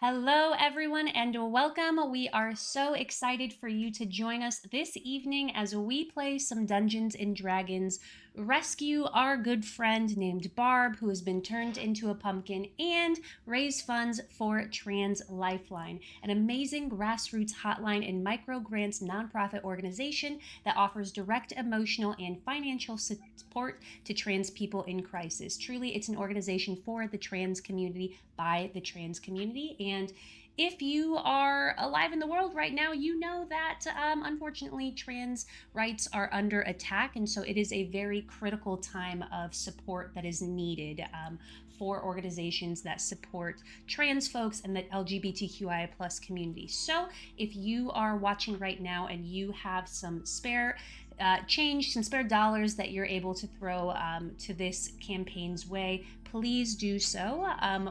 Hello, everyone, and welcome. We are so excited for you to join us this evening as we play some Dungeons and Dragons, rescue our good friend named Barb, who has been turned into a pumpkin, and raise funds for Trans Lifeline, an amazing grassroots hotline and micro grants nonprofit organization that offers direct emotional and financial support to trans people in crisis. Truly, it's an organization for the trans community by the trans community. And if you are alive in the world right now, you know that unfortunately trans rights are under attack. And so it is a very critical time of support that is needed for organizations that support trans folks and the LGBTQIA plus community. So if you are watching right now and you have some spare change, some spare dollars that you're able to throw to this campaign's way, please do so.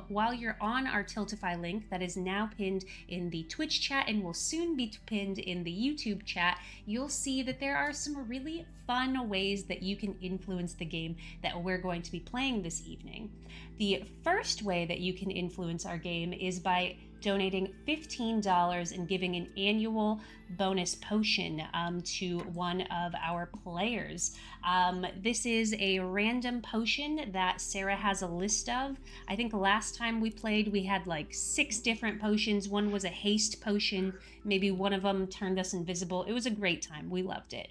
While you're on our Tiltify link that is now pinned in the Twitch chat and will soon be pinned in the YouTube chat, you'll see that there are some really fun ways that you can influence the game that we're going to be playing this evening. The first way that you can influence our game is by donating $15 and giving an annual bonus potion to one of our players. This is a random potion that Sarah has a list of. I think last time we played, we had like 6 different potions. One was a haste potion. Maybe one of them turned us invisible. It was a great time. We loved it.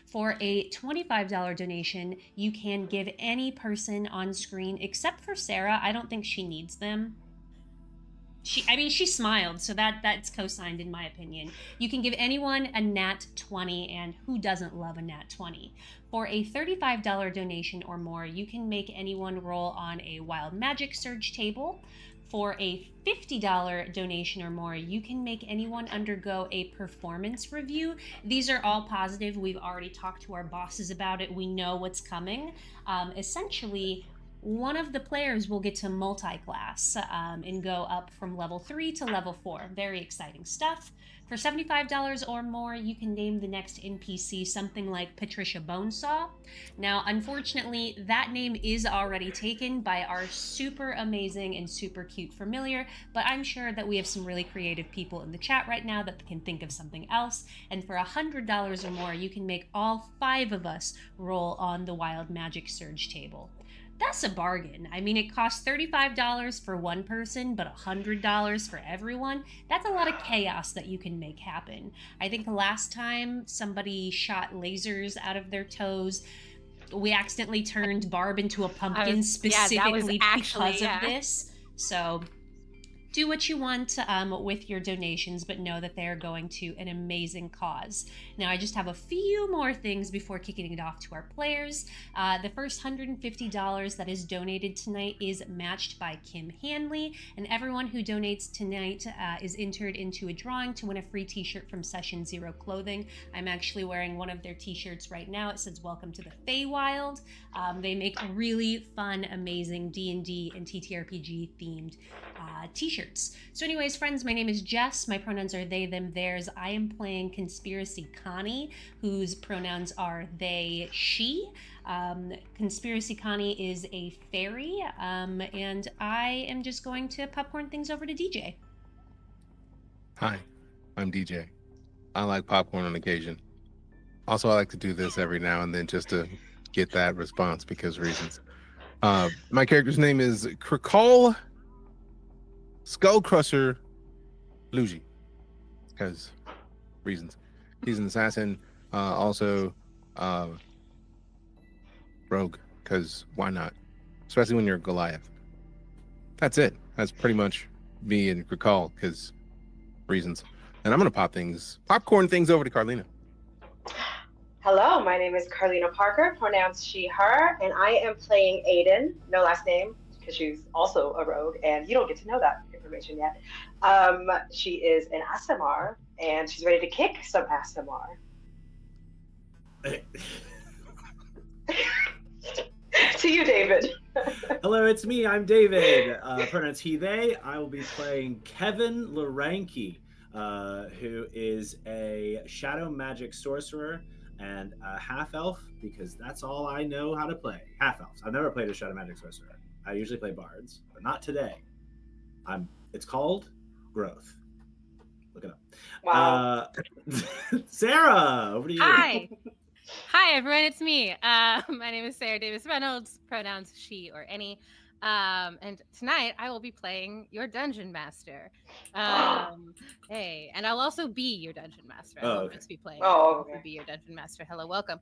For a $25 donation, you can give any person on screen, except for Sarah. I don't think she needs them. She smiled, so that's co-signed in my opinion. You can give anyone a nat 20, and who doesn't love a nat 20? For a $35 donation or more, you can make anyone roll on a wild magic surge table. For a $50 donation or more, you can make anyone undergo a performance review. These are all positive. We've already talked to our bosses about it. We know what's coming. Essentially, one of the players will get to multi-class and go up from level 3 to level 4. Very exciting stuff. For $75 or more, you can name the next NPC something like Patricia Bonesaw. Now, unfortunately, that name is already taken by our super amazing and super cute familiar, but I'm sure that we have some really creative people in the chat right now that can think of something else. And for $100 or more, you can make all 5 of us roll on the Wild Magic Surge table. That's a bargain. I mean, it costs $35 for one person, but $100 for everyone. That's a lot of chaos that you can make happen. I think last time somebody shot lasers out of their toes. We accidentally turned Barb into a pumpkin specifically because of this. So do what you want with your donations, but know that they're going to an amazing cause. Now, I just have a few more things before kicking it off to our players. The first $150 that is donated tonight is matched by Kim Hanley, and everyone who donates tonight is entered into a drawing to win a free t-shirt from Session Zero Clothing. I'm actually wearing one of their t-shirts right now. It says, "Welcome to the Feywild." They make really fun, amazing D&D and TTRPG themed t-shirts. So anyways, friends, my name is Jess. My pronouns are they, them, theirs. I am playing Conspiracy Connie, whose pronouns are they, she. Conspiracy Connie is a fairy, and I am just going to popcorn things over to DJ. Hi, I'm DJ. I like popcorn on occasion. Also, I like to do this every now and then just to get that response because reasons. My character's name is Krakal Skullcrusher Luigi, because reasons. He's an assassin, also rogue, because why not? Especially when you're Goliath. That's it. That's pretty much me and Krakal, because reasons. And I'm gonna popcorn things over to Carlina. Hello, my name is Carlina Parker, pronouns she, her, and I am playing Aiden, no last name, because she's also a rogue, and you don't get to know that information yet. She is an ASMR, and she's ready to kick some ASMR. To you, David. Hello, it's me. I'm David. Pronouns he, they. I will be playing Kevin Laranki, who is a shadow magic sorcerer and a half-elf, because that's all I know how to play. Half-elves. I've never played a shadow magic sorcerer. I usually play bards, but not today. It's called growth. Look it up. Wow. Sarah, over to you. Hi. Hi, everyone. It's me. My name is Sarah Davis Reynolds, pronouns she or any. And tonight I will be playing your dungeon master. Hey, and I'll also be your dungeon master. I won't just be playing. I'll also be your dungeon master. Hello, welcome.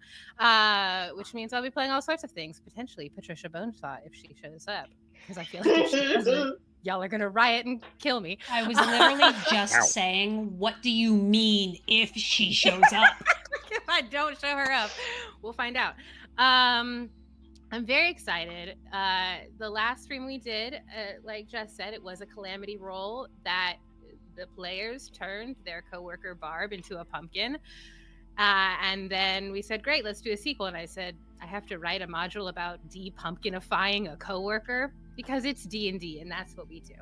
Which means I'll be playing all sorts of things. Potentially Patricia Bonesaw if she shows up, because I feel like if she doesn't, y'all are gonna riot and kill me. I was literally just saying, what do you mean if she shows up? If I don't show her up, we'll find out. I'm very excited. The last stream we did, like Jess said, it was a calamity roll that the players turned their coworker Barb into a pumpkin. And then we said, great, let's do a sequel. And I said, I have to write a module about de-pumpkinifying a coworker because it's D&D and that's what we do.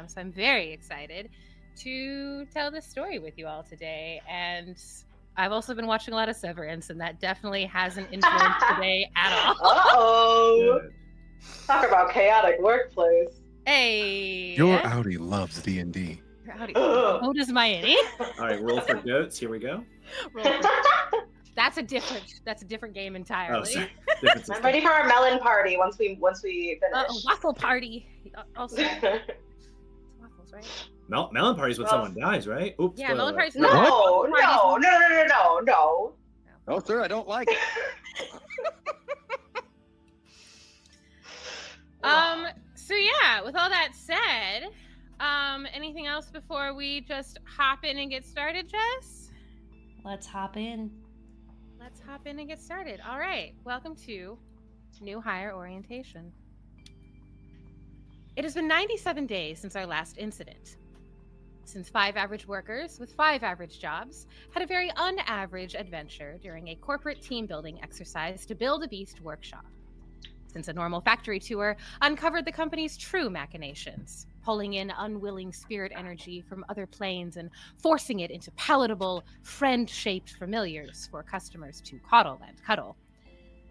So I'm very excited to tell this story with you all today. And I've also been watching a lot of Severance, and that definitely hasn't influenced today at all. Uh-oh. Talk about chaotic workplace. Hey. Your Audi loves D&D. Your Audi. So does my innie. All right, roll for goats. Here we go. That's a different game entirely. Oh, sorry. I'm ready for our melon party once we finish. Waffle party. Also, waffles, right? Melon party's when someone dies, right? Oops. Yeah, melon party's No. Oh, sir, I don't like it. So yeah, with all that said, anything else before we just hop in and get started, Jess? Let's hop in. Let's hop in and get started. All right, welcome to New Hire Orientation. It has been 97 days since our last incident. Since 5 average workers with 5 average jobs had a very unaverage adventure during a corporate team building exercise to build a beast workshop. Since a normal factory tour uncovered the company's true machinations, pulling in unwilling spirit energy from other planes and forcing it into palatable, friend-shaped familiars for customers to coddle and cuddle.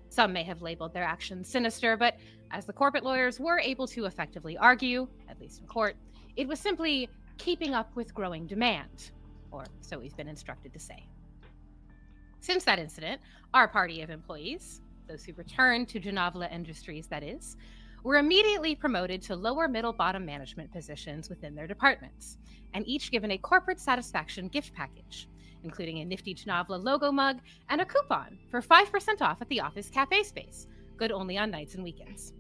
Some may have labeled their actions sinister, but as the corporate lawyers were able to effectively argue, at least in court, it was simply keeping up with growing demand, or so we've been instructed to say. Since that incident, our party of employees, those who returned to Genavla Industries that is, were immediately promoted to lower middle bottom management positions within their departments, and each given a corporate satisfaction gift package, including a nifty Genavla logo mug and a coupon for 5% off at the office cafe space, good only on nights and weekends.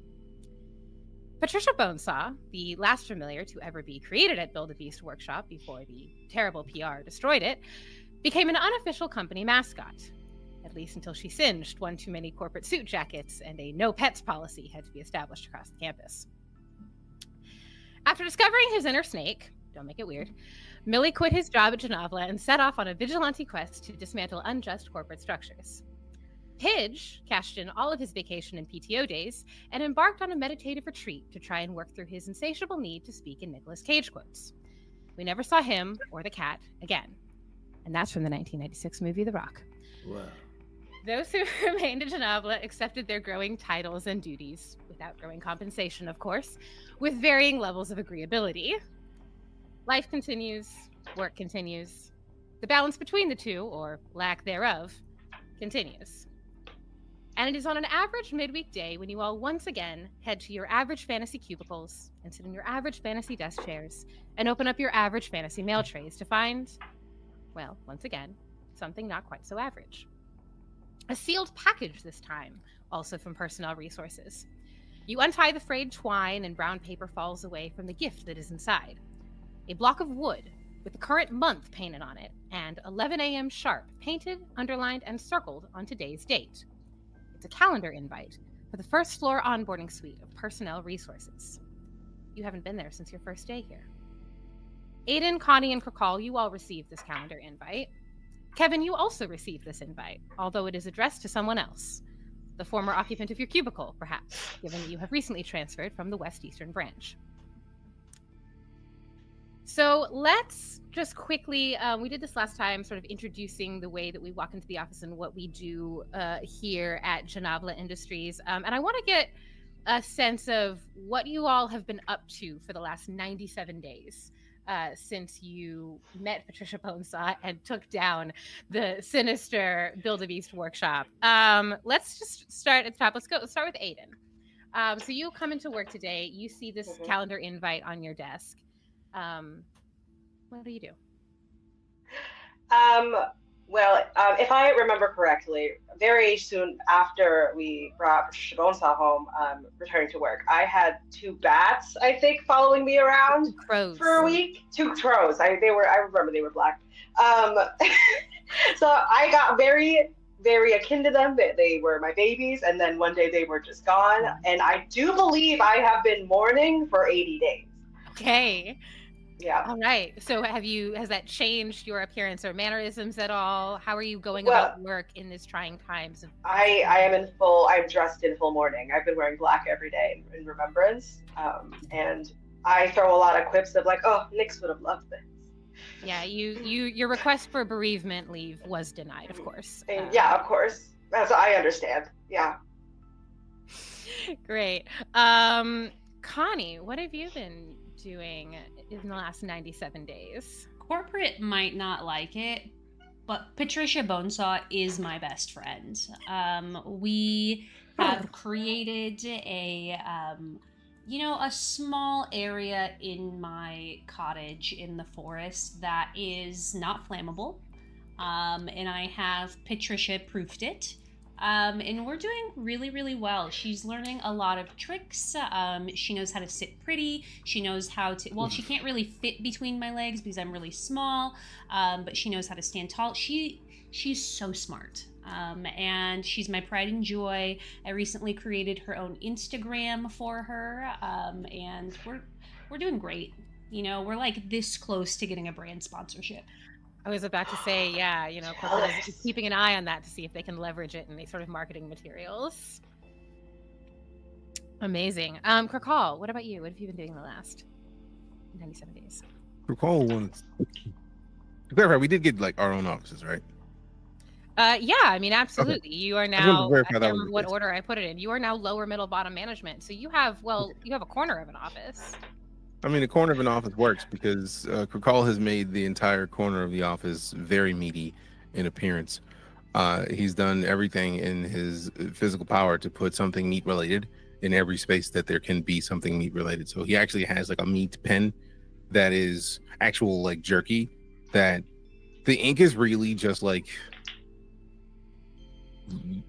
Patricia Bonesaw, the last familiar to ever be created at Build-A-Beast Workshop before the terrible PR destroyed it, became an unofficial company mascot, at least until she singed one too many corporate suit jackets and a no pets policy had to be established across the campus. After discovering his inner snake, don't make it weird, Millie quit his job at Genavla and set off on a vigilante quest to dismantle unjust corporate structures. Pidge cashed in all of his vacation and PTO days and embarked on a meditative retreat to try and work through his insatiable need to speak in Nicolas Cage quotes. We never saw him or the cat again. And that's from the 1996 movie The Rock. Whoa. Those who remained at Genavla accepted their growing titles and duties, without growing compensation, of course, with varying levels of agreeability. Life continues, work continues. The balance between the two, or lack thereof, continues. And it is on an average midweek day when you all once again head to your average fantasy cubicles and sit in your average fantasy desk chairs and open up your average fantasy mail trays to find, well, once again, something not quite so average. A sealed package this time, also from Personnel Resources. You untie the frayed twine and brown paper falls away from the gift that is inside. A block of wood with the current month painted on it and 11 a.m. sharp painted, underlined, and circled on today's date. It's a calendar invite for the first floor onboarding suite of Personnel Resources. You haven't been there since your first day here. Aiden, Connie, and Krikal, you all received this calendar invite. Kevin, you also received this invite, although it is addressed to someone else. The former occupant of your cubicle, perhaps, given that you have recently transferred from the West Eastern branch. So let's just quickly, we did this last time, sort of introducing the way that we walk into the office and what we do here at Genavla Industries. And I want to get a sense of what you all have been up to for the last 97 days. since you met Patricia Bonesaw and took down the sinister Build-A-Beast workshop. Let's just start at the top. Let's start with Aiden. So you come into work today. You see this calendar invite on your desk. What do you do? Well, if I remember correctly, very soon after we brought Patricia Bonesaw home, returning to work, I had 2 bats, I think, following me around for a week. 2 crows. I remember they were black. So I got very, very akin to them. They were my babies, and then one day they were just gone. And I do believe I have been mourning for 80 days. Okay. Yeah. All right. So has that changed your appearance or mannerisms at all? How are you going about work in this trying times? I'm dressed in full mourning. I've been wearing black every day in remembrance. And I throw a lot of quips of like, oh, Nix would have loved this. Yeah, your request for bereavement leave was denied, of course. Yeah, of course. That's I understand. Yeah. Great. Connie, what have you been doing in the last 97 days? Corporate might not like it, but Patricia Bonesaw is my best friend. We have created a small area in my cottage in the forest that is not flammable. And I have Patricia proofed it. And we're doing really, really well. She's learning a lot of tricks. She knows how to sit pretty. She knows how to, well, she can't really fit between my legs because I'm really small, but she knows how to stand tall. She's so smart. And she's my pride and joy. I recently created her own Instagram for her. And we're doing great. We're like this close to getting a brand sponsorship. I was about to say, yeah, corporate is keeping an eye on that to see if they can leverage it in these sort of marketing materials. Amazing. Kirkall, what about you? What have you been doing the last 97 days? Kirkall wants to clarify, we did get like our own offices, right? Yeah, I mean, absolutely. Okay. You are now, I can't remember what order I put it in. You are now lower, middle, bottom management. So you have a corner of an office. I mean, the corner of an office works because Kirkall has made the entire corner of the office very meaty in appearance. He's done everything in his physical power to put something meat related in every space that there can be something meat related. So he actually has like a meat pen that is actual like jerky, that the ink is really just like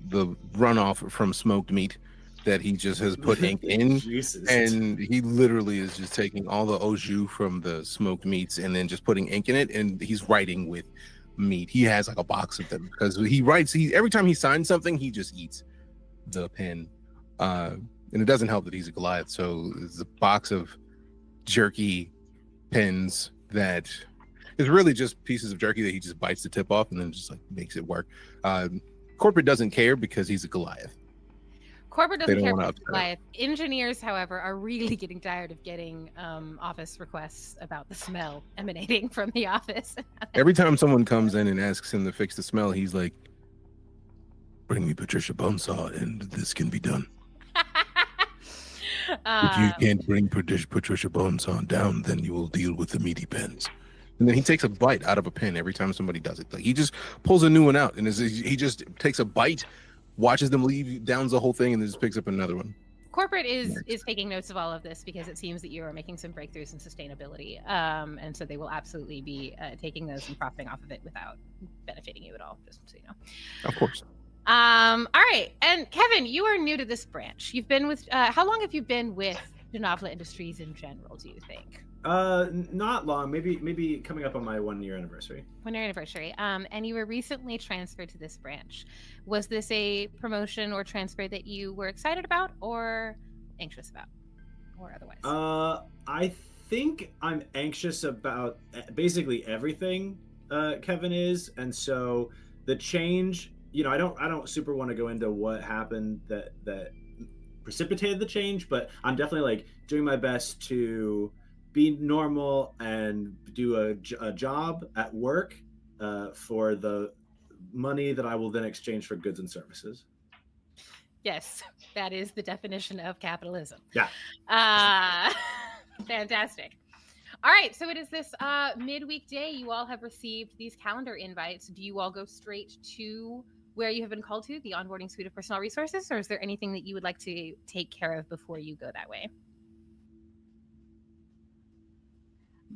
the runoff from smoked meat that he just has put ink in. Jesus. And he literally is just taking all the au jus from the smoked meats and then just putting ink in it, and he's writing with meat. He has like a box of them because every time he signs something, he just eats the pen. And it doesn't help that he's a Goliath, so it's a box of jerky pens that is really just pieces of jerky that he just bites the tip off and then just like makes it work. Corporate doesn't care because he's a Goliath. Corporate doesn't care about Goliath. Engineers, however, are really getting tired of getting office requests about the smell emanating from the office. Every time someone comes in and asks him to fix the smell, he's like, "Bring me Patricia Bonesaw and this can be done." If you can't bring Patricia Bonesaw down, then you will deal with the meaty pens. And then he takes a bite out of a pen every time somebody does it. Like he just pulls a new one out and he just takes a bite, watches them leave, downs the whole thing, and then just picks up another one. Corporate is taking notes of all of this because it seems that you are making some breakthroughs in sustainability. And so they will absolutely be taking those and profiting off of it without benefiting you at all, just so you know. Of course. All right. And Kevin, you are new to this branch. You've been with, how long have you been with Denavla Industries in general, do you think? Not long, maybe coming up on my 1 year anniversary. 1 year anniversary. And you were recently transferred to this branch. Was this a promotion or transfer that you were excited about or anxious about, or otherwise? I think I'm anxious about basically everything. Kevin is, and so the change. I don't super want to go into what happened that precipitated the change, but I'm definitely like doing my best to be normal and do a job at work for the money that I will then exchange for goods and services. Yes, that is the definition of capitalism. Yeah. Fantastic. All right, so it is this midweek day. You all have received these calendar invites. Do you all go straight to where you have been called to, the onboarding suite of personnel resources, or is there anything that you would like to take care of before you go that way?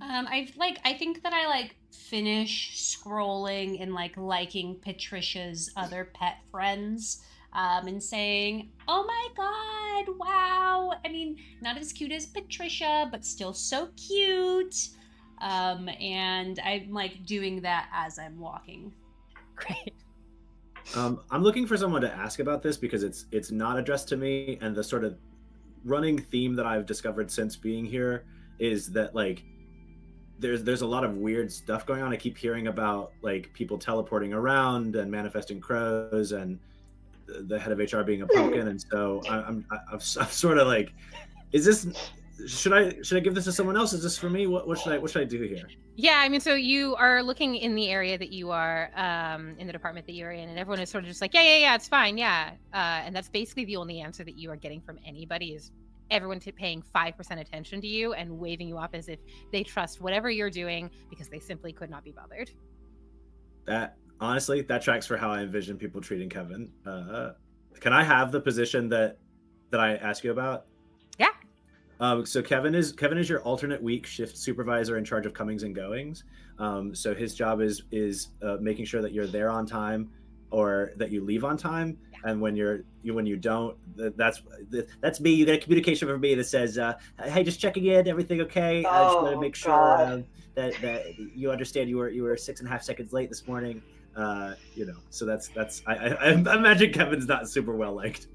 I think that I finish scrolling and liking Patricia's other pet friends, and saying, "Oh my god, wow!" I mean, not as cute as Patricia, but still so cute. And I'm doing that as I'm walking. Great. I'm looking for someone to ask about this because it's not addressed to me, and the sort of running theme that I've discovered since being here is that there's a lot of weird stuff going on. I keep hearing about people teleporting around and manifesting crows, and the head of HR being a pumpkin, and so I'm sort of is this? Should I give this to someone else? Is this for me? What should I do here? Yeah, I mean, so you are looking in the area that you are in the department that you're in, and everyone is sort of just like, yeah, it's fine, yeah, and that's basically the only answer that you are getting from anybody is everyone paying 5% attention to you and waving you off as if they trust whatever you're doing because they simply could not be bothered. That honestly, that tracks for how I envision people treating Kevin. Can I have the position that I asked you about? Yeah. So Kevin is your alternate week shift supervisor in charge of comings and goings. So his job is making sure that you're there on time or that you leave on time. Yeah. And when you don't, that's me. You get a communication from me that says, "Hey, just checking in, everything okay? I just want to make sure that you understand you were 6.5 seconds late this morning." So that's I imagine Kevin's not super well liked.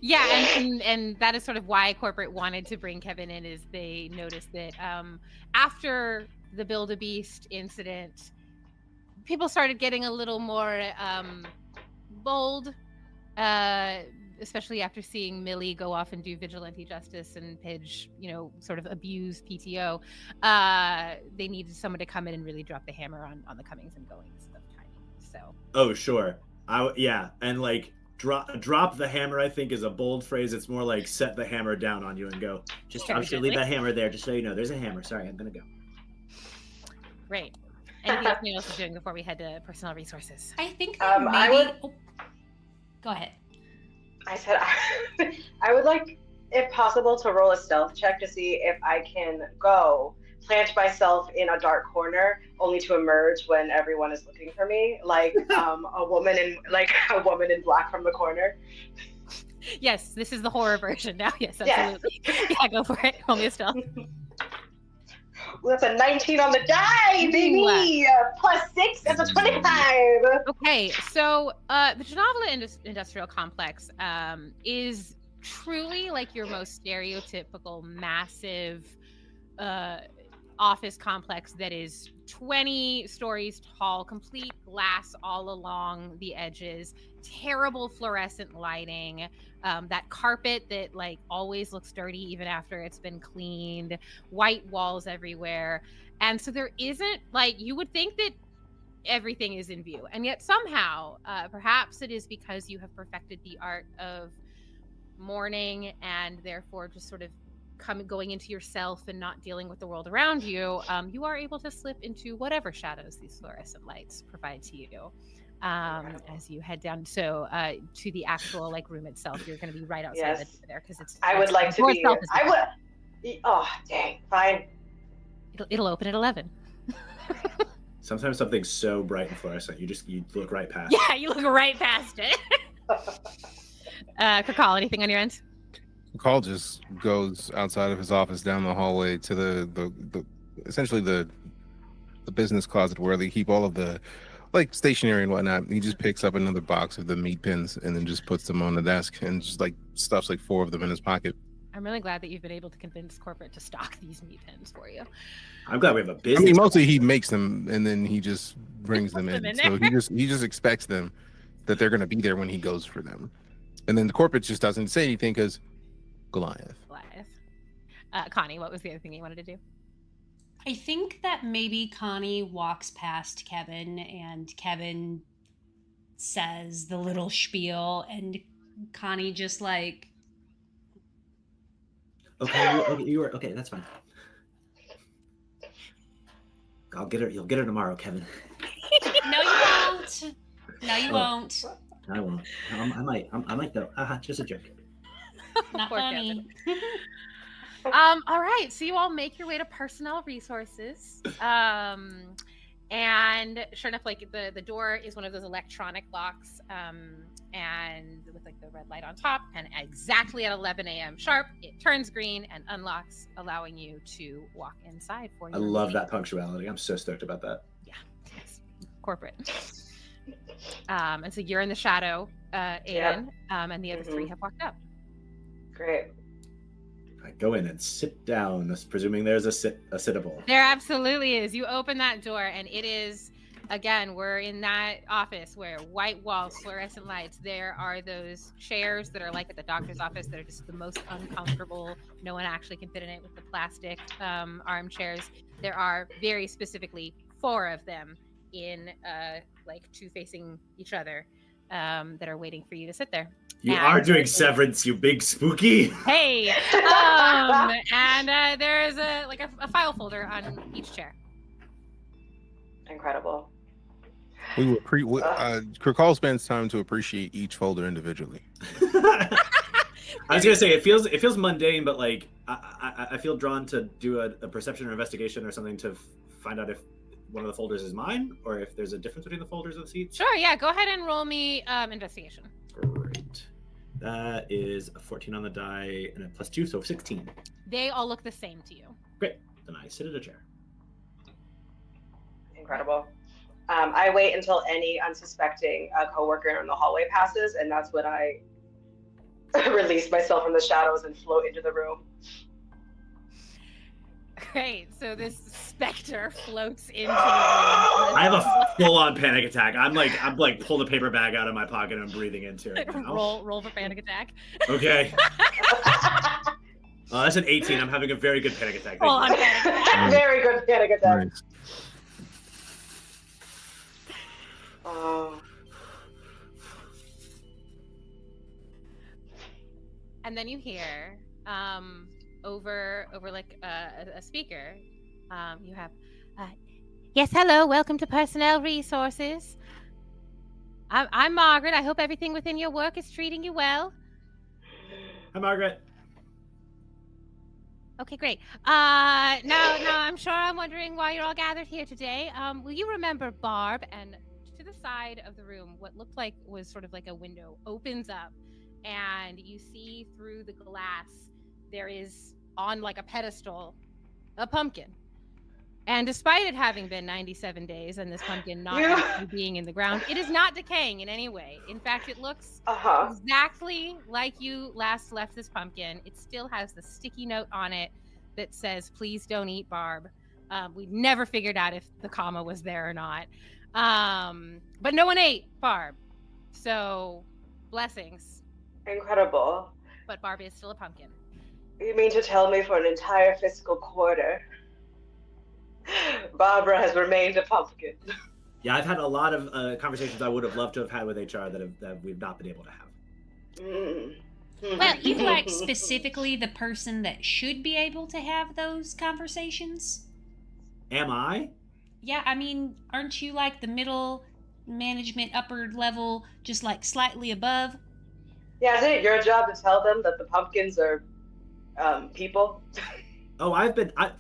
Yeah, and that is sort of why corporate wanted to bring Kevin in, is they noticed that after the Build-A-Beast incident, people started getting a little more bold, especially after seeing Millie go off and do vigilante justice and Pidge, sort of abuse PTO. They needed someone to come in and really drop the hammer on the comings and goings of timing. So. Oh, sure. And drop the hammer, I think, is a bold phrase. It's more like set the hammer down on you and go. I'm just gonna leave that hammer there, just so you know. There's a hammer. Sorry, I'm gonna go. Great. Anything else is doing before we head to personnel resources? I think that maybe. Go ahead. I said I would like, if possible, to roll a stealth check to see if I can plant myself in a dark corner, only to emerge when everyone is looking for me, like a woman in black from the corner. Yes, this is the horror version now. Yes, absolutely. Yeah, go for it. Roll me a stealth. Well, that's a 19 on the die, baby. +6, that's a 25. Okay, so the Genova Industrial Complex is truly like your most stereotypical massive office complex that is 20 stories tall, complete glass all along the edges, terrible fluorescent lighting, that carpet that always looks dirty even after it's been cleaned, white walls everywhere. And so there isn't, you would think that everything is in view, and yet somehow perhaps it is because you have perfected the art of mourning and therefore just sort of going into yourself and not dealing with the world around you, you are able to slip into whatever shadows these fluorescent lights provide to you as you head down to the actual room itself. You're going to be right outside the door there because it's. I would like to be. I would. Oh dang! Fine. It'll open at 11. Sometimes something's so bright and fluorescent, you look right past. Yeah, you look right past it. Kakal, anything on your end? Call just goes outside of his office down the hallway to the essentially the business closet where they keep all of the stationery and whatnot. He just picks up another box of the meat pins and then just puts them on the desk and just stuffs 4 of them in his pocket. I'm really glad that you've been able to convince corporate to stock these meat pins for you. I'm glad we have a business. I mean, mostly he makes them and then he just brings them in. So he just expects them that they're going to be there when he goes for them. And then the corporate just doesn't say anything because Goliath. Connie, what was the other thing you wanted to do? I think that maybe Connie walks past Kevin and Kevin says the little spiel and Connie just Okay, you were okay. That's fine. I'll get her. You'll get her tomorrow, Kevin. No, you won't. No, you won't. I won't. I might though. Just a joke. Not Poor funny. All right, so you all make your way to personnel resources. And sure enough, like the door is one of those electronic locks, and with like the red light on top, and exactly at 11 a.m. sharp, it turns green and unlocks, allowing you to walk inside for your I love meeting. that punctuality. I'm so stoked about that. Yeah, yes. Corporate. And so you're in the shadow, Aiden, and the other three have walked up. Great. I go in and sit down, presuming there's a sittable. There absolutely is. You open that door, and it is, again, we're in that office where white walls, fluorescent lights. There are those chairs that are like at the doctor's office that are just the most uncomfortable. No one actually can fit in it with the plastic armchairs. There are very specifically 4 of them in like 2 facing each other that are waiting for you to sit there. You are doing Severance, you big spooky. Hey, and there's a file folder on each chair. Incredible. Kirkall spends time to appreciate each folder individually. I was gonna say it feels mundane, but like I feel drawn to do a perception or investigation or something to find out if one of the folders is mine or if there's a difference between the folders of the seats. Sure, yeah. Go ahead and roll me investigation. Great. That is a 14 on the die and a +2, so 16. They all look the same to you. Great. Then I sit in a chair. Incredible. I wait until any unsuspecting coworker in the hallway passes, and that's when I release myself from the shadows and float into the room. Great. So this specter floats into the room. I have a full-on panic attack. I'm like pull the paper bag out of my pocket and I'm breathing into it now. Roll for panic attack. Okay. That's an 18. I'm having a very good panic attack. Roll on panic attack. Very good panic attack. Nice. Oh. And then you hear over like a speaker, you have, yes, hello, welcome to Personnel Resources. I'm Margaret. I hope everything within your work is treating you well. Hi, Margaret. Okay, great. Now I'm sure I'm wondering why you're all gathered here today. Will you remember Barb? And to the side of the room, what looked like was sort of like a window opens up, and you see through the glass there is on like a pedestal a pumpkin. And despite it having been 97 days and this pumpkin not actually being in the ground, it is not decaying in any way. In fact, it looks exactly like you last left this pumpkin. It still has the sticky note on it that says, "Please don't eat Barb." We never figured out if the comma was there or not. But no one ate Barb. So, blessings. Incredible. But Barb is still a pumpkin. You mean to tell me for an entire fiscal quarter, Barbara has remained a pumpkin? Yeah, I've had a lot of conversations I would have loved to have had with HR that we've not been able to have. Well, you like specifically the person that should be able to have those conversations? Am I? Yeah, I mean, aren't you like the middle management, upper level, just like slightly above? Yeah, isn't it your job to tell them that the pumpkins are people? Oh,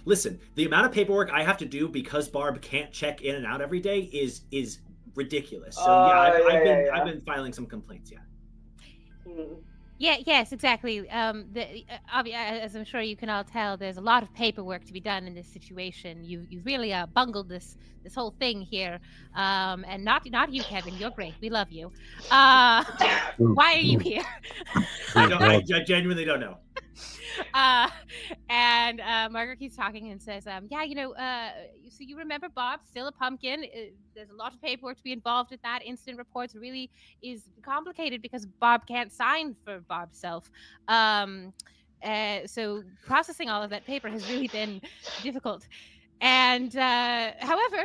listen, the amount of paperwork I have to do because Barb can't check in and out every day is ridiculous. So I've been filing some complaints, Yeah, yes, exactly. As I'm sure you can all tell, there's a lot of paperwork to be done in this situation. You've really bungled this whole thing here. And not you, Kevin. You're great. We love you. Why are you here? I genuinely don't know. And Margaret keeps talking and says, so you remember Bob, still a pumpkin. There's a lot of paperwork to be involved in that. Incident reports really is complicated because Bob can't sign for Barb's self. So processing all of that paper has really been difficult. And however,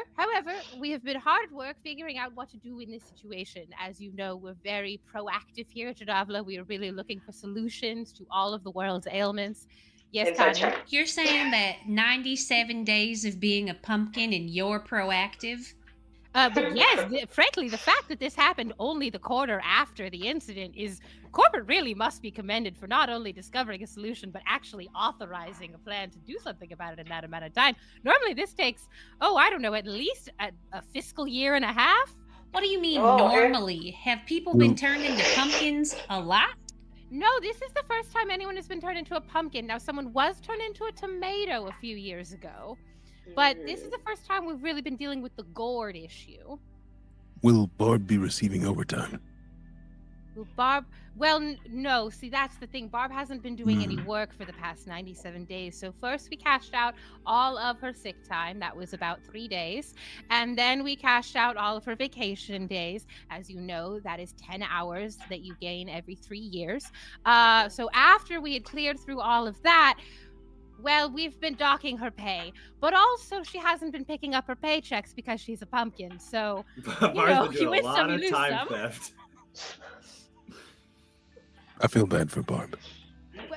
we have been hard at work figuring out what to do in this situation. As you know, we're very proactive here at Jadavla. We are really looking for solutions to all of the world's ailments. Yes, Inside Connie. check. You're saying that 97 days of being a pumpkin and you're proactive? But yes, frankly, the fact that this happened only the quarter after the incident is corporate really must be commended for not only discovering a solution, but actually authorizing a plan to do something about it in that amount of time. Normally this takes, I don't know, at least a fiscal year and a half. What do you mean Oh, normally? Have people been turned into pumpkins a lot? No, this is the first time anyone has been turned into a pumpkin. Now, someone was turned into a tomato a few years ago. But this is the first time we've really been dealing with the gourd issue. Will Barb be receiving overtime? Well, Barb, no. See, that's the thing. Barb hasn't been doing any work for the past 97 days. So first we cashed out all of her sick time. That was about 3 days. And then we cashed out all of her vacation days. As you know, that is 10 hours that you gain every 3 years. So after we had cleared through all of that, well, we've been docking her pay, but also she hasn't been picking up her paychecks because she's a pumpkin. So, Barb's been you doing win a lot some, you of lose time some. theft. I feel bad for Barb.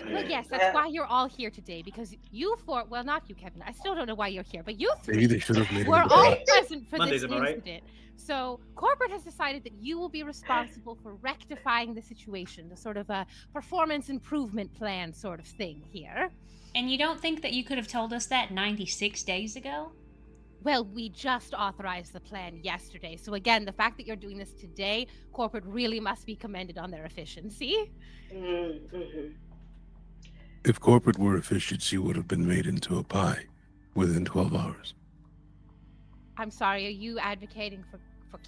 Well, yes, that's why you're all here today, because not you, Kevin. I still don't know why you're here, but you three Maybe they should have made were it. all present for Mondays, this am I right? incident. So corporate has decided that you will be responsible for rectifying the situation, the sort of a performance improvement plan sort of thing here. And you don't think that you could have told us that 96 days ago? Well, we just authorized the plan yesterday. So again, the fact that you're doing this today, corporate really must be commended on their efficiency. Mm-hmm. If corporate were efficient, she would have been made into a pie within 12 hours. I'm sorry, are you advocating for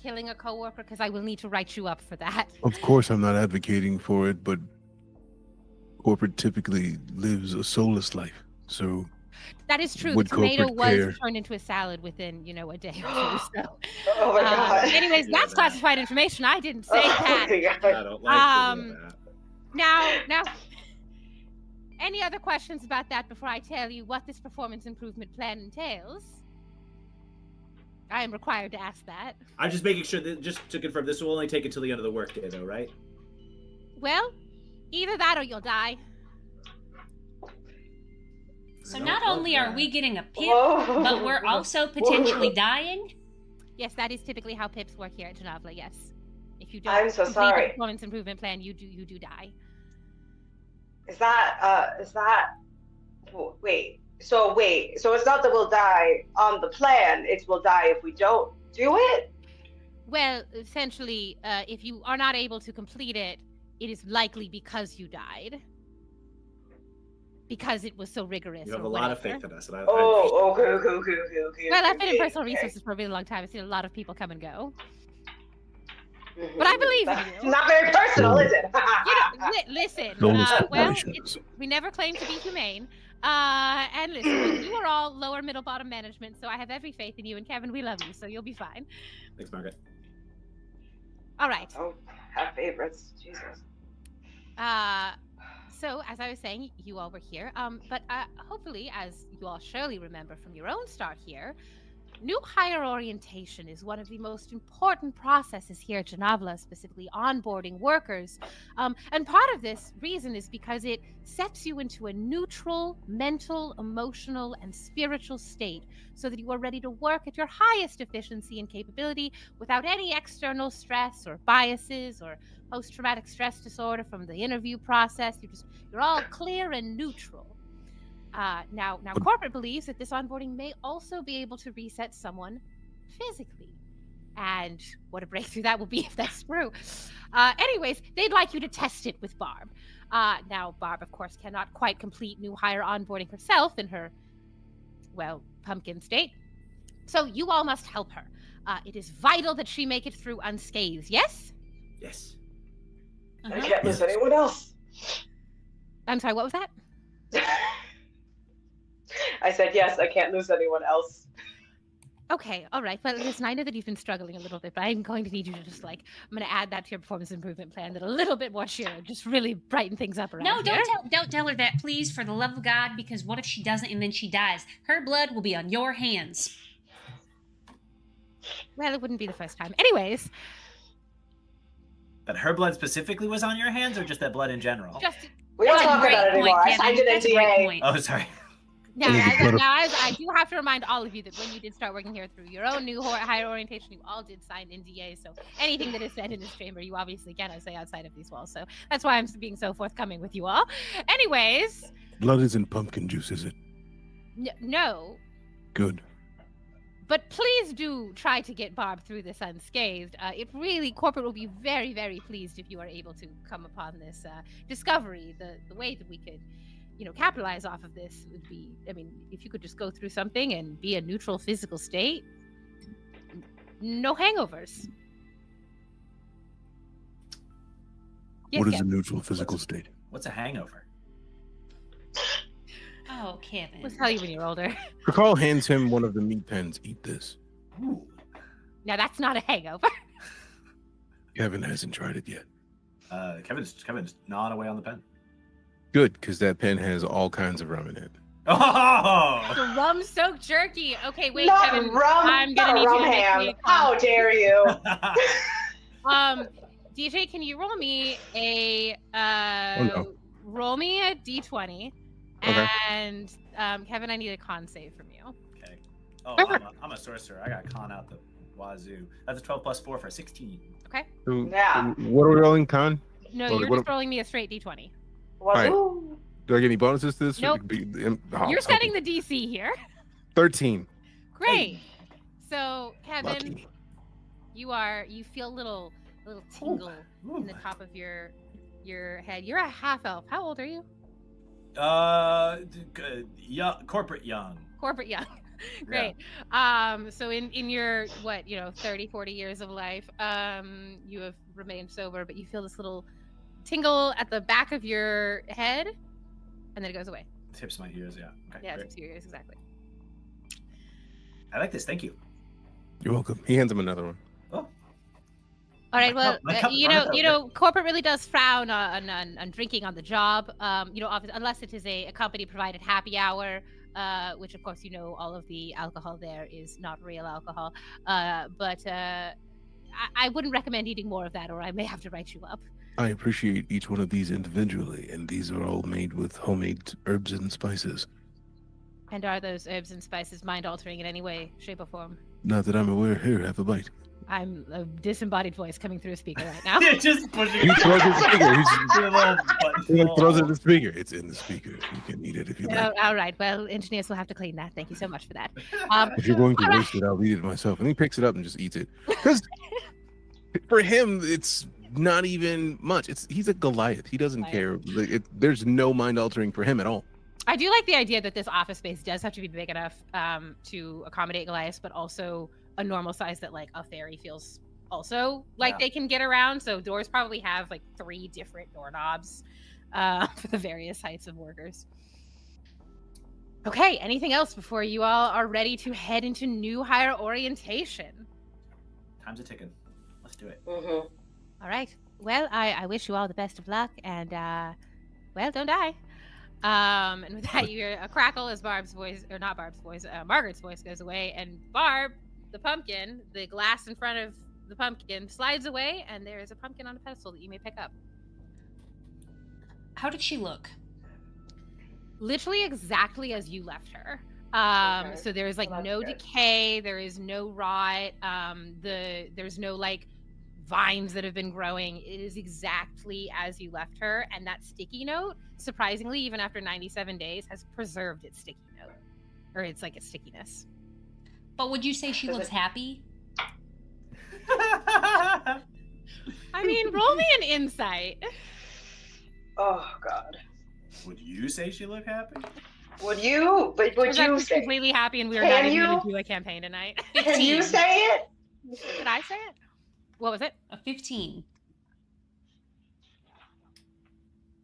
killing a coworker? Because I will need to write you up for that. Of course, I'm not advocating for it, but corporate typically lives a soulless life. So That is true. The would tomato corporate was care? turned into a salad within, a day or two. So, Oh my god. anyways, that's classified information. I didn't say Oh that. my god. I don't like to do that. Now, any other questions about that before I tell you what this performance improvement plan entails? I am required to ask that. I'm just making sure that, just to confirm, this will only take until the end of the workday, though, right? Well, either that or you'll die. So not only are we getting a pip, Whoa. but we're also potentially dying? Yes, that is typically how pips work here at Janavla, yes. If you don't I'm so complete sorry. the performance improvement plan, you do die. Is that wait. So it's not that we'll die on the plan, it's we'll die if we don't do it? Well, essentially, if you are not able to complete it, it is likely because you died. Because it was so rigorous. You have or a lot of whatever. faith in us. And Oh, okay. Well, I've been in okay, personal okay. resources for a really long time. I've seen a lot of people come and go. Mhm. But I believe in That's you. not very personal, is it? Listen, Soulless well, corporations. we never claimed to be humane. And listen, you are all lower, middle, bottom management, so I have every faith in you. And Kevin, we love you, so you'll be fine. Thanks, Margaret. All right. Oh, have favorites. Jesus. So as I was saying, you all were here. But hopefully, as you all surely remember from your own start here, new hire orientation is one of the most important processes here at Janavla, specifically onboarding workers. And part of this reason is because it sets you into a neutral, mental, emotional, and spiritual state so that you are ready to work at your highest efficiency and capability without any external stress or biases or post-traumatic stress disorder from the interview process. You're all clear and neutral. Now, corporate believes that this onboarding may also be able to reset someone physically. And what a breakthrough that will be if that's true. Anyways, they'd like you to test it with Barb. Now, Barb, of course, cannot quite complete new hire onboarding herself in her, pumpkin state. So you all must help her. It is vital that she make it through unscathed, yes? Yes. I can't miss anyone else. I'm sorry, what was that? I said yes, I can't lose anyone else. Okay, all right. Well, listen, I know that you've been struggling a little bit, but I'm going to need you to just I'm going to add that to your performance improvement plan, that a little bit more cheer, just really brighten things up around No, here. don't tell her that, please, for the love of God, because what if she doesn't and then she dies? Her blood will be on your hands. Well, it wouldn't be the first time. Anyways, That her blood specifically was on your hands, or just that blood in general? We don't That's a talk great about it point, anymore. I Kevin. signed an That's a great NDA. point. Oh, sorry. Now, Yeah, you put I do have to remind all of you that when you did start working here through your own new higher orientation, you all did sign NDAs. So anything that is said in this chamber, you obviously cannot say outside of these walls. So that's why I'm being so forthcoming with you all. Anyways, Blood isn't pumpkin juice, is it? no. Good. But please do try to get Barb through this unscathed. It really, corporate will be very, very pleased if you are able to come upon this discovery. The way that we could, capitalize off of this would be, if you could just go through something and be a neutral physical state, no hangovers. Yes, What is a Kevin. neutral physical state? What's a hangover? Oh, Kevin. We'll tell you when you're older. Carl hands him one of the meat pens. Eat this. Ooh. Now that's not a hangover. Kevin hasn't tried it yet. Kevin's gnawing away on the pen. Good, because that pen has all kinds of rum in it. Oh! The rum-soaked jerky. Okay, wait, Not Kevin. rum, I'm gonna not need you rum to make ham. me a How dare you? DJ, can you roll me a no. roll me a d20, Okay. and Kevin, I need a con save from you. Okay. Oh, I'm a sorcerer. I got con out the wazoo. That's a 12 plus 4 for 16. Okay. So, Yeah. What are we rolling, Con? No, Well, you're what- just rolling me a straight d20. Wazoo. Do I get any bonuses to this? Nope. Oh, You're okay. setting the DC here. 13. Great. So, Kevin, Lucky. you feel a little tingle in the top of your head. You're a half elf. How old are you? Young, corporate young. Corporate young. Great. So in your 30, 40 years of life, you have remained sober, but you feel this little tingle at the back of your head, and then it goes away. Tips my ears, yeah. Okay. Yeah, great. it's 2 years exactly. I like this. Thank you. You're welcome. He hands him another one. Oh. All right. My Well, cup- my cup runneth over. corporate really does frown on drinking on the job. Unless it is a company provided happy hour, which of course all of the alcohol there is not real alcohol. But I wouldn't recommend eating more of that, or I may have to write you up. I appreciate each one of these individually, and these are all made with homemade herbs and spices. And are those herbs and spices mind-altering in any way, shape, or form? Not that I'm aware. Here, have a bite. I'm a disembodied voice coming through a speaker right now. Yeah, just pushing He throws it in the speaker. He throws it in the speaker. It's in the speaker. You can eat it if you like. All right. Well, engineers will have to clean that. Thank you so much for that. If you're going to waste it, I'll eat it myself. And he picks it up and just eats it. Because for him, it's not even much. He's a Goliath. He doesn't care. There's no mind altering for him at all. I do like the idea that this office space does have to be big enough to accommodate Goliath, but also a normal size that like a fairy feels also like they can get around. So doors probably have like 3 different doorknobs for the various heights of workers. Okay, anything else before you all are ready to head into new hire orientation? Time's a ticking. Let's do it. Mm-hmm. All right. Well, I wish you all the best of luck, and don't die. And with that, you hear a crackle as Margaret's voice goes away, and Barb, the pumpkin, the glass in front of the pumpkin slides away, and there is a pumpkin on a pedestal that you may pick up. How did she look? Literally exactly as you left her. Okay. So there is like Well, that's no good. decay, there is no rot, there's no like vines that have been growing. It is exactly as you left her, and that sticky note, surprisingly, even after 97 days, has preserved its sticky note, or it's like its stickiness. But would you say she Does looks it- happy? I mean, roll me an insight. Oh God. Would you say she looked happy? Would you? But would Because I'm you just say? completely happy, and we are Can not even you? going to do a campaign tonight. Can you 15. say it? Did I say it? What was it? A 15.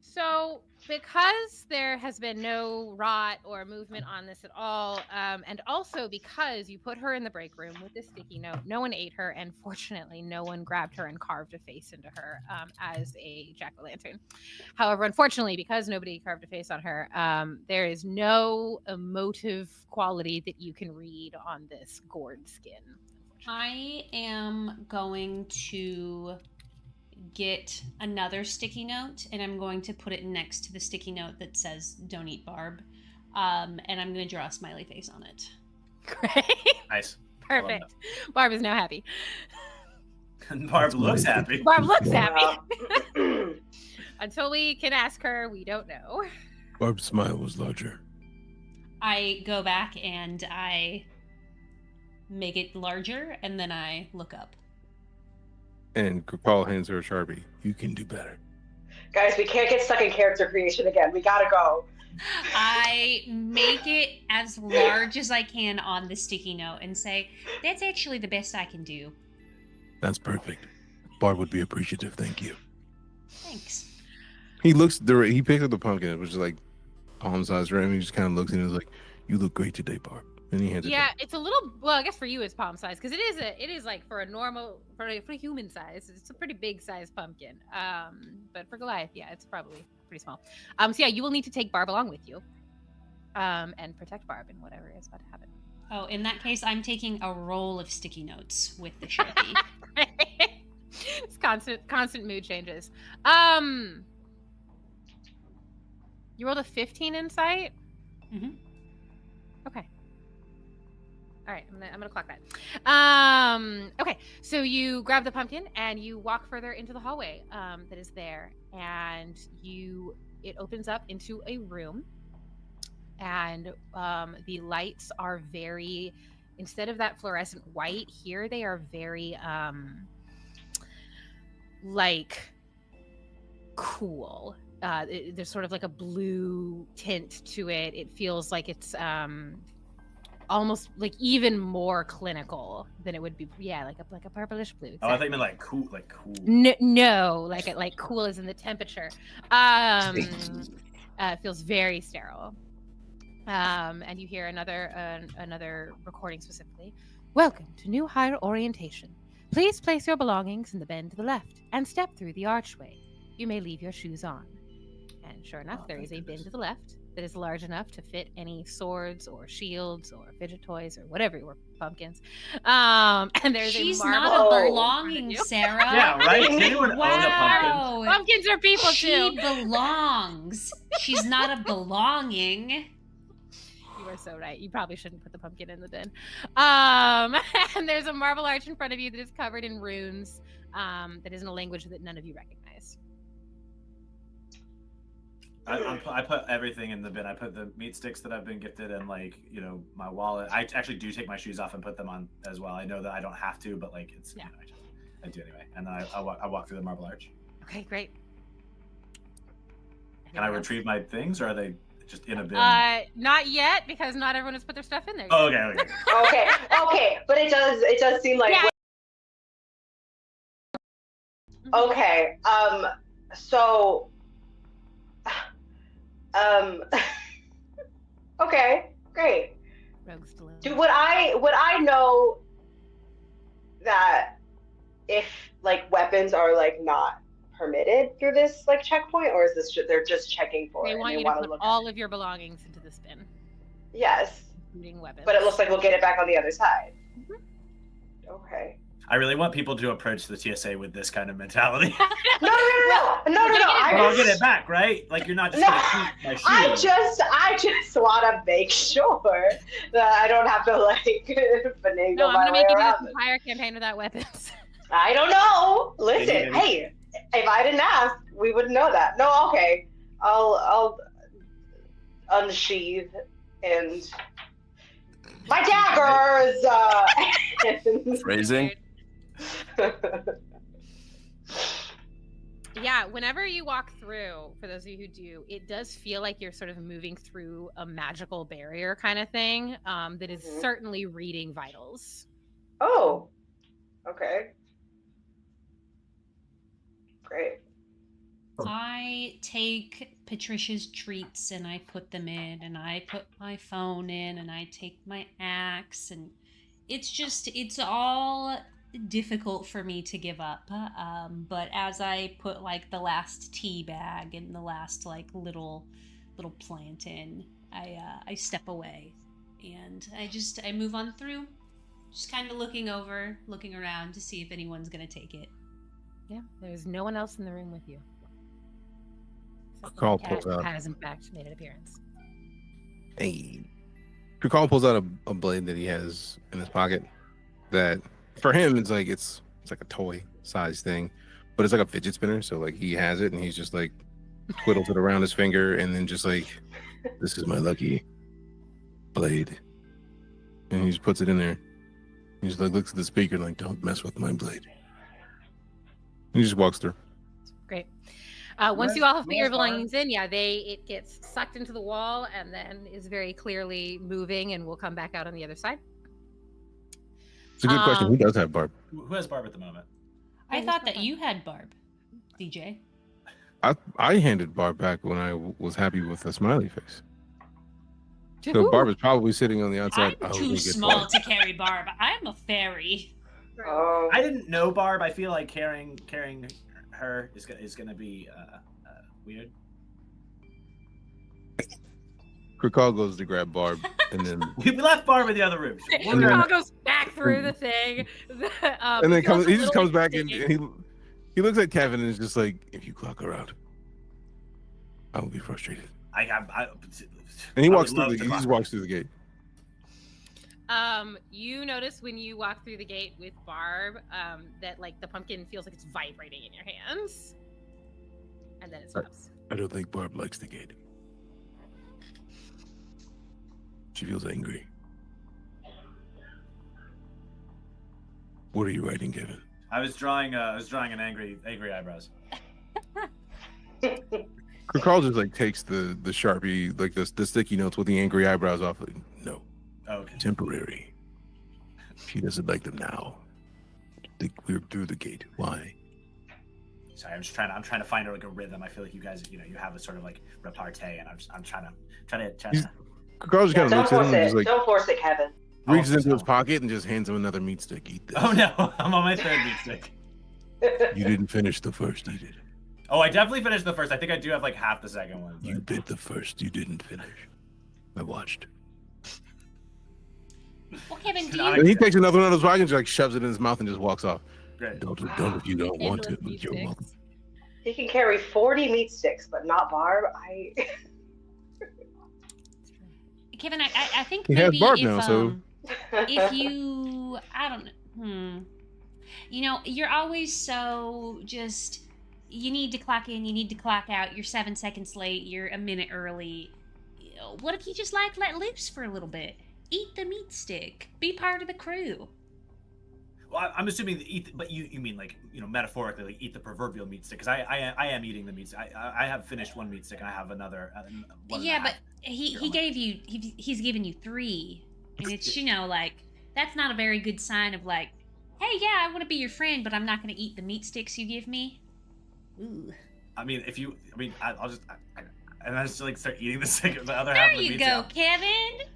So, because there has been no rot or movement on this at all, and also because you put her in the break room with this sticky note, no one ate her, and fortunately, no one grabbed her and carved a face into her as a jack-o'-lantern. However, unfortunately, because nobody carved a face on her, there is no emotive quality that you can read on this gored skin. I am going to get another sticky note, and I'm going to put it next to the sticky note that says "Don't eat Barb," and I'm going to draw a smiley face on it. Great. Nice. Perfect. Barb is now happy. Barb looks happy. Barb looks happy. Until we can ask her, we don't know. Barb's smile was larger. I go back and I make it larger, and then I look up. And Paul hands her a Sharpie. You can do better. Guys, we can't get stuck in character creation again. We gotta go. I make it as large as I can on the sticky note and say, that's actually the best I can do. That's perfect. Barb would be appreciative. Thank you. Thanks. He picks up the pumpkin, which is like palm size, right? And he just kind of looks and is like, you look great today, Barb. And he hands it to her. It's a little, well, I guess for you it's palm size, because it is like for a human size, it's a pretty big size pumpkin. But for Goliath, it's probably pretty small. So yeah, you will need to take Barb along with you, and protect Barb in whatever is about to happen. Oh, in that case, I'm taking a roll of sticky notes with the Sharpie. It's constant mood changes. You rolled a 15 insight? Mm-hmm. Okay. All right, I'm gonna clock that. Okay, so you grab the pumpkin and you walk further into the hallway that is there, and it opens up into a room, and the lights are very, instead of that fluorescent white here, they are very like cool. There's sort of like a blue tint to it. It feels like it's almost like even more clinical than it would be. Yeah, like a purplish blue. Exactly. Oh, I thought you meant like cool, like cool. No, like cool as in the temperature. It feels very sterile. And you hear another recording specifically. Welcome to New Hire Orientation. Please place your belongings in the bin to the left and step through the archway. You may leave your shoes on. And sure enough, there is a bin to the left that is large enough to fit any swords or shields or fidget toys or whatever your pumpkins. And there's She's a marble not a in front of belonging, you. Sarah. Yeah, right? Did anyone own a pumpkin? Wow. Pumpkins are people She too. belongs. She's not a belonging. You are so right. You probably shouldn't put the pumpkin in the bin. And there's a marble arch in front of you that is covered in runes that is in a language that none of you recognize. I put everything in the bin. I put the meat sticks that I've been gifted and my wallet. I actually do take my shoes off and put them on as well. I know that I don't have to, but it's I do anyway. And then I walk through the marble arch. Okay, great. Can I retrieve my things, or are they just in a bin? Not yet, because not everyone has put their stuff in there. Oh, okay. Okay, but it does seem like okay. So okay, great. Would I know that if weapons are not permitted through this checkpoint, or is this they're just checking for they it? Want you to put all of your belongings into this bin. Yes. Including weapons. But it looks like we'll get it back on the other side. Mm-hmm. Okay. I really want people to approach the TSA with this kind of mentality. No. I'll get it back, right? You're not just gonna keep my shoes. I just want to make sure that I don't have to finagle I'm my gonna way make you do around this entire campaign without weapons. I don't know. Listen, hey, if I didn't ask, we wouldn't know that. No, okay. I'll unsheath and my daggers. Phrasing. Yeah, whenever you walk through, for those of you who do, it does feel like you're sort of moving through a magical barrier kind of thing that is certainly reading vitals. Oh, okay. Great. I take Patricia's treats and I put them in, and I put my phone in, and I take my axe, and it's all difficult for me to give up. But as I put the last tea bag and the last little plant in, I step away, and I move on through, just kind of looking around to see if anyone's gonna take it. Yeah, there's no one else in the room with you. Call pulls out. Has in fact made an appearance. Hey. Call pulls out a blade that he has in his pocket. That for him it's like a toy size thing, but it's like a fidget spinner. So like he has it and he's just like twiddles it around his finger and then just like, this is my lucky blade, and he just puts it in there. He just like looks at the speaker like, don't mess with my blade. And he just walks through. Great. Once you all have put your belongings in, it gets sucked into the wall and then is very clearly moving and will come back out on the other side. It's a good question. Who does have Barb? Who has Barb at the moment? I thought that you had Barb, DJ. I handed Barb back when I was happy with a smiley face. So Barb is probably sitting on the outside. I'm too small to carry Barb. I'm a fairy. Oh. I didn't know Barb. I feel like carrying her is gonna be weird. Krikal goes to grab Barb, and then We left Barb in the other room. Krikal goes back through the thing. And then he just comes back and he looks at Kevin and is just like, if you clock her out, I will be frustrated. And he just walks through the gate. You notice when you walk through the gate with Barb, that like the pumpkin feels like it's vibrating in your hands, and then it stops. I don't think Barb likes the gate. She feels angry. What are you writing, Kevin? I was drawing an angry eyebrows. Carl just like takes the Sharpie, like the sticky notes with the angry eyebrows off. Like, no. Okay. Temporary. She doesn't like them now. We're through the gate. Why? Sorry, I'm trying to find like a rhythm. I feel like you guys, you have a sort of like repartee, and I'm trying to. Carl just kind of looks at him and just like, don't force it, Kevin. Reaches into his pocket and just hands him another meat stick. Eat this. Oh no, I'm on my third meat stick. You didn't finish the first. Eat it. Oh, I definitely finished the first. I think I do have like half the second one. But... You bit the first. You didn't finish. I watched. Well, Kevin, do And he takes another one out of his pocket and just like shoves it in his mouth and just walks off. Great. Don't if you don't want to, but you're welcome. He can carry 40 meat sticks, but not Barb. Kevin, I think he maybe has Barb if, now, so if you, I don't know, you know, you're always so just, you need to clock in, you need to clock out, you're 7 seconds late, you're a minute early. What if you just like let loose for a little bit? Eat the meat stick. Be part of the crew. Well, I'm assuming that eat, but you mean like, metaphorically, like eat the proverbial meat stick, because I am eating the meat stick. I have finished one meat stick and I have another. Yeah, but he gave you, he's given you 3, and it's, like, that's not a very good sign of like, hey, yeah, I want to be your friend, but I'm not going to eat the meat sticks you give me. Ooh. I mean, I'll just, and I just like start eating the other there half of the you pizza. go, Kevin.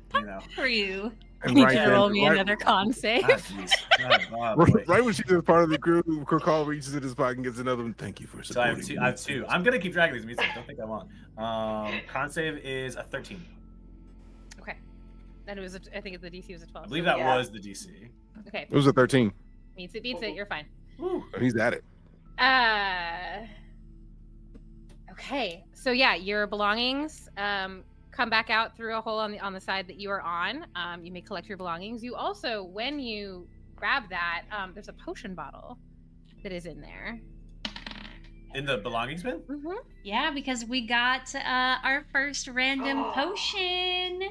Crew. And roll me another con save. Right when she's part of the crew, Carl reaches in his pocket and gets another one. Thank you for supporting. So I have two. I'm gonna keep track of these meat sticks. Don't think I won't. Con save is a 13. Okay. Then I think the DC was a 12. I believe that was the DC. Okay. It was a 13. Beats it. You're fine. Woo. He's at it. Okay. So yeah, your belongings come back out through a hole on the side that you are on. You may collect your belongings. You also, when you grab that, there's a potion bottle that is in there. In the belongings bin? Mm-hmm. Yeah, because we got our first random potion.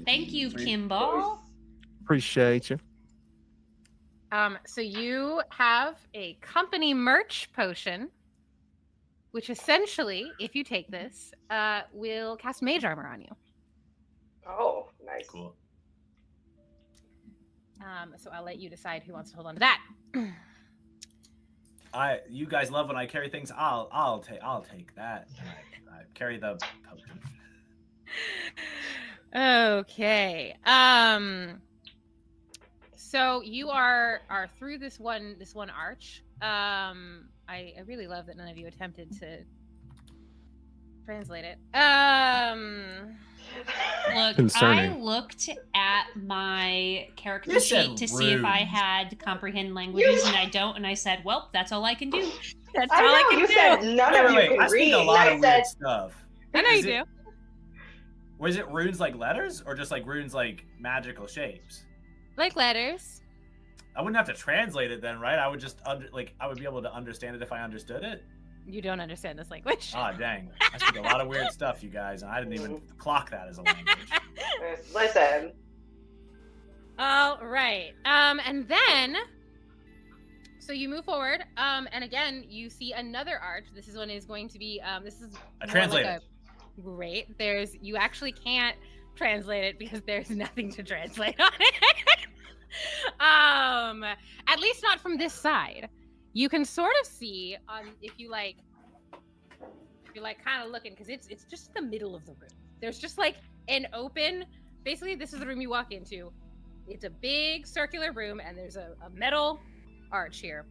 Thank you, Kimball. Appreciate you. So you have a company merch potion, which essentially, if you take this, will cast mage armor on you. Oh, nice. Cool. So I'll let you decide who wants to hold on to that. You guys love when I carry things. I'll take that. I carry the potion. Okay. So you are through this one arch. I really love that none of you attempted to Translate it. Look, Concerning. I looked at my character You said sheet to see if I runes. had comprehend languages, and I don't, and I said, well, that's all I can do. That's I all I know, can you do. said none of you Wait, can I speak read, a and lot I of said, weird stuff. I know you Is it- do. Was it runes like letters, or just like runes like magical shapes? Like letters. I wouldn't have to translate it then, right? I would just I would be able to understand it if I understood it. You don't understand this language. Ah, dang! I speak a lot of weird stuff, you guys, and I didn't even clock that as a language. listen. All right. And then, so you move forward. And again, you see another arch. This is one is going to be. This is. I more translate like it. Great. You actually can't translate it because there's nothing to translate on it. At least not from this side. You can sort of see if you're kind of looking, because it's just the middle of the room. There's just like an open. Basically, this is the room you walk into. It's a big circular room, and there's a metal arch here.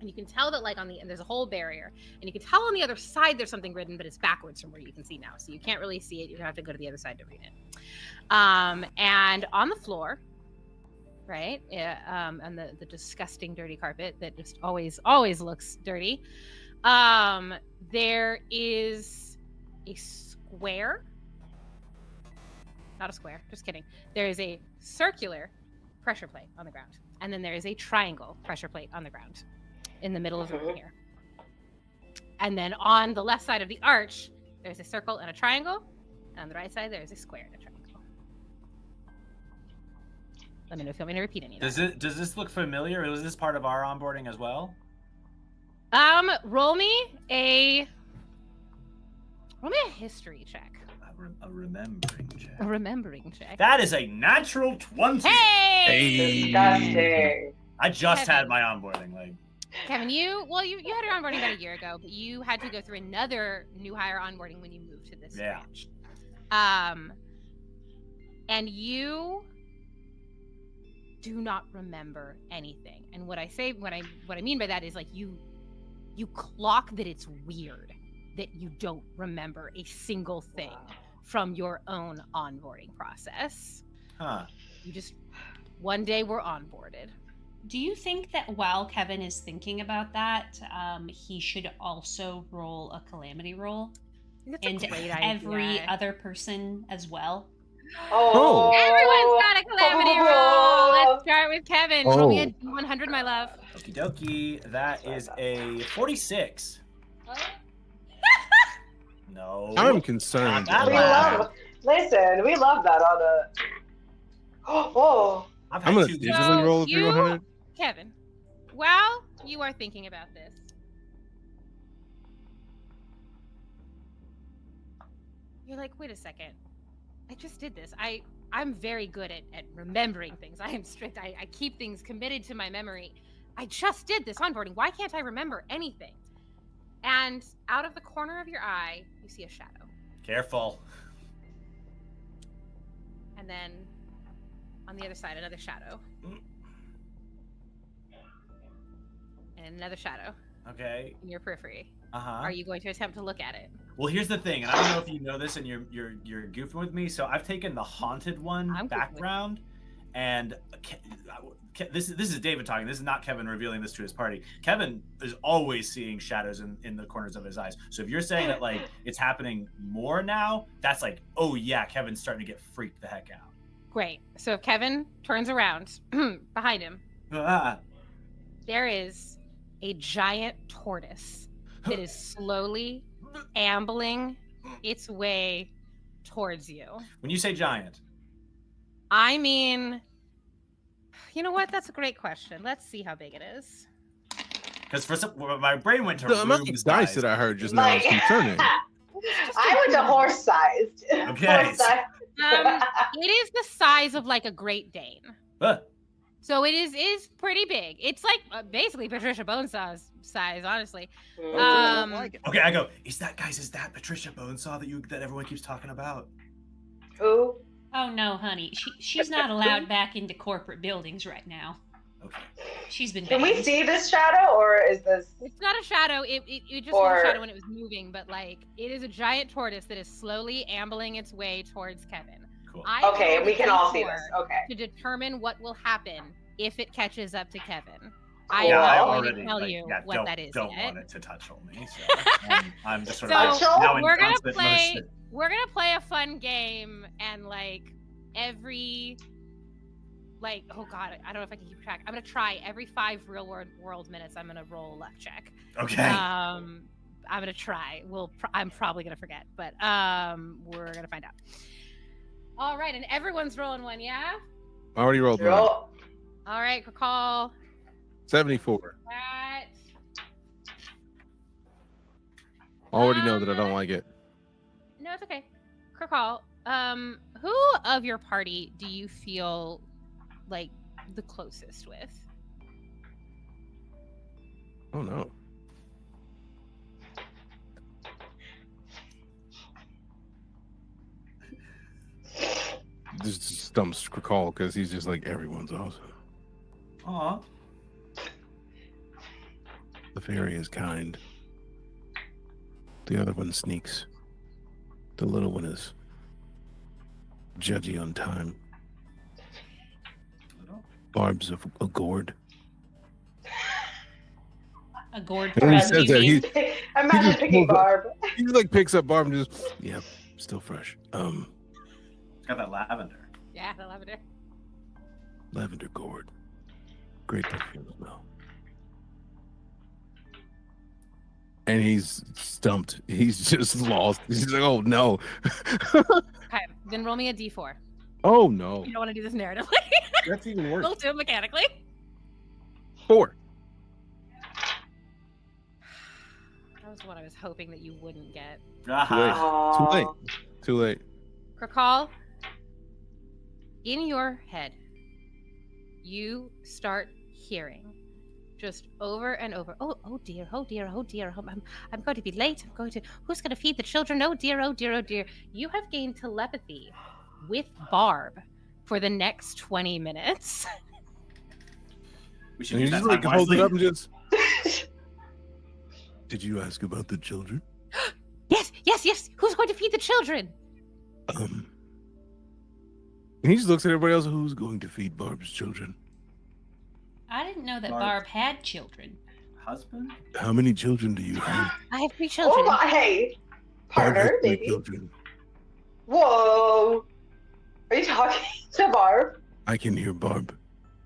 And you can tell that and there's a whole barrier. And you can tell on the other side there's something written, but it's backwards from where you can see now. So you can't really see it. You have to go to the other side to read it. And on the floor, right? And the disgusting dirty carpet that just always looks dirty. There is a square. Not a square, just kidding. There is a circular pressure plate on the ground. And then there is a triangle pressure plate on the ground in the middle of the room here. And then on the left side of the arch, there's a circle and a triangle. And on the right side, there's a square and a triangle. Let me know if you want me to repeat any of that. Does this look familiar? Was this part of our onboarding as well? Roll me a history check. A remembering check. A remembering check. That is a natural 20. Hey! Disgusting. I just Kevin. had my onboarding. Kevin, you had your onboarding about a year ago, but you had to go through another new hire onboarding when you moved to this branch. And you do not remember anything. And what I mean by that is you clock that it's weird that you don't remember a single thing from your own onboarding process. Huh. You just one day we're onboarded. Do you think that while Kevin is thinking about that, he should also roll a calamity roll? That's a And great every idea. other person as well? Oh. Everyone's got a calamity roll. Let's start with Kevin. Roll me a 100, my love. Okie dokie. That is a 46. No. I'm concerned. Not We bad. love. Listen, we love that on a. Oh. I've I'm had gonna two digitally roll through 100. Kevin, while you are thinking about this, you're like, wait a second. I just did this. I'm very good at remembering things. I am strict. I keep things committed to my memory. I just did this onboarding. Why can't I remember anything? And out of the corner of your eye, you see a shadow. Careful. And then on the other side, another shadow. And another shadow Okay. in your periphery. Uh-huh. Are you going to attempt to look at it? Well, here's the thing, and I don't know if you know this, and you're goofing with me. So I've taken the haunted one I'm goofing with background, and this is David talking. This is not Kevin revealing this to his party. Kevin is always seeing shadows in the corners of his eyes. So if you're saying that it's happening more now, that's oh yeah, Kevin's starting to get freaked the heck out. Great. So if Kevin turns around behind him, Ah. there is a giant tortoise that is slowly ambling its way towards you. When you say giant, I mean, you know what? That's a great question. Let's see how big it is. because my brain went to The amount room of dice size. that I heard just now is concerning. I went to horse-sized. Okay. Horse-sized. It is the size of like a Great Dane. Ah. So it is pretty big. It's like basically Patricia Bonesaw's size, honestly. Okay, I go. Is that Patricia Bonesaw that everyone keeps talking about? Who? Oh no, honey. She's not allowed back into corporate buildings right now. Okay. She's been Can we banned. see this shadow, or is this? It's not a shadow. It just Or- was a shadow when it was moving, but like it is a giant tortoise that is slowly ambling its way towards Kevin. Cool. Okay, rolled we a can all see D4 this. Okay. to determine what will happen if it catches up to Kevin. Cool. I'm Yeah, not I going already to tell you what that is don't yet. want it to touch on me. So I'm just sort So, of Touch now in we're gonna constant play. motion. We're gonna play a fun game, and like every, like, oh god, I don't know if I can keep track. I'm gonna try every 5 real world minutes. I'm gonna roll a luck check. Okay. I'm gonna try. I'm probably gonna forget, but we're gonna find out. All right, and everyone's rolling one, yeah. I already rolled mine. Roll. All right, call 74. that. Already know that I don't like it. No, it's okay. Call. Who of your party do you feel like the closest with? Oh no. This stumps Call because he's just like, everyone's awesome. Aw. The fairy is kind. The other one sneaks. The little one is judgy on time. Barb's a gourd. A gourd And when he friend, says you that, mean? Imagine just picking pulls up- Barb. he just like picks up Barb and just, yep, still fresh. It's got that lavender. Yeah, the lavender. Lavender gourd. Great perfume smell. And he's stumped. He's just lost. He's like, oh no. Okay, then roll me a d4. Oh no. You don't want to do this narratively. That's even worse. We'll do it mechanically. 4. That was what I was hoping that you wouldn't get. Aha. Too Aw. late. Too late. Recall, in your head, you start hearing just over and over. Oh dear, oh dear, oh dear. I'm going to be late. Who's going to feed the children? Oh dear, oh dear, oh dear. You have gained telepathy with Barb for the next 20 minutes. We should And he use that just like time holds it wisely. up and just. Did you ask about the children? Yes. Who's going to feed the children? And he just looks at everybody else. Who's going to feed Barb's children? I didn't know that Barb. Barb had children. Husband? How many children do you have? I have 3 children. Oh my, hey, Barb has partner, 3 baby. children. Whoa. Are you talking to Barb? I can hear Barb.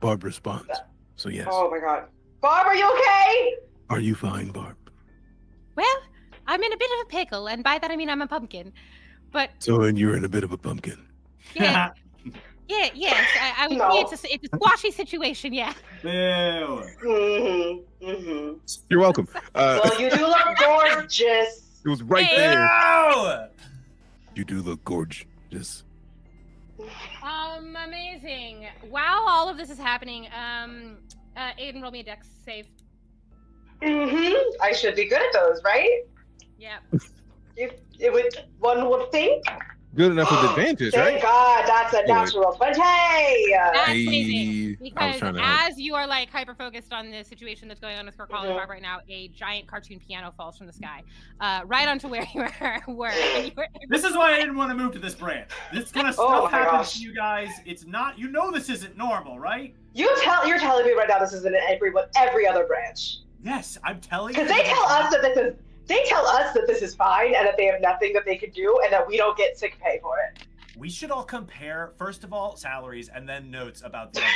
Barb responds. So yes. Oh my god. Barb, are you okay? Are you fine, Barb? Well, I'm in a bit of a pickle, and by that I mean I'm a pumpkin. But So and you're in a bit of a pumpkin. yeah, yes, I would No. say it's a squashy situation. Yeah. Boo. Mm-hmm. Mm-hmm. You're welcome. Well, you do look gorgeous. It was right Hey. there. No! You do look gorgeous. Amazing. While all of this is happening, Aiden, roll me a dex save. Mm-hmm. I should be good at those, right? Yeah. One would think. Good enough with advantage, Thank right? God, that's a natural 20. That's Hey, amazing. I was Because trying to help. as you are like hyper focused on the situation that's going on with Corcall and Mhm. Barb right now, a giant cartoon piano falls from the sky, right onto where you were. And you were This is why I didn't want to move to this branch. This kind of Oh stuff my happens gosh. to you guys. It's not, you know this isn't normal, right? You're telling me right now this is in every other branch. Yes, I'm telling you. Because they tell us that this is fine and that they have nothing that they can do and that we don't get sick pay for it. We should all compare, first of all, salaries and then notes about the other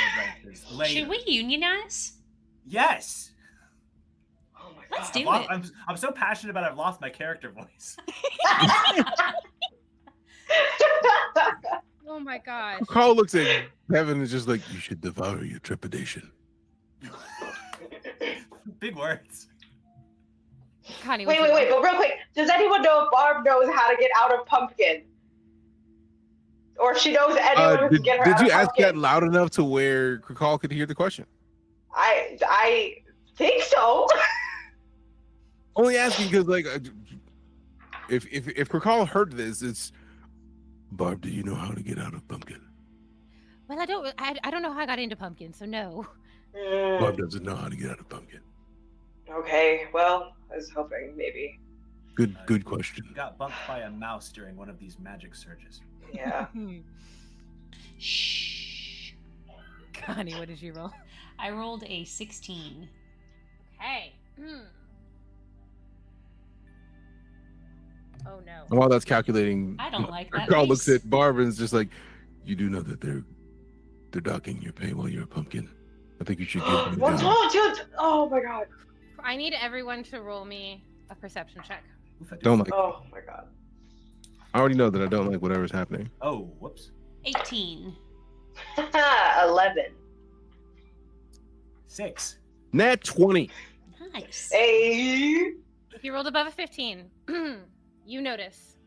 branches later. Should we unionize? Yes. Oh my Let's God. do it. I'm so passionate about it, I've lost my character voice. Oh my gosh. Carl looks at Kevin and is just like, you should devour your trepidation. Big words. Connie, Wait, but real quick, does anyone know if Barb knows how to get out of Pumpkin? Or if she knows anyone who can get her Did out you of ask Pumpkin? that loud enough to where Carl could hear the question? I think so. Only asking because, like, if Carl heard this, it's Barb. Do you know how to get out of Pumpkin? Well, I don't know how I got into pumpkin, so no. Barb doesn't know how to get out of pumpkin. Okay, well, I was hoping maybe. Good question. Got bumped by a mouse during one of these magic surges. Yeah. Shh. Connie, what did you roll? I rolled a 16. Hey. Oh no. And while that's calculating, I don't like that Carl face. looks at Barb and is just like, "You do know that they're docking your pay while you're a pumpkin. I think you should give them What's down." wrong, dude? Oh my god. I need everyone to roll me a perception check. Don't like. Oh my god. I already know that I don't like whatever's happening. Oh, whoops. 18. 11. 6. Nat 20. Nice. Hey. If you rolled above a 15, you notice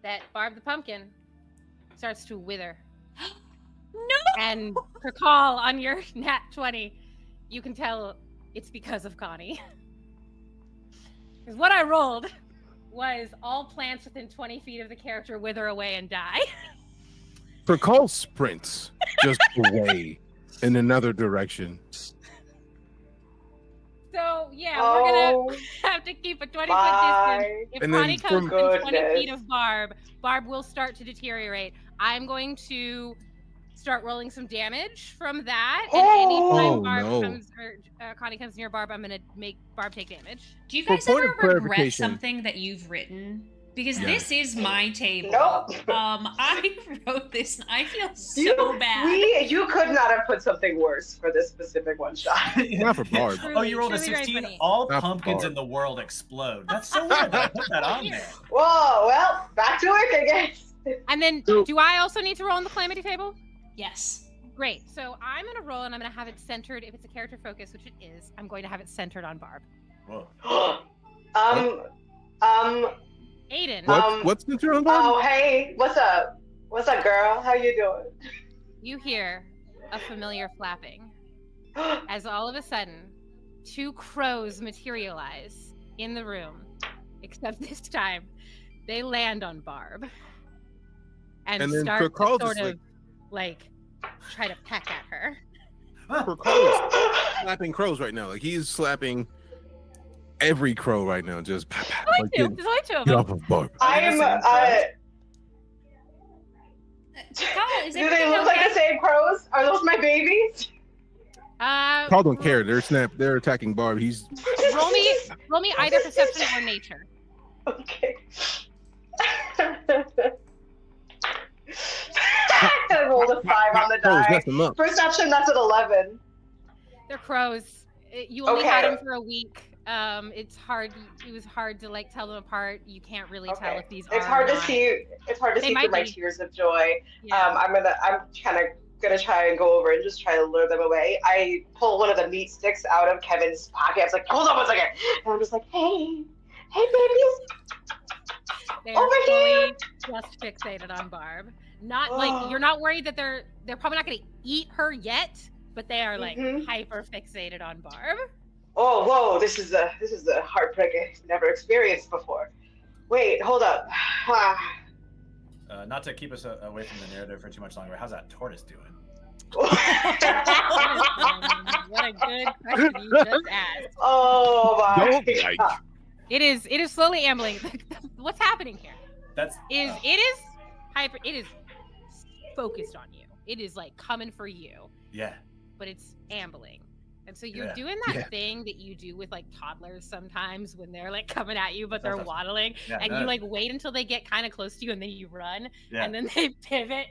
that Barb the pumpkin starts to wither. No! And recall on your nat 20, you can tell it's because of Connie. Because what I rolled was all plants within 20 feet of the character wither away and die. Carl sprints just away in another direction. So, yeah, we're going Oh, to have to keep a 20-foot distance. bye. If And then Connie comes from- within 20 feet Goodness. of Barb, Barb will start to deteriorate. I'm going to start rolling some damage from that. And anytime Oh, Barb no. comes, or Connie comes near Barb, I'm going to make Barb take damage. Do you For guys point ever of regret clarification- something that you've written? Because Yeah. this is my table. Nope. I wrote this and I feel so bad. You could not have put something worse for this specific one shot. Not for Barb. Truly- Oh, you rolled a truly very 16? funny. All Not pumpkins Barb. in the world explode. That's so weird that I put that on there. Whoa, well, back to work, I guess. And then, So- do I also need to roll on the calamity table? Yes. Great. So I'm going to roll and I'm going to have it centered. If it's a character focus, which it is, I'm going to have it centered on Barb. Whoa. Aiden, What's the turn on Barb? Oh, hey, what's up? What's up, girl? How you doing? you hear a familiar flapping as all of a sudden 2 crows materialize in the room, except this time they land on Barb and And then start Carl to sort just, of like try to peck at her. Carl is slapping crows right now. Like he's slapping every crow right now. Just There's like, get only 2 of get them. off of Barb. I'm, Carl, is do they everything look like okay? the same crows? Are those my babies? Carl don't care. They're attacking Barb. He's roll me either perception or nature. Okay. I rolled a 5 on the crows die. mess him up. Perception, that's at 11. They're crows. You only had Okay. them for a week. It's hard. It was hard to like tell them apart. You can't really tell Okay. if these are. It's hard to not. see. It's hard to They see might through my be. tears of joy. Yeah. I'm kind of gonna try and go over and just try to lure them away. I pull one of the meat sticks out of Kevin's pocket. I was like, hold on 1 second, and I'm just like, hey babies. They're over here. fully just fixated on Barb. Not like you're not worried that they're probably not going to eat her yet, but they are like Mhm. hyper fixated on Barb. Oh, whoa! This is a heartbreak I've never experienced before. Wait, hold up. Not to keep us away from the narrative for too much longer, how's that tortoise doing? What a good question you just asked. Oh my Don't God. like. It is slowly ambling. What's happening here That's is it is hyper. It is focused on you. It is like coming for you, yeah. but it's ambling. And so you're Yeah. doing that Yeah. thing that you do with like toddlers sometimes when they're like coming at you, but they're That's- waddling, Yeah, and no. you like wait until they get kind of close to you, and then you run, Yeah. and then they pivot,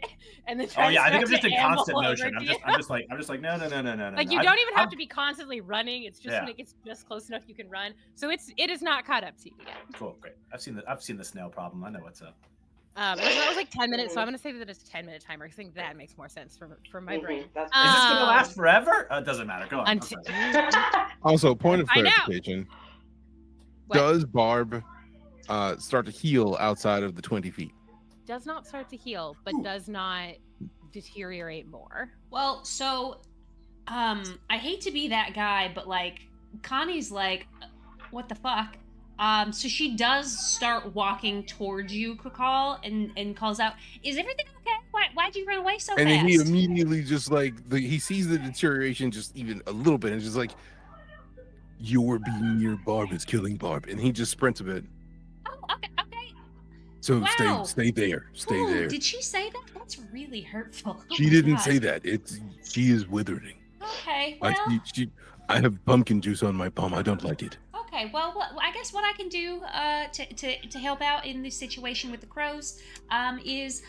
and then try Oh yeah, I think I'm to just in amble constant over motion. to I'm you. just like no. Like you no. don't even have I'm- to be constantly running. It's just Yeah. when it gets just close enough you can run. So it is not caught up to you yet. Cool, great. I've seen the snail problem. I know what's up. That was like 10 minutes, so I'm gonna say that it's a 10-minute timer. I think that makes more sense for my brain. That's Is this gonna Um, last forever? It doesn't matter. Go on. I'm Until sorry. Also, point of I know. clarification: What? does Barb start to heal outside of the 20 feet? Does not start to heal, but Ooh. does not deteriorate more. Well, so, I hate to be that guy, but like, Connie's like, what the fuck? So she does start walking towards you, Kakal, and calls out, "Is everything okay? Why'd you run away so And fast? then he immediately just like he sees the deterioration just even a little bit, and just like, "Your being near Barb is killing Barb," and he just sprints a bit. Oh, okay. So Wow. stay there. Stay there. Did she say that? That's really hurtful. Oh She my didn't God. say that. She is withering. Okay, well. I have pumpkin juice on my palm. I don't like it. Okay, well, I guess what I can do to help out in this situation with the crows is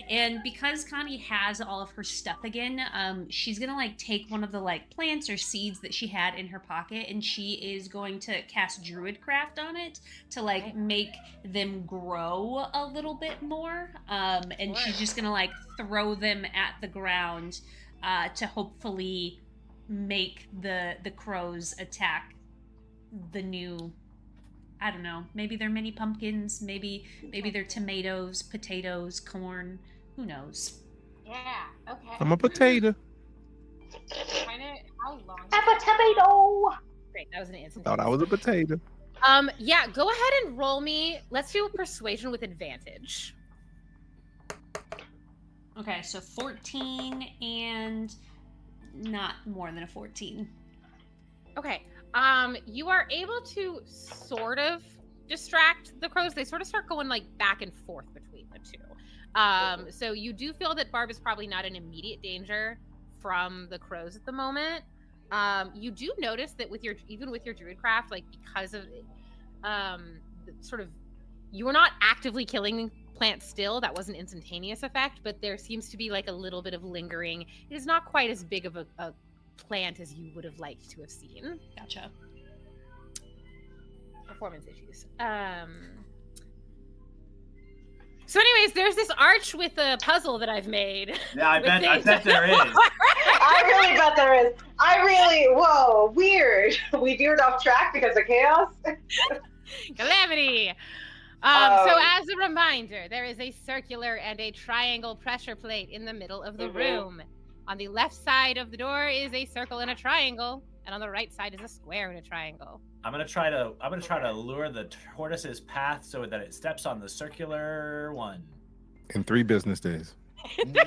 and because Connie has all of her stuff again, she's gonna like take one of the like plants or seeds that she had in her pocket, and she is going to cast Druidcraft on it to like make them grow a little bit more, and she's just gonna like throw them at the ground to hopefully make the crows attack the new, I don't know, maybe they're mini pumpkins, maybe they're tomatoes, potatoes, corn, who knows. Yeah, okay. I'm a potato. How long? I'm a tomato. Great, that was an instant. Thought I was a potato. Yeah, go ahead and roll me. Let's do a persuasion with advantage. Okay, so 14 and not more than a 14. Okay. You are able to sort of distract the crows. They sort of start going like back and forth between the two. So you do feel that Barb is probably not in immediate danger from the crows at the moment. You do notice that even with your Druidcraft, like because of sort of, you were not actively killing plants still. That was an instantaneous effect, but there seems to be like a little bit of lingering. It is not quite as big of a plant as you would have liked to have seen. Gotcha. Performance issues. So anyways, there's this arch with a puzzle that I've made. Yeah, I bet there is. I really bet there is. Whoa, weird. We veered off track because of chaos. Calamity. So as a reminder, there is a circular and a triangle pressure plate in the middle of the room. On the left side of the door is a circle and a triangle, and on the right side is a square and a triangle. I'm gonna try to lure the tortoise's path so that it steps on the circular one. In 3 business days. Could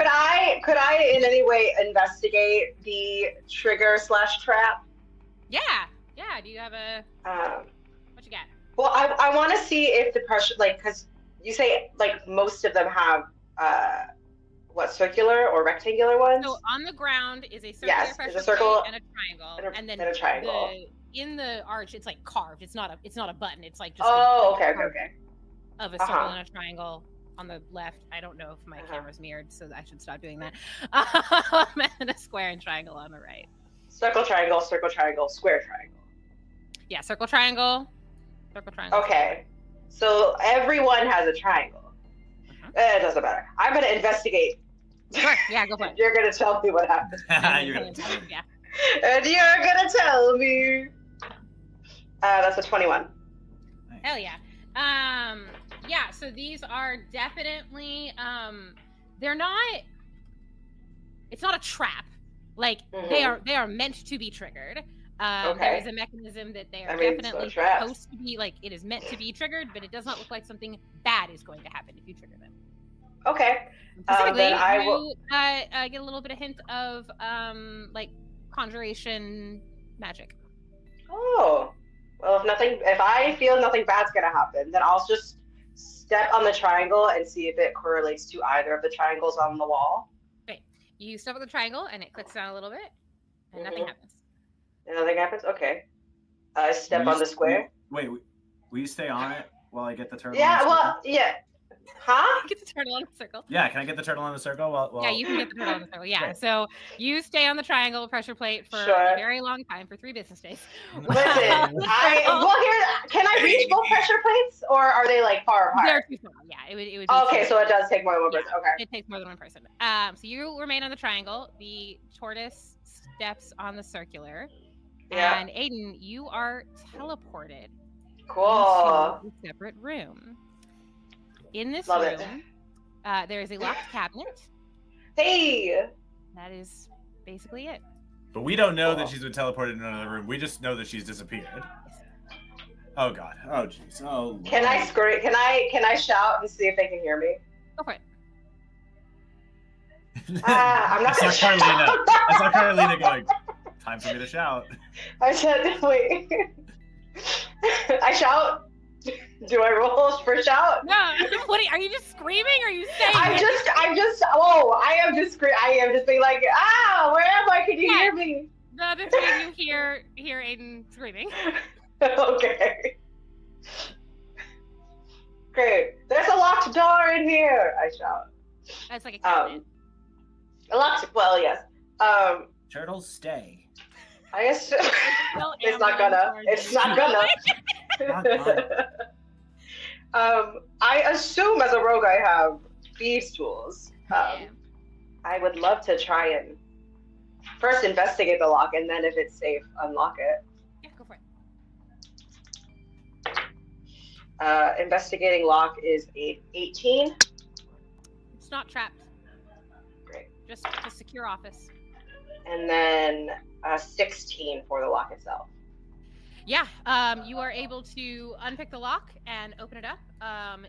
I in any way investigate the trigger/trap? Yeah. Do you have a what you got? Well, I want to see if the pressure, like, because you say like most of them have circular or rectangular ones? So on the ground is a circular pressure circle plate and a triangle, and then a triangle. In the arch, it's like carved. It's not a button. It's like just okay. Of a circle and a triangle on the left. I don't know if my camera's mirrored, so I should stop doing that. And a square and triangle on the right. Circle, triangle, square, triangle. Yeah, circle, triangle. Okay, so everyone has a triangle. It doesn't matter. I'm gonna investigate. Sure. Yeah, go for it. You're gonna tell me what happened. You're gonna tell me, yeah. And you're gonna tell me. That's a 21. Hell yeah. Yeah, so these are definitely they're not, it's not a trap. Like they are meant to be triggered. There is a mechanism that they are definitely supposed to be, like, it is meant to be triggered, but it does not look like something bad is going to happen if you trigger them. Okay. Specifically, then I will get a little bit of hint of like conjuration magic. Oh, well, if I feel nothing bad's gonna happen, then I'll just step on the triangle and see if it correlates to either of the triangles on the wall. Okay, you step on the triangle and it clicks down a little bit, and nothing happens. And nothing happens. Okay. I step on the square. Wait, will you stay on it while I get the turtle? Yeah. Well, yeah. Huh? Get the turtle on the circle. Yeah, can I get the turtle on the circle? Well, yeah, you can get the turtle on the circle. Yeah, so you stay on the triangle pressure plate for a very long time, for 3 business days. Listen, can I reach both pressure plates, or are they like far apart? They're too small. Yeah, it would be. Okay, so it does take more than one person. Okay. It takes more than one person. So you remain on the triangle. The tortoise steps on the circular. Yeah. And Aiden, you are teleported. Cool. Into a separate room. In this Love room, there is a locked cabinet. Hey. That is basically it. But we don't know that she's been teleported into another room. We just know that she's disappeared. Oh god. Oh jeez. Oh. Can I scream? Can I shout and see if they can hear me? Go for it. I'm not I saw gonna Carolina. I saw Carolina going, time for me to shout. I said, wait. I shout? Do I roll for shout? No, are you just screaming? Or are you saying? I am just being like, where am I? Can you hear me? The other three of you hear Aiden screaming. Okay. Great. There's a locked door in here. I shout. That's like a cabinet. A locked. Well, yes. Turtles, stay. I assume Well, it's not gonna. It's not gonna. I assume as a rogue I have thieves' tools. I would love to try and first investigate the lock, and then if it's safe, unlock it. Yeah, go for it. Investigating lock is 18. It's not trapped. Great. Just a secure office. And then 16 for the lock itself. Yeah, you are able to unpick the lock and open it up.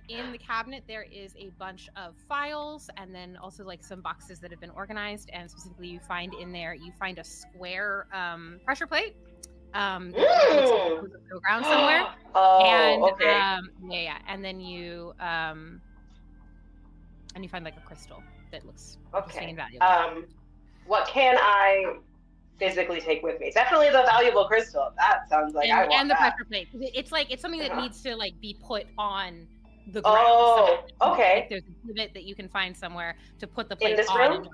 In the cabinet, there is a bunch of files and then also like some boxes that have been organized. And specifically, you find a square pressure plate. That looks like it was on the ground somewhere. Okay. And then you find like a crystal that looks interesting and valuable. What can I physically take with me? Definitely the valuable crystal. That sounds like I want and the that. pressure plate. It's something that needs to like be put on the ground. Okay. Like there's a pivot that you can find somewhere to put the plate in this on. room?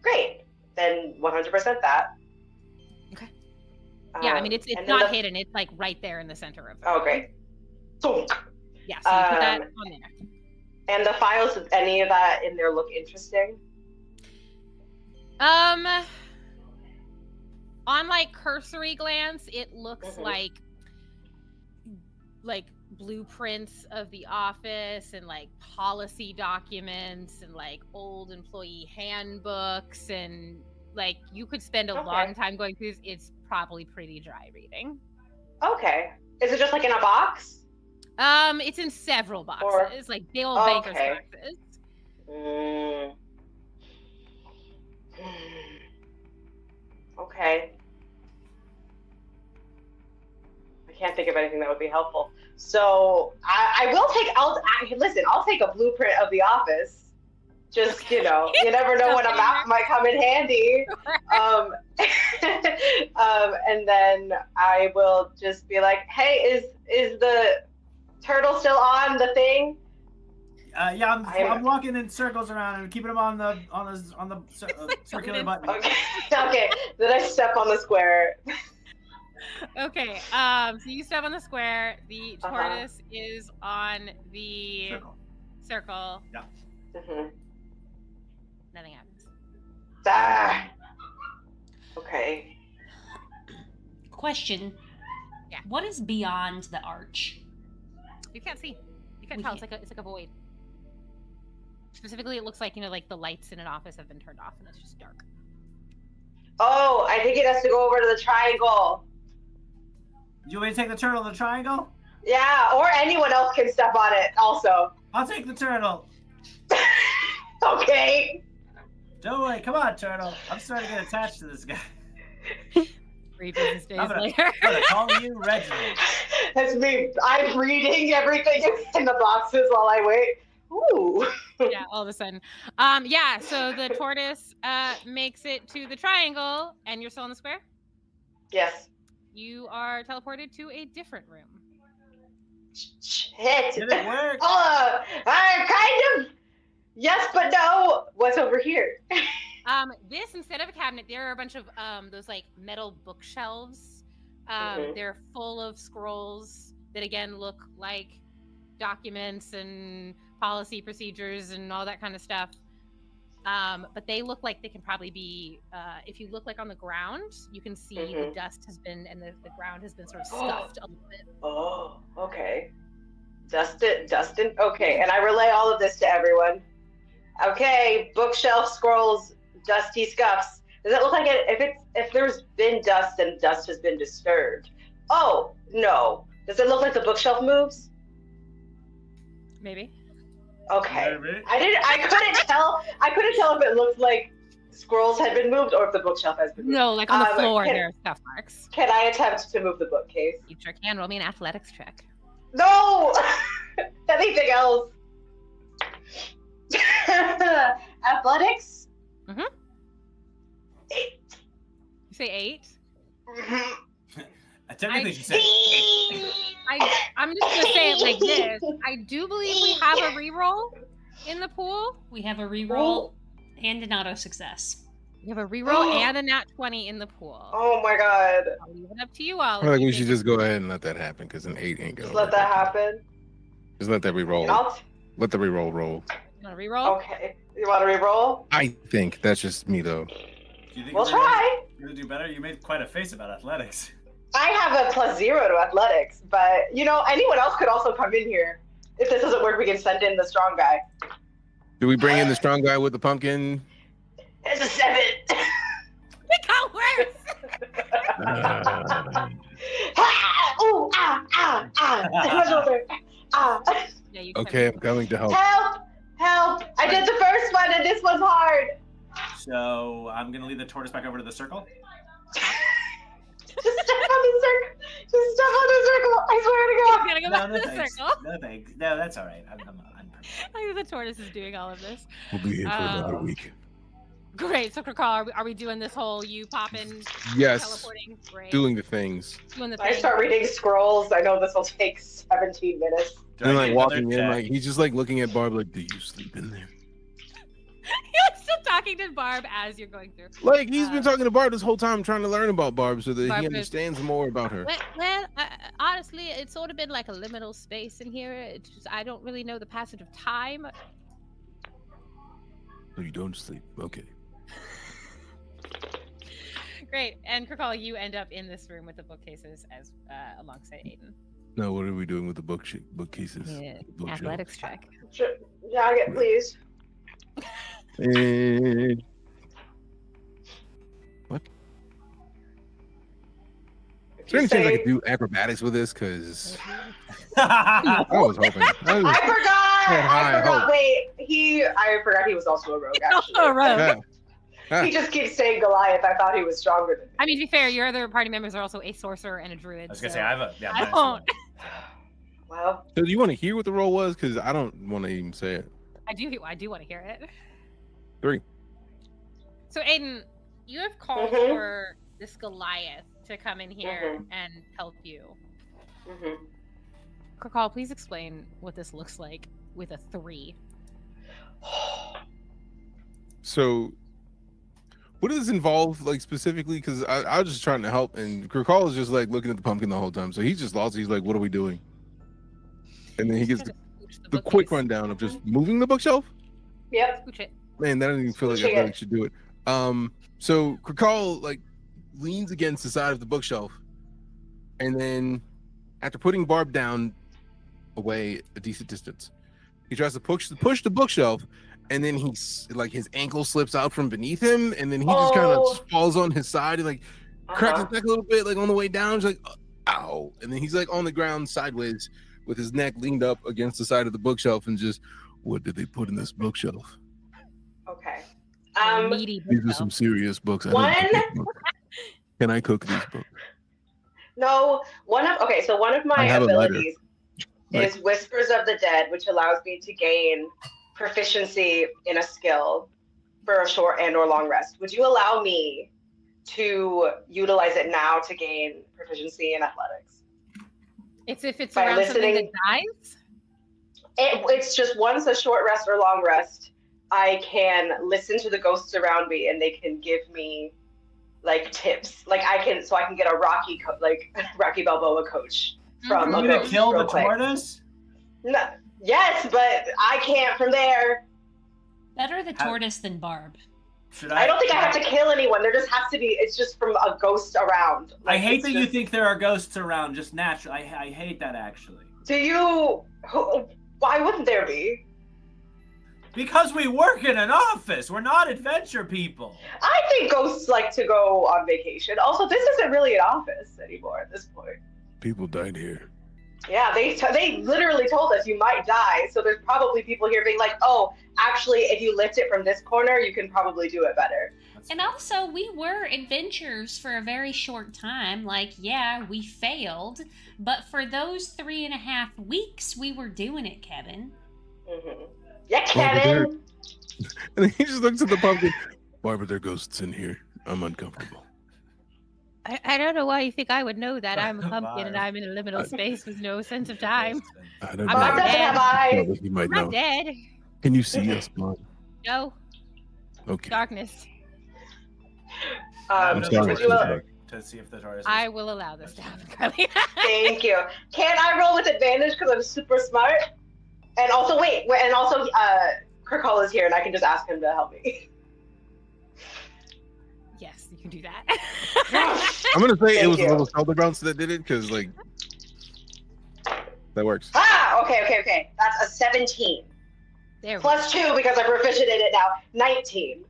Great. Then 100% that. Okay. Yeah, I mean it's not hidden. It's like right there in the center of it. Oh, great. Yeah, so you put that on there. And the files, does any of that in there look interesting? On like cursory glance, it looks like blueprints of the office and like policy documents and like old employee handbooks, and like you could spend a long time going through this. It's probably pretty dry reading. Okay. Is it just like in a box? It's in several boxes, like big old banker's boxes. Okay. I can't think of anything that would be helpful. So I'll take a blueprint of the office. Just, you never know when a map might come in handy. And then I will just be like, hey, is the turtle still on the thing? Yeah, I'm walking in circles around and keeping him on the circular button. Okay. Then I step on the square. Okay. So you step on the square. The tortoise is on the circle. Yeah. Mm-hmm. Nothing happens. Okay. Question. Yeah. What is beyond the arch? You can't see. You can't tell. It's like a void. Specifically, it looks like like the lights in an office have been turned off and it's just dark. Oh, I think it has to go over to the triangle. Do you want me to take the turtle to the triangle? Yeah, or anyone else can step on it also. I'll take the turtle. Okay. Don't worry, come on, turtle. I'm starting to get attached to this guy. 3 business days I'm later. gonna call you Reginald. That's me. I'm reading everything in the boxes while I wait. Ooh. Yeah, all of a sudden. So the tortoise makes it to the triangle, and you're still in the square? Yes. You are teleported to a different room. Shit. Did it work? Kind of. Yes, but no. What's over here? This, instead of a cabinet, there are a bunch of those like metal bookshelves. They're full of scrolls that again look like documents and policy procedures and all that kind of stuff. But they look like they can probably be, if you look like on the ground, you can see the dust has been, and the ground has been sort of stuffed a little bit. Oh, okay. Dustin. Okay, and I relay all of this to everyone. Okay, bookshelf scrolls, dusty scuffs. Does it look like it? If there's been dust and dust has been disturbed? Oh no. Does it look like the bookshelf moves? Maybe. Okay. You know what I mean? I couldn't tell if it looked like scrolls had been moved or if the bookshelf has been moved. No, like on the floor, can- there are scuff marks. Can I attempt to move the bookcase? You sure can. Roll me an athletics check. No! Anything else? Athletics? Mhm. 8. You say 8? I technically should say I'm just gonna say it like this. I do believe we have a reroll in the pool. We have a reroll and an auto success. We have a reroll and a nat 20 in the pool. Oh my god. I'll leave it up to you all. I feel like we should just go ahead and let that happen because an 8 ain't going. Just let that happen. Just let that reroll. Let the reroll roll. You want to reroll? Okay. You want to re-roll? I think that's just me though. Do you think We'll try. You're gonna do better? You made quite a face about athletics. I have a +0 to athletics, but anyone else could also come in here. If this doesn't work, we can send in the strong guy. Do we bring in the strong guy with the pumpkin? It's a 7. It got worse! Ooh, my shoulder. Yeah, you Okay, I'm coming to help. Help! I did the first one and this one's hard. So I'm gonna lead the tortoise back over to the circle. Just step on the circle. Just step on the circle. I swear to God. Gotta go back to the thanks. circle. No thanks. No, that's all right. I'm perfect. I think the tortoise is doing all of this. We'll be here for another week. Great. So, Krakal, are we doing this whole you popping, Yes. teleporting? Great. Doing the things. Doing the I thing. start reading scrolls. I know this will take 17 minutes. Do And I like get walking another in, check? like he's just like looking at Barb, like, do you sleep in there? You're still talking to Barb as you're going through. Like he's been talking to Barb this whole time, trying to learn about Barb so that Barb he is- understands more about her. Well, honestly, it's sort of been like a liminal space in here. It's just, I don't really know the passage of time. So you don't sleep, okay? Great. And Krakal, you end up in this room with the bookcases as alongside Aiden. Now what are we doing with the bookcases? Yeah, Bookshelf. athletics check. Jacket, please. And... What? Is there any chance I could do acrobatics with this? Because I was hoping. I forgot. Yeah, I forgot. hope. Wait, I forgot he was also a rogue. Actually, Also a rogue. Yeah. he just keeps saying Goliath. I thought he was stronger than me. I mean, to be fair, your other party members are also a sorcerer and a druid. I was gonna so say I have a. Yeah, I minus won't. 1. Well, So do you want to hear what the roll was? Because I don't want to even say it. I do want to hear it. 3. So, Aiden, you have called Mhm. for this Goliath to come in here and help you. mhm. Krakal, please explain what this looks like with a 3. So, what does this involve, like specifically? Because I was just trying to help, and Krakal is just like looking at the pumpkin the whole time. So he's just lost. He's like, "What are we doing?" And then he gets the quick rundown of just moving the bookshelf. Yep. Scooch it. Man, that doesn't even feel like I really should do it. So Krakal like leans against the side of the bookshelf, and then after putting Barb down away a decent distance, he tries to push the bookshelf, and then he's like his ankle slips out from beneath him, and then he just kind of falls on his side and like cracks his neck a little bit, like on the way down. He's like, ow, and then he's like on the ground sideways with his neck leaned up against the side of the bookshelf, and just, what did they put in this bookshelf? Okay. Meaty These are bookshelf. some serious books. One- Can I cook these books? No, one of my I have a lighter. abilities is Whispers of the Dead, which allows me to gain proficiency in a skill for a short and or long rest. Would you allow me to utilize it now to gain proficiency in athletics? It's if it's By around something that listening- dies? It's just once a short rest or long rest, I can listen to the ghosts around me and they can give me like tips. Like I can get a Rocky Balboa coach from You're a gonna ghost kill real the quick. tortoise? No, yes, but I can't from there. Better the tortoise than Barb. Should I don't think I have to kill anyone. There just has to be. It's just from a ghost around. I Like, hate it's that you just- think there are ghosts around just naturally. I hate that actually. Do you? Why wouldn't there be? Because we work in an office. We're not adventure people. I think ghosts like to go on vacation. Also, this isn't really an office anymore at this point. People died here. Yeah, they literally told us you might die. So there's probably people here being like, oh, actually, if you lift it from this corner, you can probably do it better. And also, we were adventurers for a very short time. Like, yeah, we failed, but for those 3.5 weeks, we were doing it, Kevin. Mm-hmm. Yeah, Kevin. And then he just looks at the pumpkin. Why were there ghosts in here? I'm uncomfortable. I don't know why you think I would know that. I'm a pumpkin Barb. and I'm in a liminal space with no sense of time. I don't I'm know. not doesn't have eyes. Well, you might I'm not know. dead. Can you see us, Mom? No. Okay. Darkness. I'm sorry. Would you, To see if the TARDIS is... I will allow this to happen, Carly. thank you. Can I roll with advantage because I'm super smart? And also, wait, and also, Kirkall is here, and I can just ask him to help me. Yes, you can do that. I'm gonna say it Thank was you. a little Zelda bounce that did it, because like that works. Ah, okay. That's a 17. There we Plus 2 because I'm proficient in it now. 19.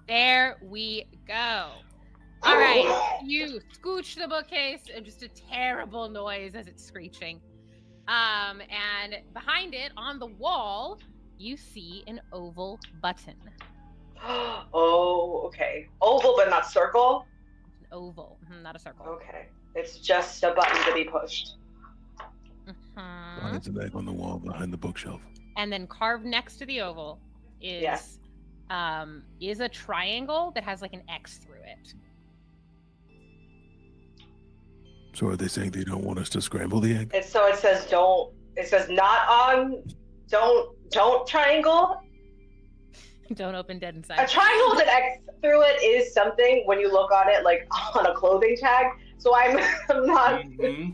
There we go. All right, you scooch the bookcase, and just a terrible noise as it's screeching. And behind it, on the wall, you see an oval button. Oh, okay. Oval, but not circle? An oval, not a circle. Okay. It's just a button to be pushed. Mhm. It's an egg on the wall behind the bookshelf. And then carved next to the oval is a triangle that has like an X through it. So are they saying they don't want us to scramble the egg? It says don't, it says not on, don't triangle. Don't open dead A inside. triangle with an X through it is something when you look on it like on a clothing tag. So I'm not.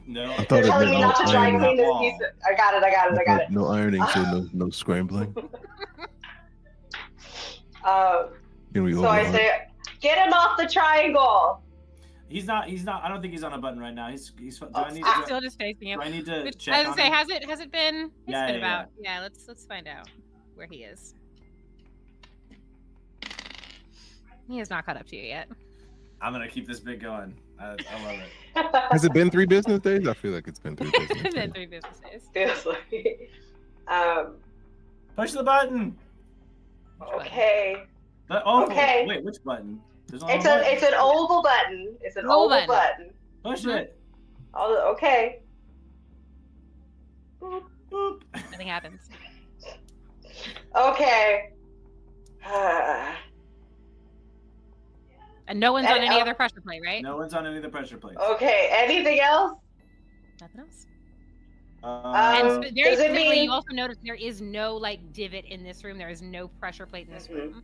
No. I thought They're it telling meant me not to no dry ironing. clean this piece. I got it. No ironing, so no scrambling. Can we So I say, get him off the triangle. He's not. I don't think he's on a button right now. Do I need I'm to? still just facing him. Do I need to Which, check I was on gonna say, him? has it been? It's Yeah, been yeah, about. Yeah, let's find out where he is. He has not caught up to you yet. I'm gonna keep this bit going. I love it. Has it been 3 business days? I feel like it's been 3 business It's been days. 3 business days. Seriously. Push the button. Okay. Okay. Wait, which button? There's only It's one an button. it's an oval button. It's an Oval oval button. Push it. Okay. Boop, boop. Nothing happens. Okay. And no one's And- on any other pressure plate, right? No one's on any of the pressure plates. Okay. Anything else? Nothing else. Um, And very does it specifically, mean- you also notice there is no like divot in this room. There is no pressure plate in this Mhm. room.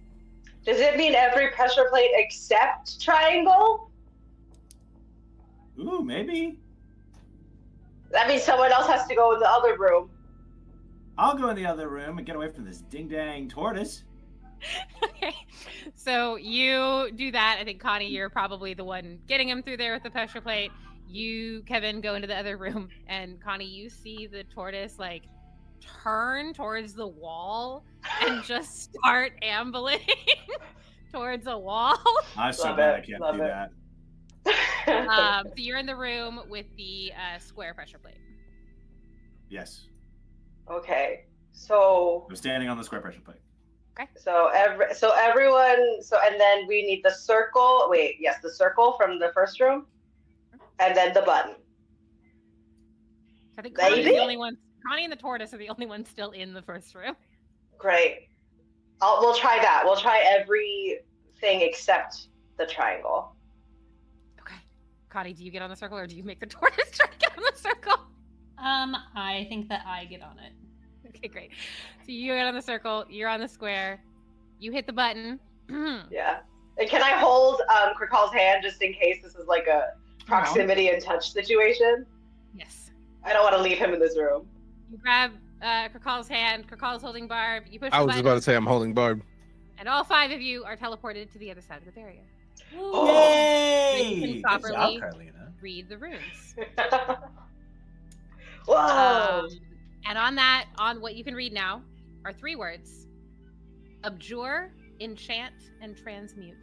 Does it mean every pressure plate except triangle? Ooh, maybe. That means someone else has to go in the other room. I'll go in the other room and get away from this ding-dang tortoise. Okay, so you do that. I think Connie, you're probably the one getting him through there with the pressure plate. You, Kevin, go into the other room, and Connie, you see the tortoise like turn towards the wall and just start ambling towards a wall. I'm so Love bad it, I can't love do it. that. So you're in the room with the square pressure plate. Yes. Okay. So I'm standing on the square pressure plate. everyone. So and then we need the circle. Wait, yes, the circle from the first room, and then the button. I think Connie's Maybe? the only one. Connie and the tortoise are the only ones still in the first room. Great. We'll try that. We'll try everything except the triangle. Okay. Connie, do you get on the circle or do you make the tortoise try to get on the circle? I think that I get on it. Okay, great. So you get on the circle, you're on the square, you hit the button. Yeah. And can I hold Kirkall's hand just in case this is like a proximity and touch situation? Yes. I don't want to leave him in this room. You grab Kirkall's hand, Kirkall's holding Barb, you push I the was button, about to say I'm holding Barb. and all 5 of you are teleported to the other side of the barrier. Yay! You can Good properly job, Carlina. read the runes. Whoa. And on what you can read now are 3 words: abjure, enchant, and transmute.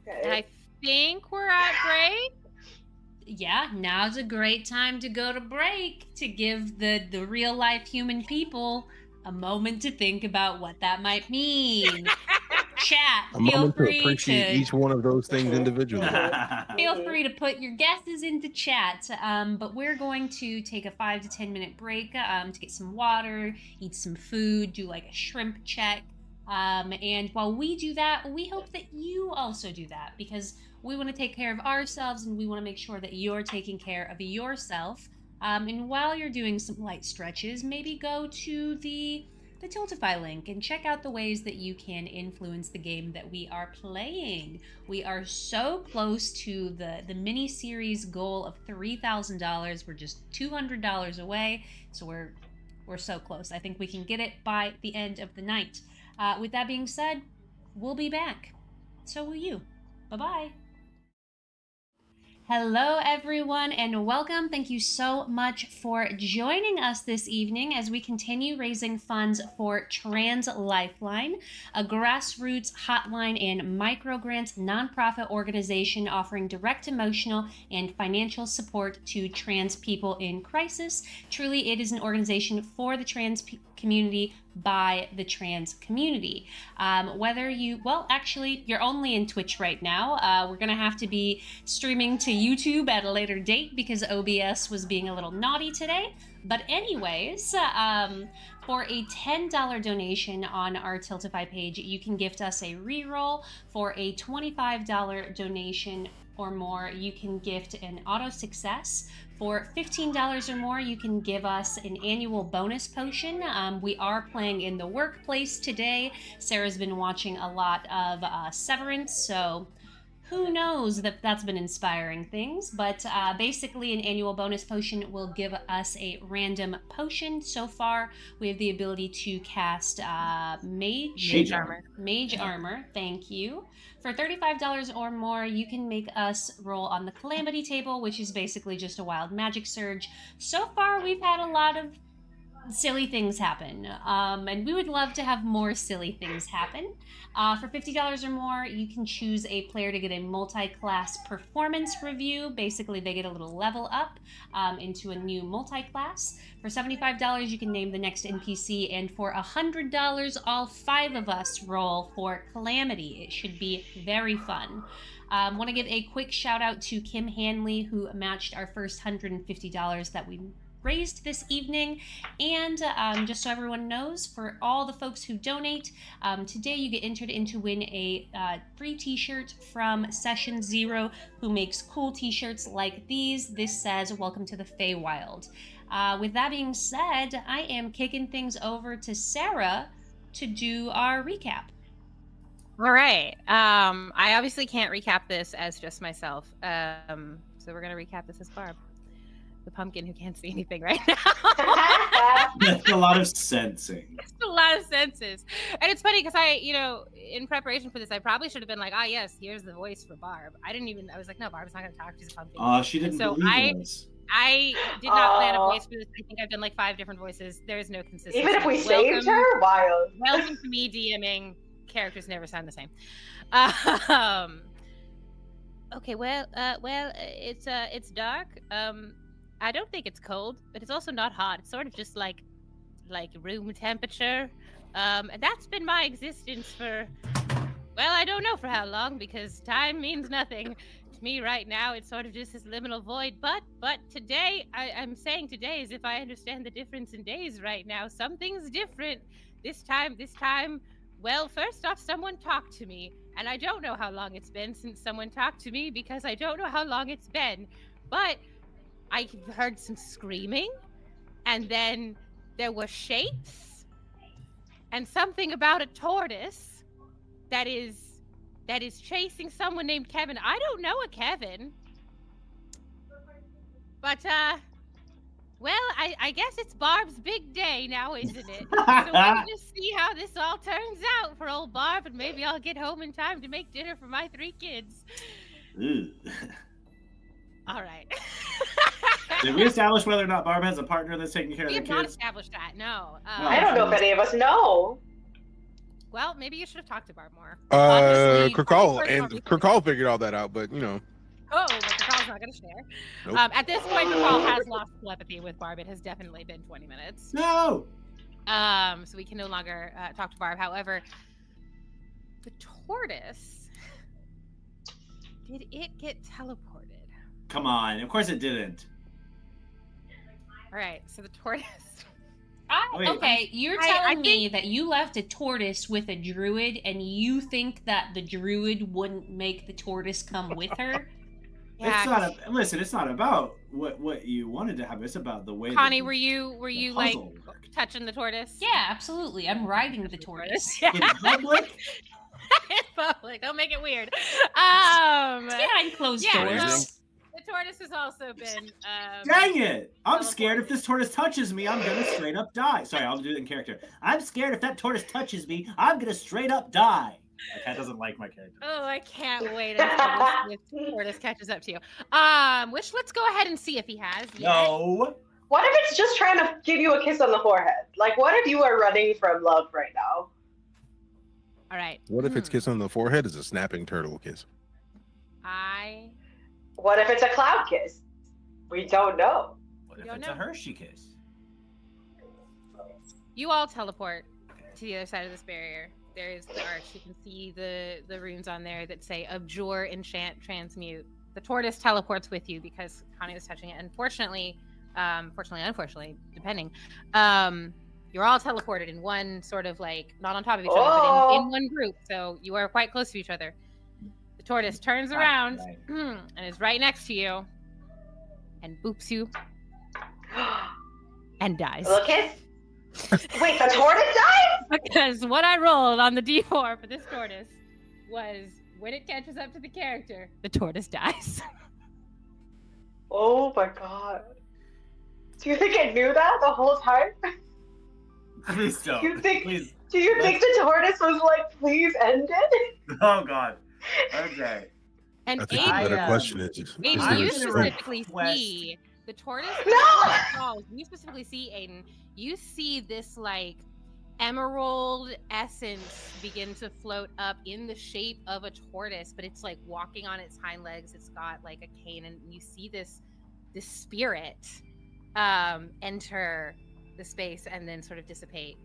And Okay. I think we're at Gray. yeah, now's a great time to go to break to give the real life human people a moment to think about what that might mean. Chat, A feel moment to free appreciate to each one of those things individually. feel free to put your guesses into chat. But we're going to take a 5 to 10 minute break to get some water, eat some food, do like a shrimp check. And while we do that, we hope that you also do that, because we want to take care of ourselves and we want to make sure that you're taking care of yourself. And while you're doing some light stretches, maybe go to the Tiltify link and check out the ways that you can influence the game that we are playing. We are so close to the mini-series goal of $3,000. We're just $200 away, so we're so close. I think we can get it by the end of the night. With that being said, we'll be back. So will you. Bye-bye. Hello, everyone, and welcome. Thank you so much for joining us this evening as we continue raising funds for Trans Lifeline, a grassroots hotline and microgrant nonprofit organization offering direct emotional and financial support to trans people in crisis. Truly, it is an organization for the trans community by the trans community. Whether you, well, actually, you're only in Twitch right now. We're gonna have to be streaming to YouTube at a later date because OBS was being a little naughty today. But anyways, for a $10 donation on our Tiltify page, you can gift us a reroll. For a $25 donation or more, you can gift an auto success. For $15 or more, you can give us an annual bonus potion. We are playing in the workplace today. Sarah's been watching a lot of Severance, so who knows that that's been inspiring things. But basically, an annual bonus potion will give us a random potion. So far, we have the ability to cast Mage Armor. Thank you. For $35 or more, you can make us roll on the Calamity table, which is basically just a wild magic surge. So far, we've had a lot of silly things happen, and we would love to have more silly things happen. For $50 or more, you can choose a player to get a multi-class performance review. Basically, they get a little level up into a new multi-class. For $75, you can name the next NPC, and for $100, all 5 of us roll for Calamity. It should be very fun. Want to give a quick shout out to Kim Hanley, who matched our first $150 that we raised this evening. And just so everyone knows, for all the folks who donate, today you get entered in to win a free t-shirt from Session Zero, who makes cool t-shirts like these. This says, "Welcome to the Feywild." With that being said, I am kicking things over to Sarah to do our recap. All right. I obviously can't recap this as just myself. So we're going to recap this as Barb, the pumpkin who can't see anything right now. That's a lot of sensing. It's a lot of senses. And it's funny because in preparation for this, I probably should have been like, yes, here's the voice for Barb. I was like, no, Barb's not going to talk. She's a pumpkin. Oh, she didn't believe in us. I did not plan a voice for this. I think I've done like 5 different voices. There is no consistency. Even if we saved her? Wild. Welcome to me DMing. Characters never sound the same. Okay, well, it's dark. I don't think it's cold, but it's also not hot. It's sort of just like room temperature. And that's been my existence for, well, I don't know for how long, because time means nothing to me right now. It's sort of just this liminal void. But today, I'm saying today as if I understand the difference in days right now. Something's different this time. Well, first off, someone talked to me, and I don't know how long it's been since someone talked to me because I don't know how long it's been. But I heard some screaming, and then there were shapes, and something about a tortoise that is chasing someone named Kevin. I don't know a Kevin, but well, I guess it's Barb's big day now, isn't it? So we'll just see how this all turns out for old Barb, and maybe I'll get home in time to make dinner for my 3 kids. All right. Did we establish whether or not Barb has a partner that's taking care of the kids? We have not established that, no. I don't know if any of us know. Well, maybe you should have talked to Barb more. Kirkall figured all that out, but Oh, but Kirkall's not going to share. Nope. At this point, Carl has lost telepathy with Barb. It has definitely been 20 minutes. No. So we can no longer talk to Barb. However, the tortoise, did it get teleported? Come on. Of course it didn't. All right. So the tortoise. Okay, you're telling me that you left a tortoise with a druid, and you think that the druid wouldn't make the tortoise come with her? It's not. Listen, it's not about what you wanted to have. It's about the way. Connie, were you like worked. touching the tortoise? Yeah, absolutely. I'm riding the tortoise. In public. In public. Don't make it weird. Behind closed doors. The tortoise has also been. Dang it! I'm scared if this tortoise touches me, I'm gonna straight up die. Sorry, I'll do it in character. I'm scared if that tortoise touches me, I'm gonna straight up die. My cat doesn't like my character. Oh, I can't wait until this tortoise catches up to you. Let's go ahead and see if he has. No. What if it's just trying to give you a kiss on the forehead? Like, what if you are running from love right now? All right. What if its kiss on the forehead is a snapping turtle kiss? What if it's a cloud kiss? We don't know. What if it's a Hershey kiss? You all teleport to the other side of this barrier. There is the arch. You can see the runes on there that say Abjure, Enchant, Transmute. The tortoise teleports with you because Connie was touching it. Unfortunately, unfortunately, depending, you're all teleported in one sort of like, not on top of each other, but in one group. So you are quite close to each other. The tortoise turns around and is right next to you and boops you and dies. A little kiss? Wait, the tortoise died? Because what I rolled on the D4 for this tortoise was when it catches up to the character, the tortoise dies. Oh my god. Do you think it knew that the whole time? Please don't. Please. Do you think the tortoise was like, please end it? Oh god. Okay. And I think the better question is Aiden, you specifically see the tortoise. No! You specifically see, Aiden, you see this like emerald essence begin to float up in the shape of a tortoise, but it's like walking on its hind legs. It's got like a cane, and you see this spirit enter the space and then sort of dissipate.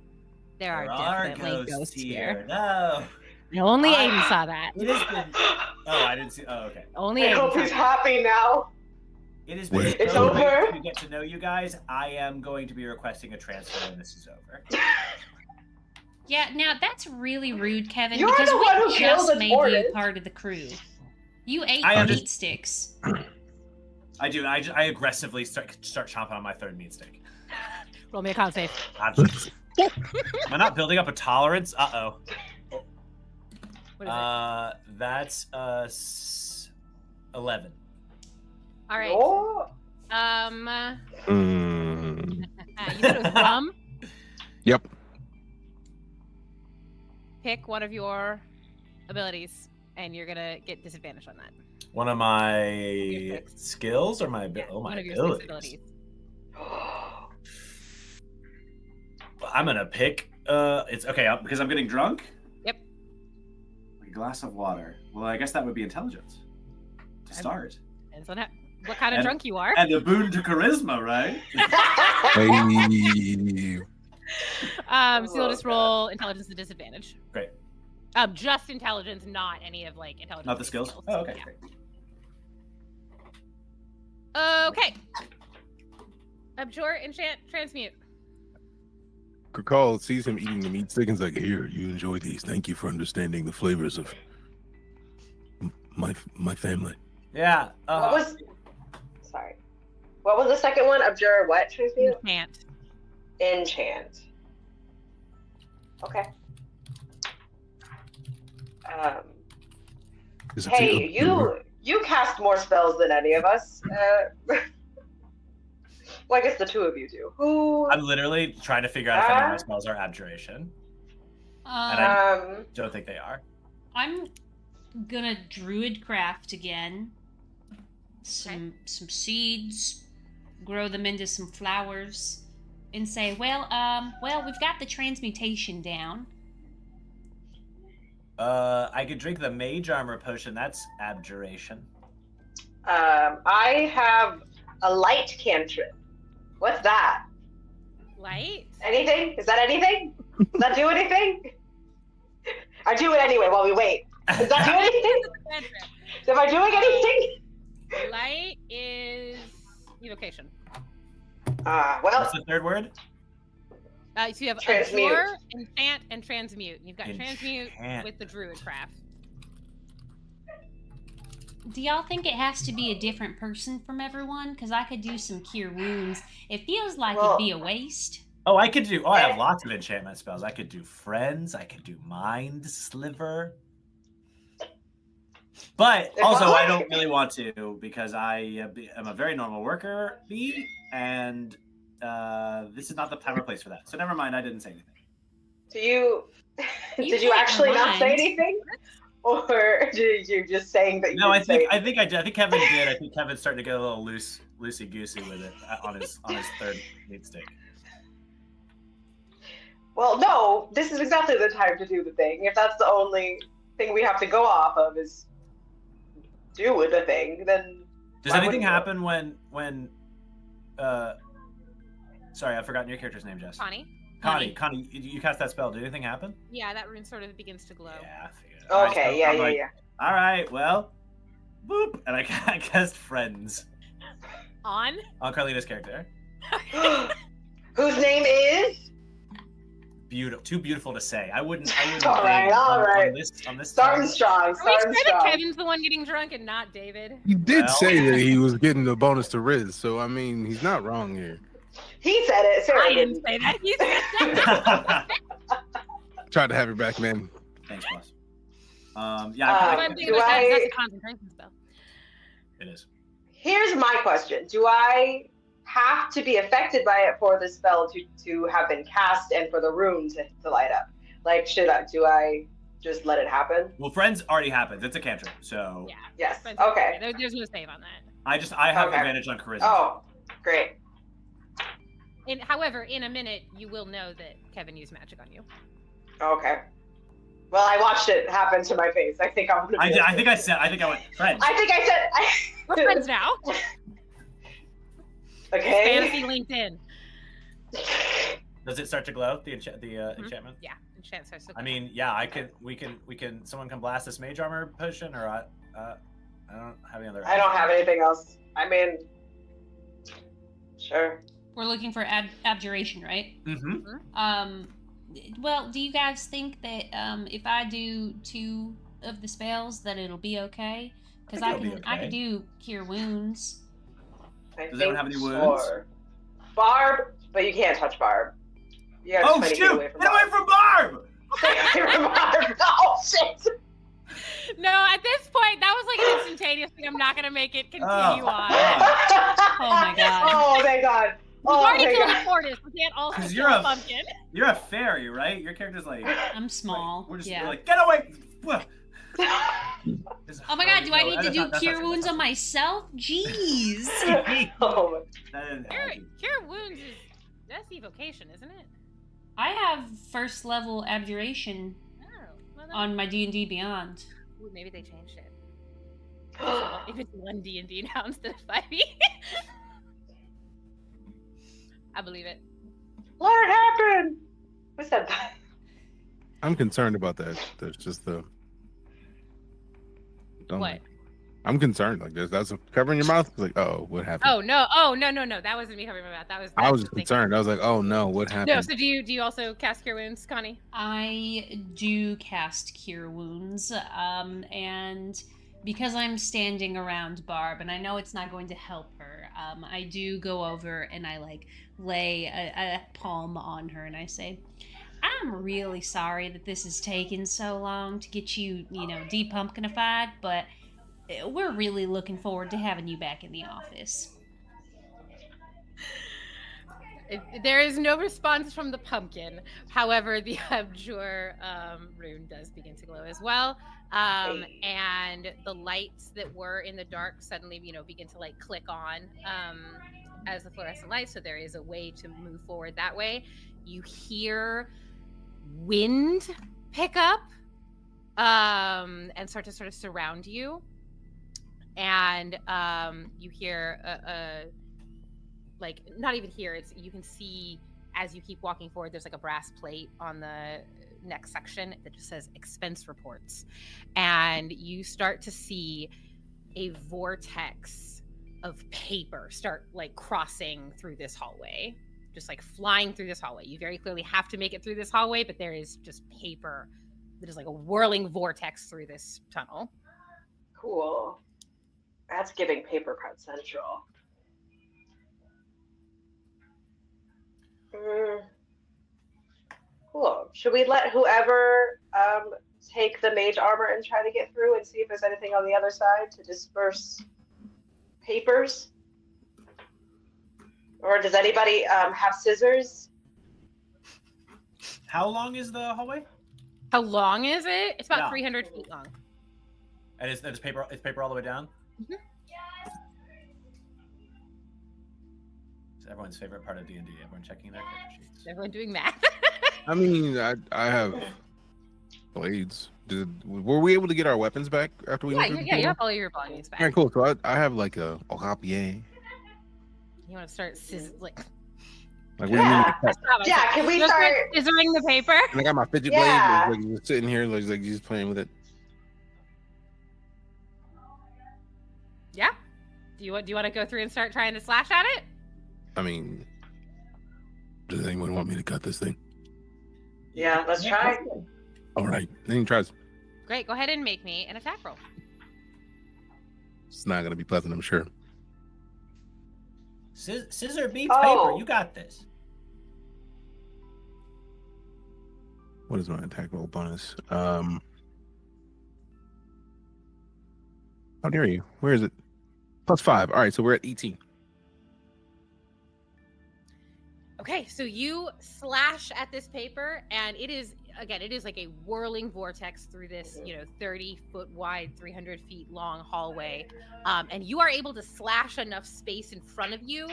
There are definitely ghosts here. No. Only Aiden saw that. It has been. Oh, I didn't see. Oh, okay. Only I Aiden. hope he's happy now. It has been. It's over. To get to know you guys, I am going to be requesting a transfer when this is over. Yeah, now that's really rude, Kevin, You're because the one who we killed just the made you tortoise. part of the crew. You ate I meat sticks. I do. I aggressively start chomping on my third meat stick. Roll me a con save. Am I not building up a tolerance? Uh-oh. What is it? That's 11. All right. Oh. You said it was rum? Yep. Pick one of your abilities, and you're gonna get disadvantage on that. One of my skills or my Yeah, oh my one of your abilities. 6 abilities. I'm gonna pick. It's okay because I'm getting drunk. Yep. A glass of water. Well, I guess that would be intelligence to start. Depends on what kind of drunk you are. And a boon to charisma, right? Hey. So you'll just roll intelligence to disadvantage. Great. Just intelligence, not any of like intelligence. Not the skills. Oh, okay. Yeah. Great. Okay. Abjure, enchant, transmute. Kakal sees him eating the meat stick and is like, "Here, you enjoy these. Thank you for understanding the flavors of my family." Yeah. What was the second one? Abjure what? Transmute? Enchant. Enchant. Okay. Hey, you cast more spells than any of us. Well, I guess the two of you do. Who? I'm literally trying to figure out if any of my spells are abjuration. And I don't think they are. I'm gonna druidcraft again. Some seeds, grow them into some flowers, and say, well, we've got the transmutation down. I could drink the mage armor potion. That's abjuration. I have a light cantrip. What's that? Light? Anything? Is that anything? Does that do anything? I do it anyway while we wait. Does that do anything? Am I doing anything? Light is evocation. Well. What's the third word? So you have Transmute. Abjure, Enchant, and Transmute. You've got Transmute with the Druid craft. Do y'all think it has to be a different person from everyone? Because I could do some Cure Wounds. It feels like it'd be a waste. Oh, I could do. Oh, I have lots of enchantment spells. I could do Friends. I could do Mind Sliver. But also, I don't really want to because I am a very normal worker bee, and this is not the time or place for that. So never mind. I didn't say anything. Do you? Did you can't actually not mind. say anything, or did you just saying that? You No, I didn't say think I did. I think Kevin did. I think Kevin's starting to get a little loosey goosey with it on his third meat stick. Well, no. This is exactly the time to do the thing. If that's the only thing we have to go off of is doing the thing, then. Does anything happen when? Sorry, I've forgotten your character's name, Jess. Connie. Connie, you cast that spell. Did anything happen? Yeah, that rune sort of begins to glow. Yeah, I figured. Okay, Alright, so yeah. All right, well, boop, and I cast Friends On? Carlina's character. Whose name is? Beautiful, too beautiful to say. I wouldn't. All right. On this Starting time. strong. Are we Starting sure that strong. Kevin's the one getting drunk and not David? He did Well. say that he was getting the bonus to Riz, so I mean, he's not wrong here. He said it. Sarah I didn't say that. He said that. Tried to have your back, man. Thanks, boss. But Yeah, I'm thinking do about that, I- that's a concentration spell. it is. Here's my question: do I have to be affected by it for the spell to have been cast and for the rune to light up? Like, do I just let it happen? Well, Friends already happened. It's a cantrip, so Yeah. Yes. Friends- Okay. There's no save on that. I have Okay. advantage on charisma. Oh, great. However, in a minute, you will know that Kevin used magic on you. Okay. Well, I watched it happen to my face. I think I'm gonna. I think I went Friends. I think I said. We're friends now. Okay. Fantasy LinkedIn. Does it start to glow? The enchantment. Yeah, enchant starts to I mean, yeah, we can. Someone can blast this mage armor potion, or I don't have any other. I don't have anything else. I mean, sure. We're looking for abjuration, right? Mm-hmm. Well, do you guys think that if I do 2 of the spells that it'll be okay? Because I can do Cure Wounds. Does anyone have any wounds? Barb, but you can't touch Barb. You gotta Oh try to shoot! get away from Get away from Barb! Barb! Oh shit! No, at this point, that was like an instantaneous thing. I'm not gonna make it continue on. Oh my god. Oh thank God! We've Oh already my killed God! a tortoise. We can't also 'Cause kill you're a a- pumpkin. You're a fairy, right? Your character's like. I'm small. We're just yeah. we're like, get away! Oh my god, do I need to do That's Cure not- Wounds on myself? Jeez. Oh, Cure Wounds that's evocation, isn't it? I have first level abjuration Oh, well, on my D&D Beyond. Ooh, maybe they changed it. If it's 1 D&D now instead of 5e. I believe it. let it happen! Who said that? I'm concerned about that. There's just the. What? I'm concerned. Like that's covering your mouth. It's like, oh, what happened? Oh no! That wasn't me covering my mouth. That was. I was just concerned. I was like, oh no, what happened? No. So do you also cast Cure Wounds, Connie? I do cast Cure Wounds, and because I'm standing around Barb, and I know it's not going to help her, I do go over and I lay a palm on her, and I say, I'm really sorry that this has taken so long to get you, de-pumpkinified, but we're really looking forward to having you back in the office. There is no response from the pumpkin. However, the abjure rune does begin to glow as well. And the lights that were in the dark suddenly, begin to click on as the fluorescent lights. So there is a way to move forward that way. You hear wind pick up and start to sort of surround you. and you hear like, not even here, it's, you can see as you keep walking forward, there's like a brass plate on the next section that just says expense reports, and you start to see a vortex of paper start like crossing through this hallway, just like flying through this hallway. You very clearly have to make it through this hallway, but there is just paper that is like a whirling vortex through this tunnel. Cool. That's giving Paper Cut Central. Cool. Should we let whoever take the mage armor and try to get through and see if there's anything on the other side to disperse papers? Or does anybody have scissors? How long is the hallway? How long is it? It's about 300 feet long. And it's paper. It's paper all the way down. Mm-hmm. It's everyone's favorite part of D&D. Everyone checking their character sheets. Everyone doing math. I mean, I have blades. Were we able to get our weapons back after we went through the You portal? have all your belongings back. All right, cool. So I have like a rapier. You want to start Like, Yeah. what do you mean? Yeah, can we start scissoring the paper? And I got my fidget Yeah. blade. Like just sitting here, like just playing with it. Yeah. Do you want to go through and start trying to slash at it? I mean, does anyone want me to cut this thing? Yeah, let's try. All right, then he tries. Great. Go ahead and make me an attack roll. It's not gonna be pleasant, I'm sure. Scissor beats Oh. paper. You got this. What is my attack roll bonus? How dare you? Where is it? +5. All right, so we're at 18. Okay, so you slash at this paper, and it is like a whirling vortex through this, 30-foot wide, 300 feet long hallway, and you are able to slash enough space in front of you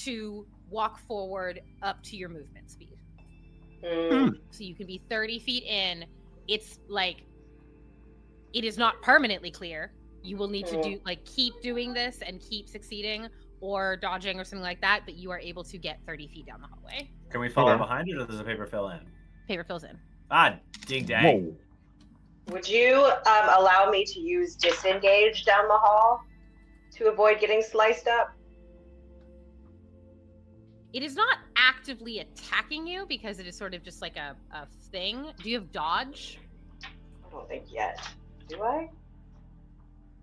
to walk forward up to your movement speed. So you can be 30 feet in. It's like, it is not permanently clear. You will need to keep doing this and keep succeeding or dodging or something like that, but you are able to get 30 feet down the hallway. Can we follow behind it, or does the paper fill in? Paper fills in. Ah, ding dang. Whoa. Would you allow me to use disengage down the hall to avoid getting sliced up? It is not actively attacking you because it is sort of just like a thing. Do you have dodge? I don't think yet. Do I?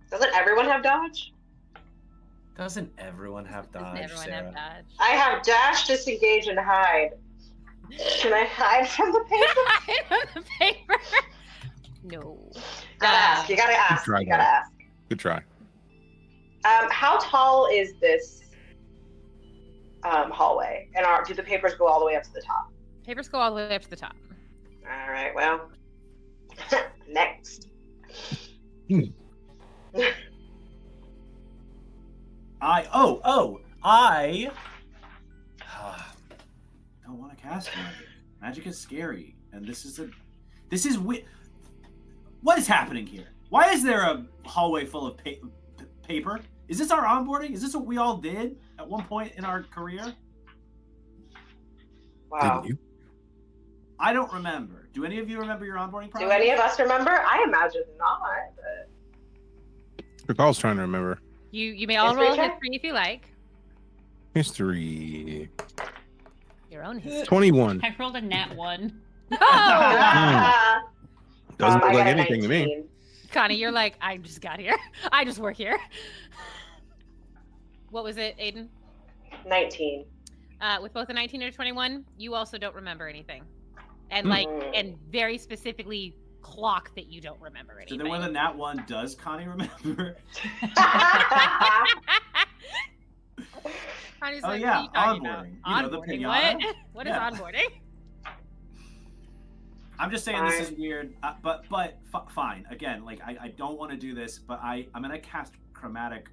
Doesn't everyone have dodge? Doesn't everyone have dodge? Doesn't everyone Sarah? have dodge? I have dash, disengage, and hide. Can I hide from the paper? Hide from the paper. No. Gotta ask. You gotta ask. Try You gotta that. ask. Good try. How tall is this hallway? And do the papers go all the way up to the top? Papers go all the way up to the top. All right. Well, next. I don't want to cast magic. Magic is scary, and this is what is happening here? Why is there a hallway full of paper? Is this our onboarding? Is this what we all did at one point in our career? Wow. Didn't you? I don't remember. Do any of you remember your onboarding process? Do any of us remember? I imagine not. But... I was trying to remember. You may all History roll check? history if you like. History. Your own history. 21. I rolled a nat 1. Oh! Doesn't I look like got a anything to me. 19. Connie, you're like, I just got here. I just work here. What was it, Aiden? 19. With both a 19 and a 21, you also don't remember anything. And and very specifically clock that you don't remember So anything. then when the nat 1 does Connie remember? Connie's Oh, like, yeah, what are you talking onboarding. about? You know, the Onboarding, pinata? what? What is Yeah. onboarding? I'm just saying this is weird, but fine. Again, like I don't want to do this, but I'm gonna cast Chromatic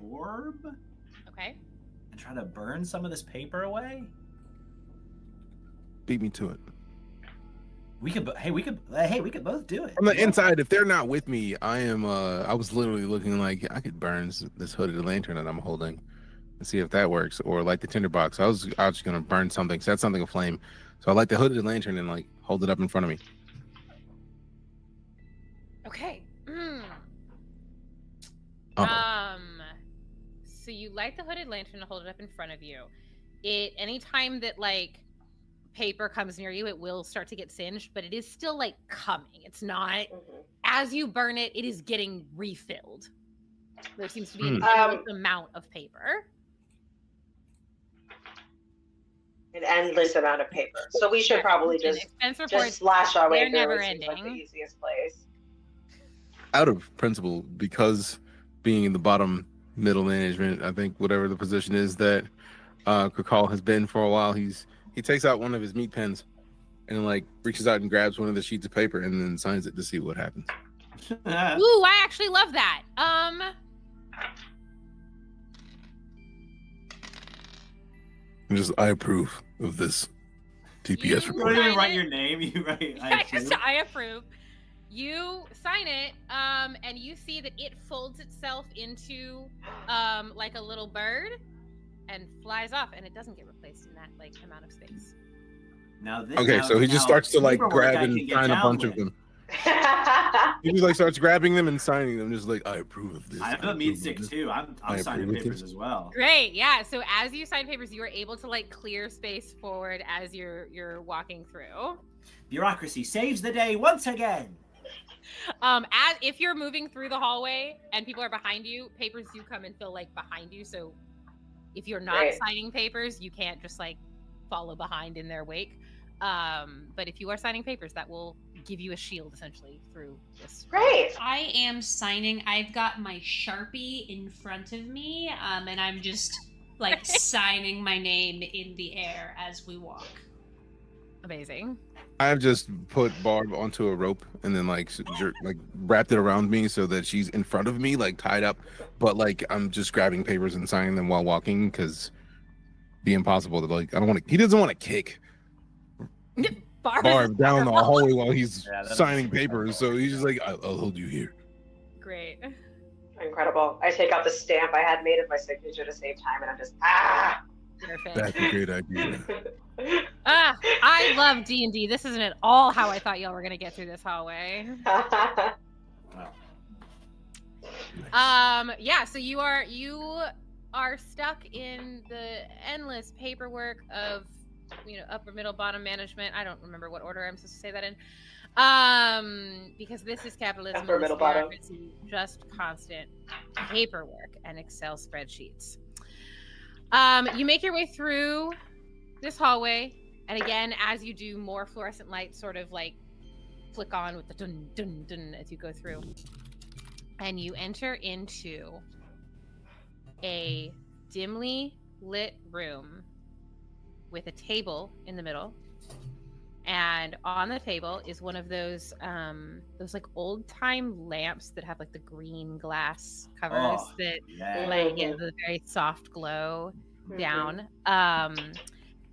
Orb Okay. and try to burn some of this paper away. Beat me to it. We could both do it. On the inside, if they're not with me, I was literally looking like I could burn this hooded lantern that I'm holding and see if that works, or like the tinderbox. I was just gonna burn something, set something aflame. So I light the hooded lantern and like hold it up in front of me. Okay. So you light the hooded lantern and hold it up in front of you. Anytime that like paper comes near you, it will start to get singed, but it is still like coming. It's not as you burn it, it is getting refilled. There seems to be an endless amount of paper. An endless amount of paper. So we should probably just slash our way through. Never it seems like the ending. easiest place. Out of principle, because being in the bottom middle management, I think whatever the position is that Krakal has been for a while, he takes out one of his meat pens and like reaches out and grabs one of the sheets of paper and then signs it to see what happens. Ooh, I actually love that. I approve of this TPS You report. don't even write your name. You write. I approve. You sign it, and you see that it folds itself into like a little bird and flies off, and it doesn't get replaced in that like amount of space. So he just starts to like grab and sign a bunch of them. He just like starts grabbing them and signing them, just like I approve of this. I have a meat stick too. I'm signing papers as well. Great, yeah. So as you sign papers, you are able to like clear space forward as you're walking through. Bureaucracy saves the day once again. As if you're moving through the hallway and people are behind you, papers do come and fill like behind you. So if you're not signing papers, you can't just like follow behind in their wake. But if you are signing papers, that will give you a shield essentially through this. Great. I am signing. I've got my Sharpie in front of me, and I'm just like signing my name in the air as we walk. Amazing. I've just put Barb onto a rope and then like wrapped it around me so that she's in front of me, like tied up. But like I'm just grabbing papers and signing them while walking because be impossible to like. I don't want to. He doesn't want to kick Barb down the hallway while he's signing papers. So he's just like, I'll hold you here. Great. Incredible. I take out the stamp I had made of my signature to save time, and I'm just Perfect. That's a great idea. I love D&D. This isn't at all how I thought y'all were gonna get through this hallway. Yeah. So you are stuck in the endless paperwork of upper, middle, bottom management. I don't remember what order I'm supposed to say that in. Because this is capitalism. Upper, middle, bottom. Just constant paperwork and Excel spreadsheets. You make your way through this hallway, and again, as you do, more fluorescent lights sort of like flick on with the dun dun dun as you go through, and you enter into a dimly lit room with a table in the middle, and on the table is one of those like old time lamps that have like the green glass covers that give a very soft glow down.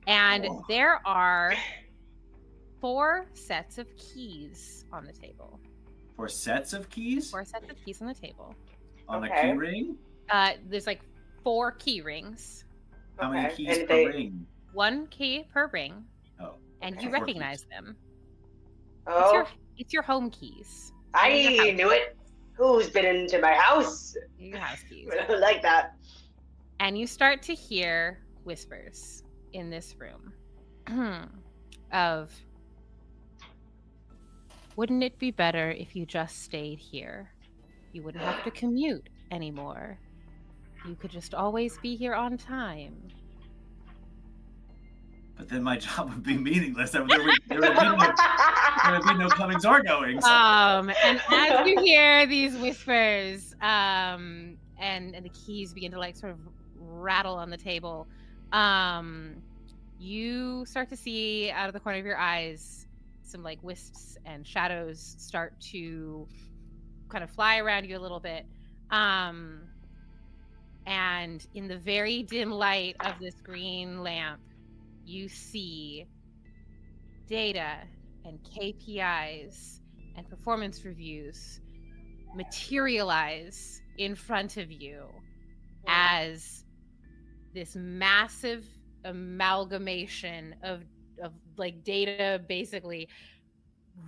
And there are 4 sets of keys on the table. 4 sets of keys? 4 sets of keys on the table. On the key ring? There's like 4 key rings. How many keys per ring? 1 key per ring. Oh. And you recognize them. Oh. It's your home keys. I knew it. Who's been into my house? Your house keys. I like that. And you start to hear whispers in this room of, wouldn't it be better if you just stayed here? You wouldn't have to commute anymore. You could just always be here on time. But then my job would be meaningless. There would be no comings or goings. And as you hear these whispers, and the keys begin to like sort of rattle on the table, you start to see out of the corner of your eyes some like wisps and shadows start to kind of fly around you a little bit. And in the very dim light of this green lamp, you see Data and KPIs and performance reviews materialize in front of you as this massive amalgamation of like data basically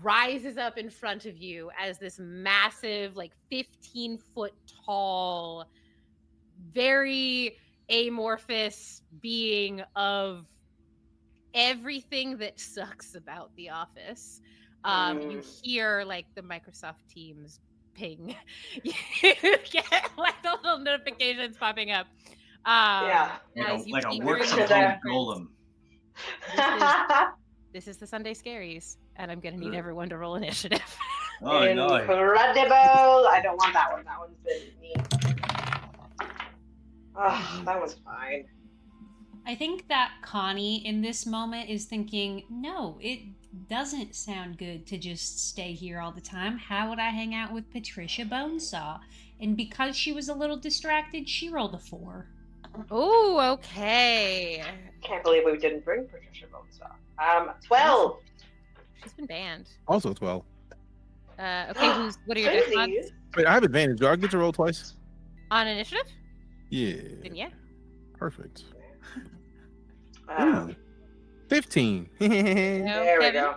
rises up in front of you as this massive, like 15-foot tall, very amorphous being of everything that sucks about the office. You hear like the Microsoft Teams ping. You get like the little notifications popping up. Like a work from home golem. This is the Sunday Scaries, and I'm gonna need everyone to roll initiative. Incredible! I don't want that one. That one's me. Oh, that was fine. I think that Connie in this moment is thinking, no, it doesn't sound good to just stay here all the time. How would I hang out with Patricia Bonesaw? And because she was a little distracted, she rolled a 4. Oh, okay. Can't believe we didn't bring Patricia Bonesaw. 12. She's been banned. Also 12. Okay, what are your death odds? Wait, I have advantage. Do I get to roll twice? On initiative? Yeah. Then yeah. Perfect. 15. 15. There we go.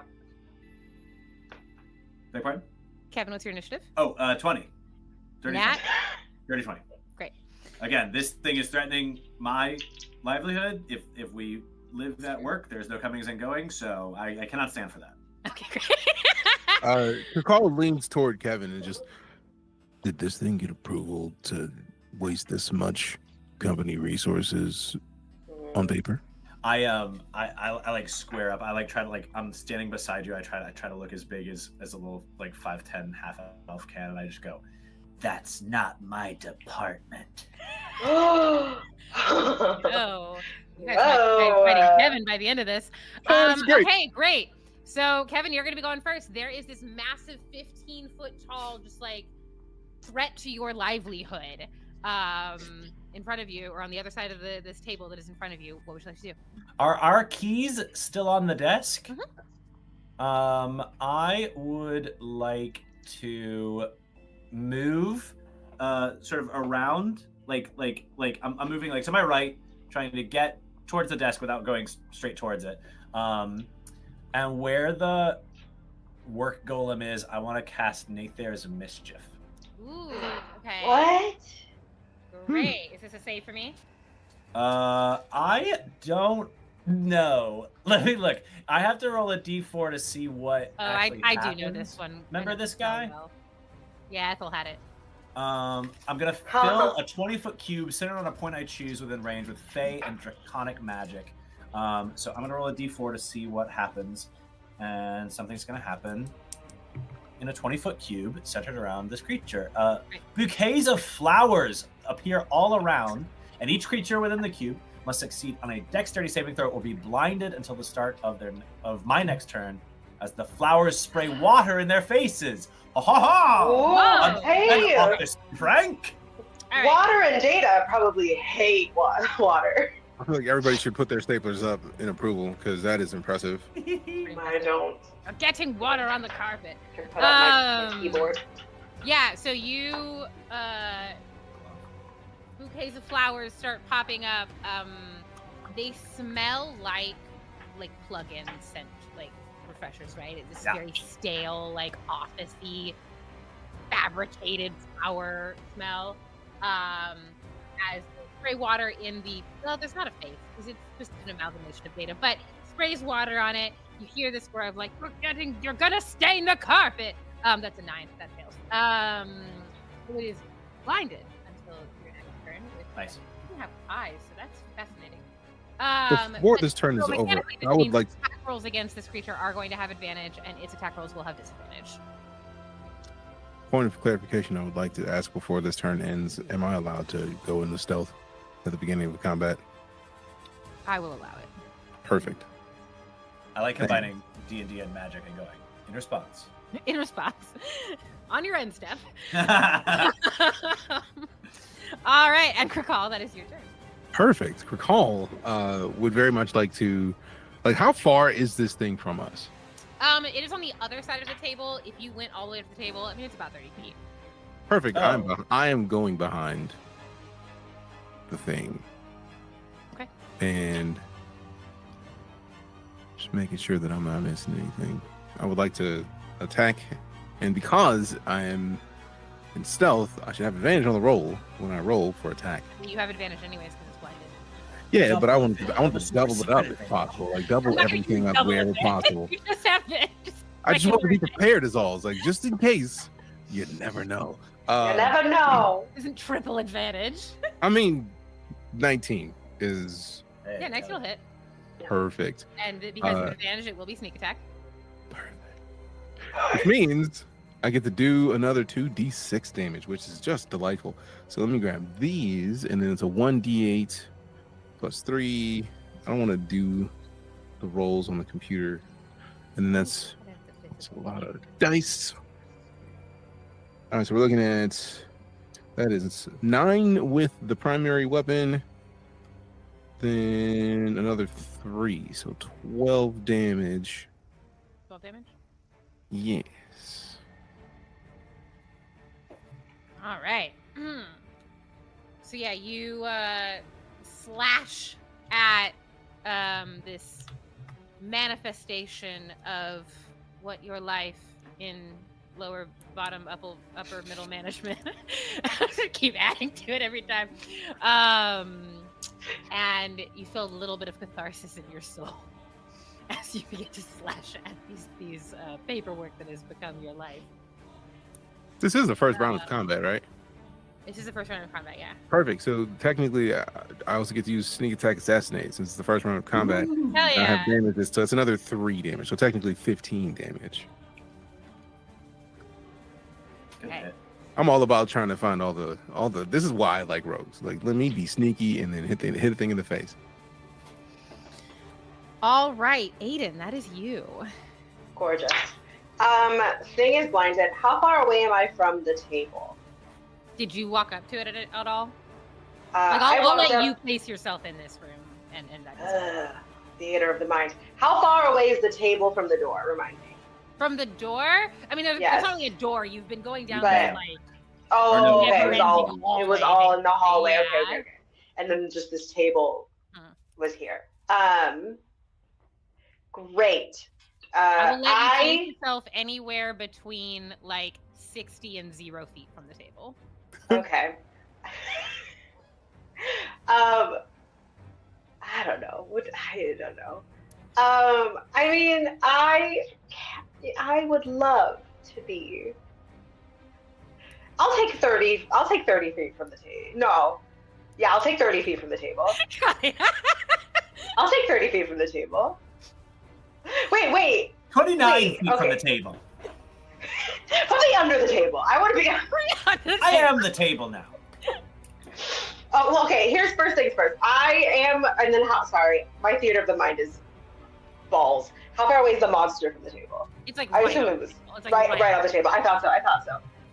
Beg pardon? Kevin, what's your initiative? 20. Dirty Nat? 20. 20. Great. Again, this thing is threatening my livelihood. If we live at work, there's no comings and goings, so I cannot stand for that. Okay, great. Kakal leans toward Kevin and just, did this thing get approval to waste this much company resources on paper? I like square up. I like try to like I'm standing beside you. I try to look as big as a little like 5'10" half elf can, and I just go, "That's not my department." Oh, you guys might be fighting Kevin by the end of this. Great. Okay, great. So Kevin, you're gonna be going first. There is this massive 15-foot tall, just like threat to your livelihood. In front of you, or on the other side of this table that is in front of you. What would you like to do? Are our keys still on the desk? Mm-hmm. I would like to move sort of around, like I'm moving like to my right, trying to get towards the desk without going straight towards it. And where the work golem is, I want to cast Nathair's Mischief. Ooh, okay. What? Great. Is this a save for me? I don't know. Let me look. I have to roll a d4 to see what actually I happens. do know this one. Remember this guy? Well. Yeah, Ethel had it. I'm gonna fill a 20-foot cube centered on a point I choose within range with Fey and Draconic magic. So I'm gonna roll a d4 to see what happens, and something's gonna happen. In a 20-foot cube centered around this creature. Bouquets of flowers appear all around, and each creature within the cube must succeed on a dexterity saving throw or be blinded until the start of my next turn, as the flowers spray water in their faces. Ha ha ha! Hey! Frank! Right. Water and Data probably hate water. I feel like everybody should put their staplers up in approval, because that is impressive. I don't. I'm getting water on the carpet. Can put up my keyboard. Yeah, so you bouquets of flowers start popping up. They smell like plug-in scent, like refreshers, right? It's this very stale, like office-y, fabricated flower smell. As they spray water in the there's not a face because it's just an amalgamation of data, but sprays water on it. You hear this word of like, you're gonna stain the carpet. That's a 9. That fails. It is blinded until your next turn. Nice. You have eyes, so that's fascinating. Before this turn is over, I would like attack rolls against this creature are going to have advantage, and its attack rolls will have disadvantage. point of clarification I would like to ask before this turn ends. Am I allowed to go into stealth at the beginning of the combat? I will allow it. Perfect. I like combining D&D and magic and going in response. In response. On your end step. All right, and Krakal, that is your turn. Perfect. Krakal would very much like to, how far is this thing from us? It is on the other side of the table. If you went all the way to the table, I mean, it's about 30 feet. Perfect. Oh. I am going behind the thing. Okay. And just making sure that I'm not missing anything. I would like to attack, and because I am in stealth, I should have advantage on the roll when I roll for attack. You have advantage anyways because it's blinded. Yeah, but I want to double it up if possible. Like double Why everything you up double wherever it? possible. You just have to. I just want to be prepared as all. It's like just in case. You never know. You never know. Isn't triple advantage? I mean, 19 is Yeah, next will hit. perfect. And because of advantage, it will be sneak attack. Which means I get to do another 2d6 damage, which is just delightful. So let me grab these, and then it's a 1d8 plus 3. I don't want to do the rolls on the computer. And then that's a lot of dice. All right, so we're looking at, that is 9 with the primary weapon, then another 3, so 12 damage. 12 damage? Yes. All right. So yeah, you slash at this manifestation of what your life in lower, bottom, upper middle management. I keep adding to it every time. And you feel a little bit of catharsis in your soul as you begin to slash at these paperwork that has become your life. This is the first round of combat, right? This is the first round of combat, yeah. Perfect. So technically, I also get to use sneak attack assassinate since it's the first round of combat. Hell I yeah. have damage, so it's another 3 damage. So technically 15 damage. Okay. I'm all about trying to find all the. This is why I like rogues. Like, let me be sneaky and then hit a thing in the face. All right, Aiden, that is you. Gorgeous. Thing is blinded. How far away am I from the table? Did you walk up to it at all? Like I'll let you place yourself in this room and that. Theater of the mind. How far away is the table from the door? Remind me. From the door? I mean, there's not only a door. You've been going down there like. Oh, okay. never-ending It was all in the hallway. Yeah. Okay. And then just this table was here. Great. I will let you place yourself anywhere between like 60 and 0 feet from the table. Okay. I don't know. I don't know. I mean, I would love to be. I'll take 30 feet from the table. No. Yeah, I'll take 30 feet from the table. I'll take 30 feet from the table. Wait. 29 Wait, feet from the table. Put me under the table. I want to be. I am the table now. Oh, well, okay. Here's first things first. I am, and then sorry, my theater of the mind is balls. How far away is the monster from the table? It's like I right assume on it was the table. right on the table. I thought so.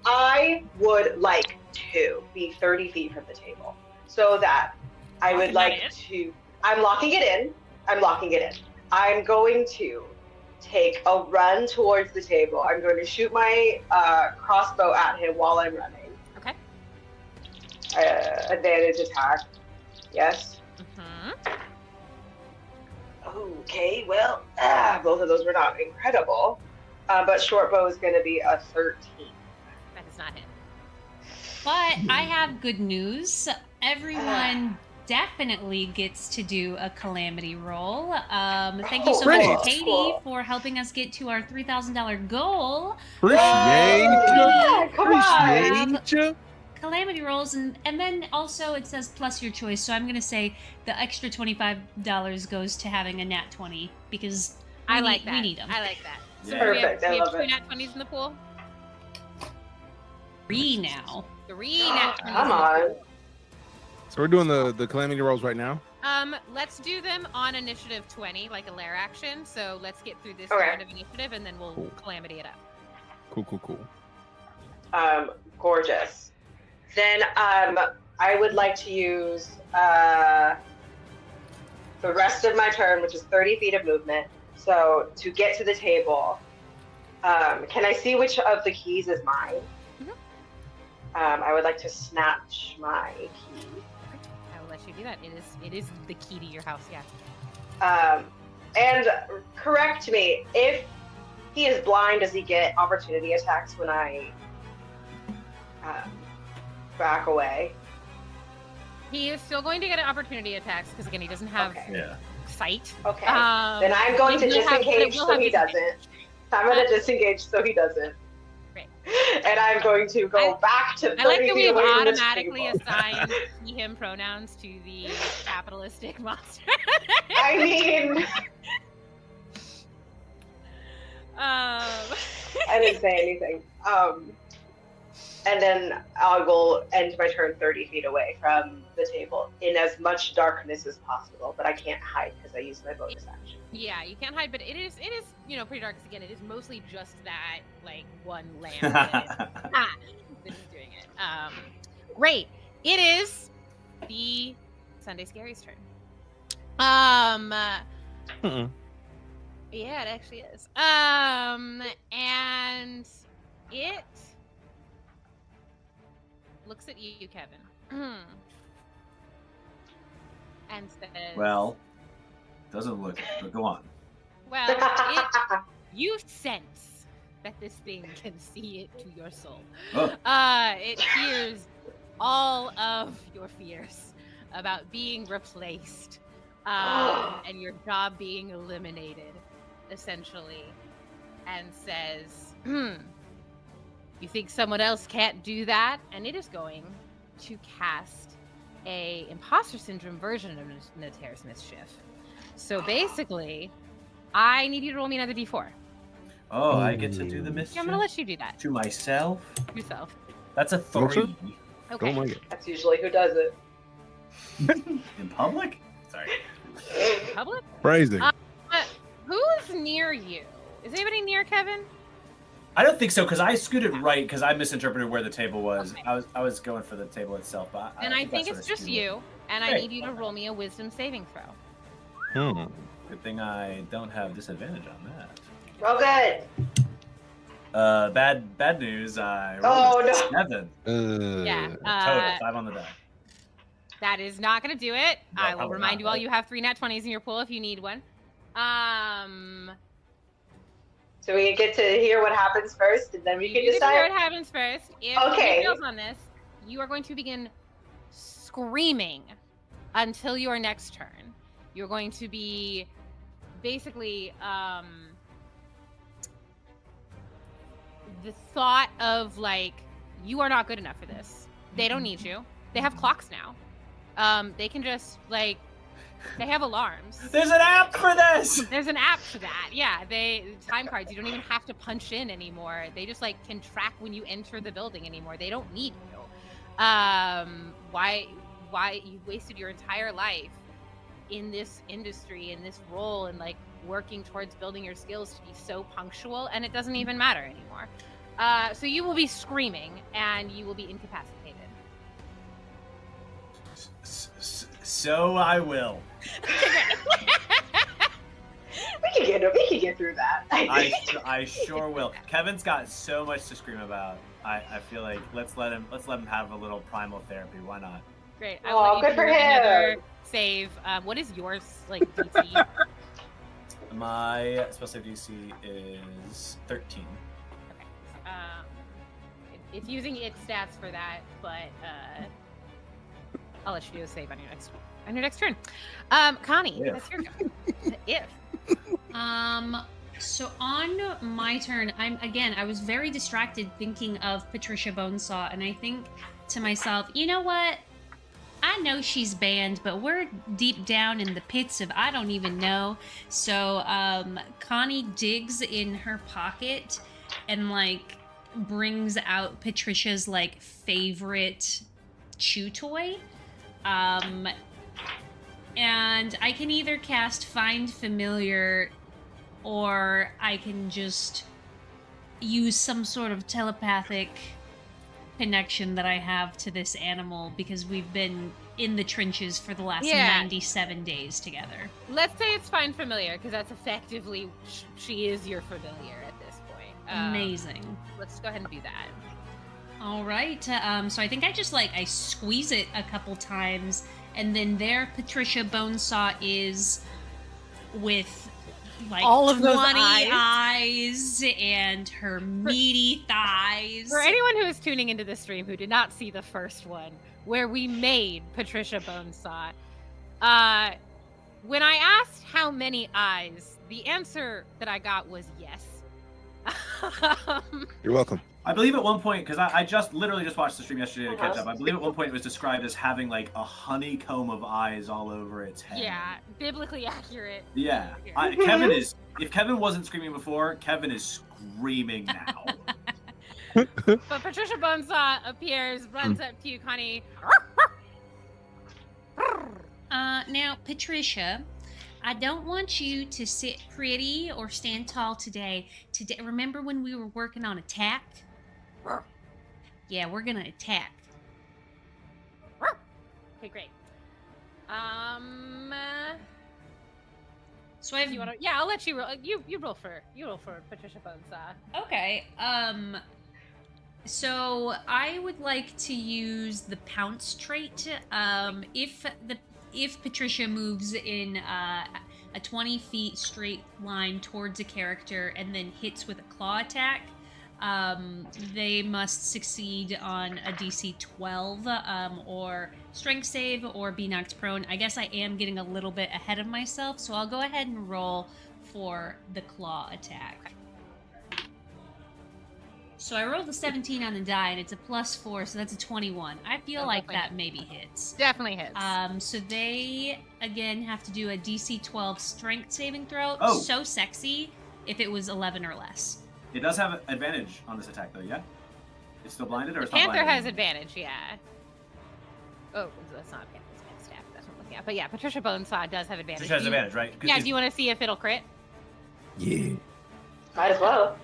I would like to be 30 feet from the table, so that I would like to. I'm locking it in. I'm going to take a run towards the table. I'm going to shoot my crossbow at him while I'm running. Okay. Advantage attack. Yes. Mm-hmm. Okay, well, both of those were not incredible. But short bow is going to be a 13. That does not hit. But I have good news. Everyone definitely gets to do a calamity roll. Thank you so great. much, Katie, for helping us get to our $3,000 goal. Yeah, come on. Appreciate you. Calamity rolls, and then also it says plus your choice, so I'm going to say the extra $25 goes to having a nat 20, because we need them. I like that. So Yeah. Perfect, I we have love 2 it. nat 20s in the pool? 3 now. 3 nat 20s Come in the on. pool. So we're doing the calamity rolls right now. Let's do them on initiative 20, like a lair action. So let's get through this Okay. round of initiative, and then we'll calamity it up. Cool. Gorgeous. Then I would like to use the rest of my turn, which is 30 feet of movement, So to get to the table, can I see which of the keys is mine? I would like to snatch my key. I will let you do that. It is the key to your house, yeah. And correct me, if he is blind, does he get opportunity attacks when I back away? He is still going to get an opportunity attacks because again he doesn't have sight. Okay. Then I'm going to disengage so he doesn't. I'm going to disengage so he doesn't. Great. And I'm going to go back to 30 I like that feet we've away from this automatically table. assigned he/him pronouns to the capitalistic monster. I mean, I didn't say anything. And then I will end my turn 30 feet away from the table in as much darkness as possible, but I can't hide because I used my bonus action. Yeah, you can't hide, but it is pretty dark. 'Cause again, it is mostly just that like one lamp that is doing it. Great. It is the Sunday Scary's turn. Yeah, it actually is. And it looks at you, Kevin, and says, Well, doesn't look, but go on. well, you sense that this thing can see it to your soul. Oh. It hears all of your fears about being replaced and your job being eliminated, essentially, and says, you think someone else can't do that? And it is going to cast a imposter syndrome version of Notaris Mischief. So basically, I need you to roll me another d4. Oh, I get to do the mischief? Yeah, I'm going to let you do that. To myself? Yourself. That's a 3. Okay. Okay. Oh my god. That's usually who does it. In public? Sorry. Public? Phrasing. Who's near you? Is anybody near Kevin? I don't think so, because I scooted right, because I misinterpreted where the table was. Okay. I was going for the table itself, but And I think that's it's sort of just skewed. you, and I Great. need you to roll me a wisdom saving throw. Good thing I don't have disadvantage on that. Roll good. Bad news. I rolled Oh, a 7. Yeah. Total 5 on the die. That is not going to do it. No, I will probably remind not, you all right? you have 3 nat 20s in your pool if you need one. So we get to hear what happens first, and then we can You get to hear decide. what happens first. If Okay. you fails on this, you are going to begin screaming until your next turn. You're going to be basically the thought of like, you are not good enough for this. They don't need you. They have clocks now. They can just like, they have alarms. There's an app for this! There's an app for that. Yeah, time cards. You don't even have to punch in anymore. They just like can track when you enter the building anymore. They don't need you. Why you wasted your entire life in this industry, in this role, and like working towards building your skills to be so punctual, and it doesn't even matter anymore. So you will be screaming and you will be incapacitated. So I will. We can get through that. I sure will. Kevin's got so much to scream about. I feel like let's let him have a little primal therapy. Why not? Great. Oh, I'll let you good for do another him. save. What is yours like DC? My spell save DC is 13. Okay. It's using its stats for that, but I'll let you do a save on your next turn. Connie, If. that's your go. If. So on my turn, I was very distracted thinking of Patricia Bonesaw, and I think to myself, you know what? I know she's banned, but we're deep down in the pits of I don't even know. So Connie digs in her pocket and like brings out Patricia's like favorite chew toy. And I can either cast Find Familiar, or I can just use some sort of telepathic connection that I have to this animal, because we've been in the trenches for the last Yeah. 97 days together. Let's say it's find familiar, because that's effectively she is your familiar at this point. Amazing. Let's go ahead and do that. All right. So I think I just I squeeze it a couple times, and then there Patricia Bonesaw is with all of 20 those eyes and her meaty thighs. For anyone who is tuning into the stream who did not see the first one, where we made Patricia Bonesaw, when I asked how many eyes, the answer that I got was yes. You're welcome. I believe at one point, because I literally just watched the stream yesterday to catch up. I believe at one point it was described as having like a honeycomb of eyes all over its head. Yeah, biblically accurate. Yeah. Kevin is. If Kevin wasn't screaming before, Kevin is screaming now. But Patricia Bonesaw appears, runs up to you, Connie. Now, Patricia, I don't want you to sit pretty or stand tall today. Remember when we were working on attack? Yeah, we're gonna attack. Okay, great. So I have You wanna? Yeah, I'll let you roll. You roll for Patricia Bonesaw. Okay. So I would like to use the pounce trait. If Patricia moves in a 20 feet straight line towards a character and then hits with a claw attack, they must succeed on a DC 12 or strength save or be knocked prone. I guess I am getting a little bit ahead of myself, so I'll go ahead and roll for the claw attack. So I rolled a 17 on the die, and it's a +4, so that's a 21. I feel like that maybe hits. Definitely hits. So they, again, have to do a DC 12 strength saving throw. Oh. So sexy if it was 11 or less. It does have advantage on this attack, though, yeah? It's still blinded, or it's not Panther blinded? has advantage, yeah. Oh, that's not Panther's staff. That's what I'm looking at. But yeah, Patricia Bonesaw does have advantage. She has advantage, right? Yeah, do you want to see if it'll crit? Yeah. Might as well.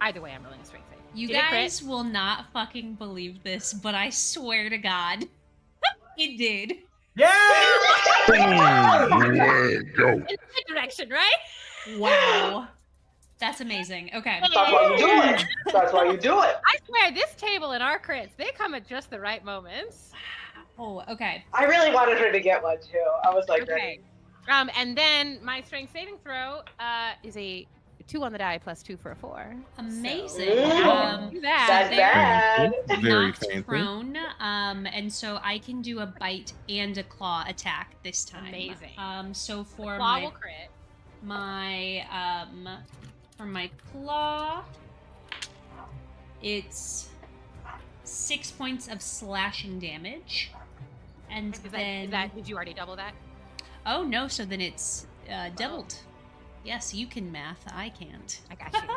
Either way, I'm rolling a strength save. You Did it crit? guys will not fucking believe this, but I swear to God, it did. Yeah! Go. In the direction, right? Wow. That's amazing. Okay. That's why you do it. That's why you do it. I swear, this table and our crits, they come at just the right moments. Oh, okay. I really wanted her to get one too. I was like, Okay. And then my strength saving throw is a 2 on the die plus 2 for a 4. Amazing. Ooh. Do that. that's bad. Very Knocked fancy. prone, and so I can do a bite and a claw attack this time. Amazing. So for Claw will crit. for my claw, it's 6 points of slashing damage, and then Did you already double that? oh no, so then it's doubled. Yes, you can math. I can't. I got you.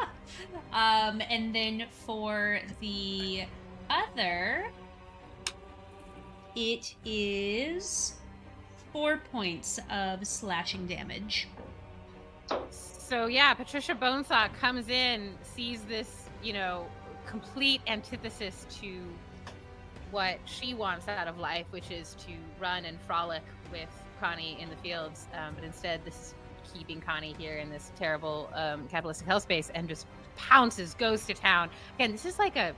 And then for the other, it is 4 points of slashing damage. So yeah, Patricia Bonesaw comes in, sees this, complete antithesis to what she wants out of life, which is to run and frolic with Connie in the fields. But instead, this is keeping Connie here in this terrible capitalistic hellspace, and just pounces, goes to town. Again, this is like a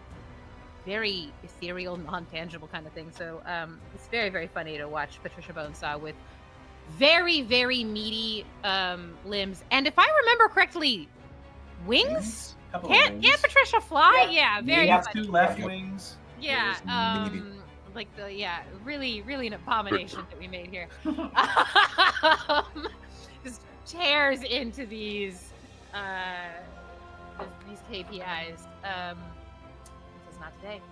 very ethereal, non-tangible kind of thing. So it's very, very funny to watch Patricia Bonesaw with very, very meaty limbs. And if I remember correctly, wings? Couple of Can't wings. Patricia fly? Yeah, very You have funny. 2 left wings. Yeah, Meaty. really, really an abomination that we made here. Just tears into these KPIs. This is not today.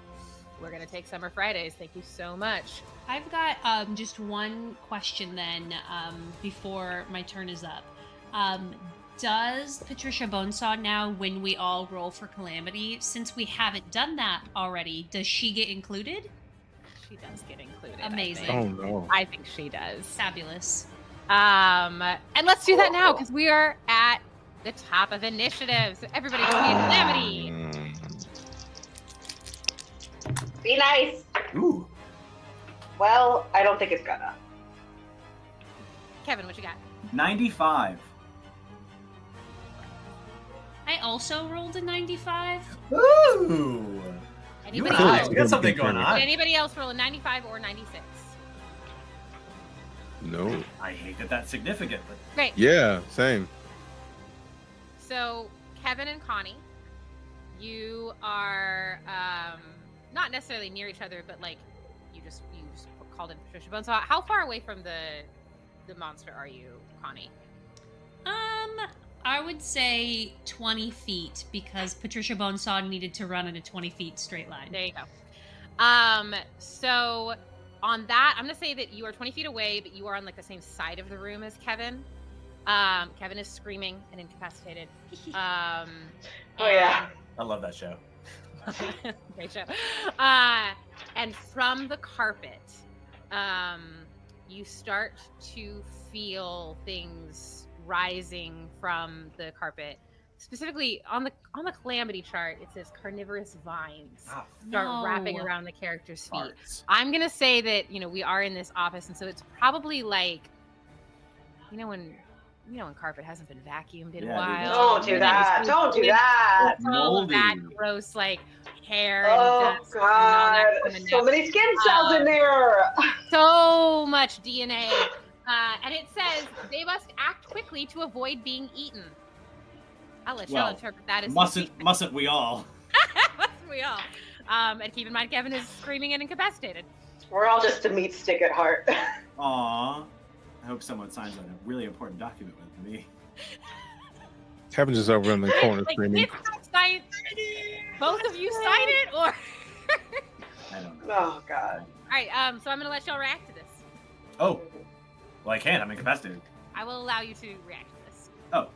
We're gonna take Summer Fridays. Thank you so much. I've got just one question then before my turn is up. Does Patricia Bonesaw now, when we all roll for Calamity, since we haven't done that already, does she get included? She does get included. Amazing. Oh no. I think she does. Fabulous. And let's do that now because we are at the top of initiative. So everybody go be a Calamity. Be nice. Ooh. Well, I don't think it's gonna. Kevin, what you got? 95. I also rolled a 95. Ooh. Anybody feel else? like We got something going Did on. anybody else roll a 95 or 96? No. I hate that that's significant, but Great. Yeah, same. So, Kevin and Connie, you are not necessarily near each other, but like you just called in Patricia Bonesaw. How far away from the monster are you, Connie? I would say 20 feet because Patricia Bonesaw needed to run in a 20 feet straight line. There you go. So on that, I'm gonna say that you are 20 feet away, but you are on like the same side of the room as Kevin. Kevin is screaming and incapacitated. Oh yeah. I love that show. Great show. And from the carpet, you start to feel things rising from the carpet. Specifically on the calamity chart, it says carnivorous vines start wrapping around the character's feet. Farts. I'm gonna say that we are in this office, and so it's probably like when carpet hasn't been vacuumed in a while. Don't do that. Don't do that. It's all of that Moldy. gross like hair and Oh dust and all God. that coming So down. many skin cells in there. So much DNA. And it says they must act quickly to avoid being eaten. I'll let y'all interpret that as Mustn't we all? Mustn't we all? And keep in mind, Kevin is screaming and incapacitated. We're all just a meat stick at heart. Aw. I hope someone signs on a really important document with me. Kevin's just over in the corner Like, screaming. sign, both of you sign it, or? I don't know. Oh God. All right. So I'm gonna let y'all react to this. Oh. Well, I can't. I'm incapacitated. I will allow you to react to this. Oh.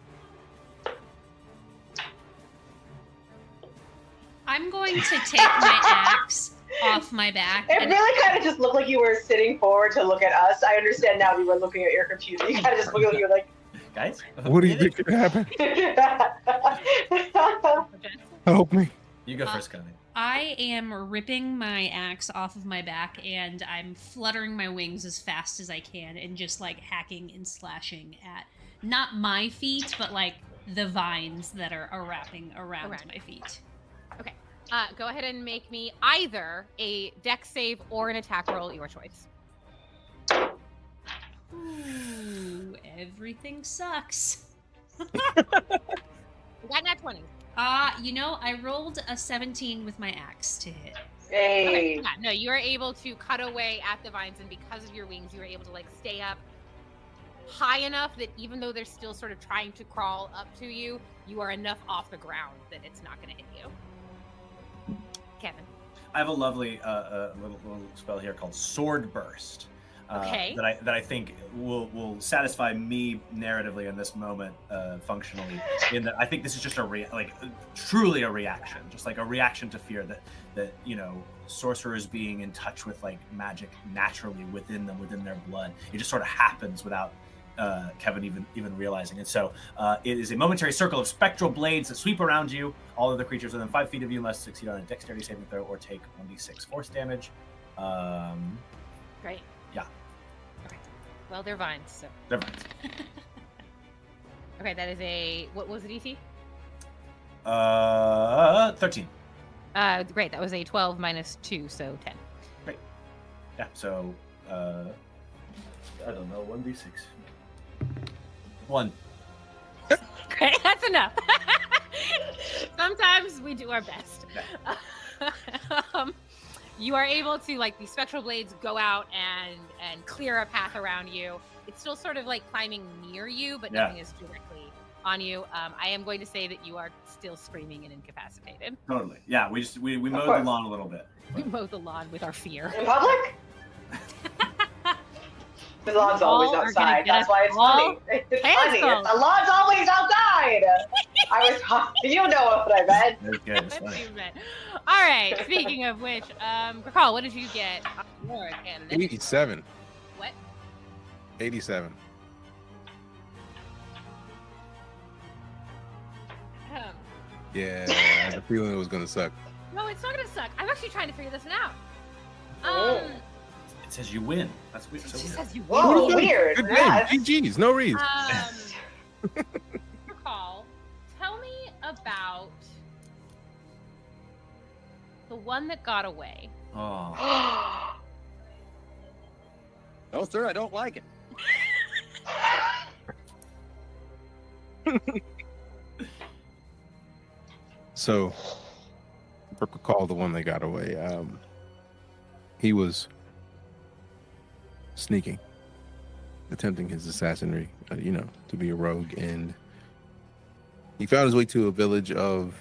I'm going to take my axe off my back. It and really kind of just looked like you were sitting forward to look at us. I understand now you were looking at your computer. You kind of just looked at you like. Guys? What do you think could happen? Help me. You go first, Connie. I am ripping my axe off of my back and I'm fluttering my wings as fast as I can and just like hacking and slashing at not my feet, but like the vines that are wrapping around my feet. Okay. Go ahead and make me either a dex save or an attack roll, your choice. Ooh, everything sucks. We got nat 20. I rolled a 17 with my axe to hit. Hey. Okay. Yeah, no, you are able to cut away at the vines, and because of your wings, you are able to like stay up high enough that even though they're still sort of trying to crawl up to you, you are enough off the ground that it's not going to hit you. Kevin. I have a lovely little spell here called Sword Burst. Okay. That I think will satisfy me narratively in this moment, functionally. In that I think this is just truly a reaction, just like a reaction to fear that sorcerers being in touch with like magic naturally within them, within their blood. It just sort of happens without Kevin even realizing it. So it is a momentary circle of spectral blades that sweep around you. All of the creatures within 5 feet of you must succeed on a dexterity saving throw or take 1d6 force damage. Great. Yeah. Okay. Well, they're vines, so. They're vines. Okay, that is a what was the DC? 13. Great. That was a 12 minus 2, so 10. Great. Yeah. So I don't know. 1d6. 1. Great. That's enough. Sometimes we do our best. You are able to, like, the spectral blades go out and clear a path around you. It's still sort of like climbing near you, but nothing is directly on you. I am going to say that you are still screaming and incapacitated. Totally. Yeah. We mowed the lawn a little bit. We mow the lawn with our fear. In public? The lawn's always outside. That's why it's funny. It's funny. The lawn's always outside. You know what I meant. That's good. It's That's funny. what you meant. All right. Speaking of which, Grakal, what did you get? Your candidate. 87. What? 87. Yeah, I had a feeling it was gonna suck. No, it's not gonna suck. I'm actually trying to figure this one out. Oh. It says you win. That's weird. It So just weird. says you Whoa, win. weird. Good Yeah, game. GG's. No reason. Call. Tell me about the one that got away. Oh. No, sir, I don't like it. So, recall the one that got away. He was sneaking, attempting his assassinry, to be a rogue, and he found his way to a village of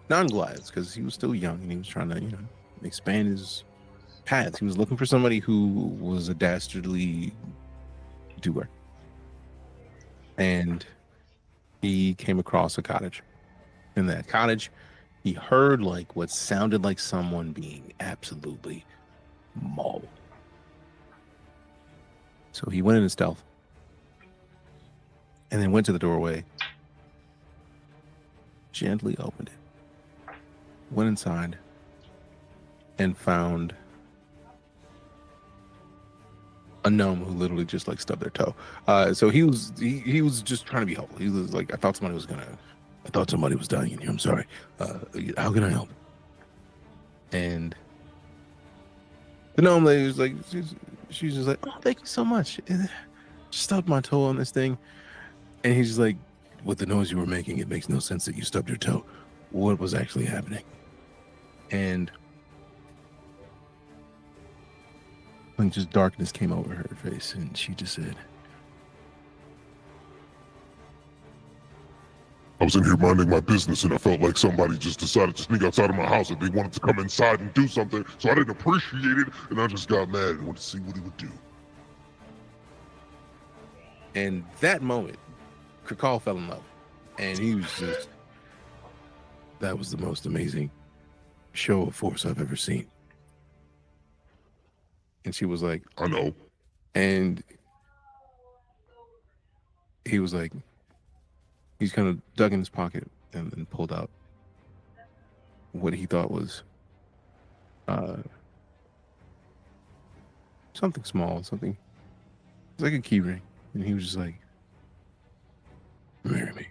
non-Goliaths because he was still young and he was trying to, expand his paths. He was looking for somebody who was a dastardly doer, and he came across a cottage. In that cottage, he heard like what sounded like someone being absolutely mauled. So he went in stealth and then went to the doorway, gently opened it, went inside, and found a gnome who literally just like stubbed their toe. So he was just trying to be helpful. He was like, I thought somebody was dying in here. I'm sorry. How can I help? And the gnome lady was like, she's just like, oh, thank you so much. Just stubbed my toe on this thing. And he's just like, with the noise you were making, it makes no sense that you stubbed your toe. What was actually happening? And like just darkness came over her face, and she just said, I was in here minding my business and I felt like somebody just decided to sneak outside of my house and they wanted to come inside and do something, so I didn't appreciate it and I just got mad and wanted to see what he would do. and that moment, Krakal fell in love. And he was just, that was the most amazing show of force I've ever seen. And she was like, I know. and he was like, he's kind of dug in his pocket and then pulled out what he thought was something small, something, it's like a key ring. And he was just like, marry me.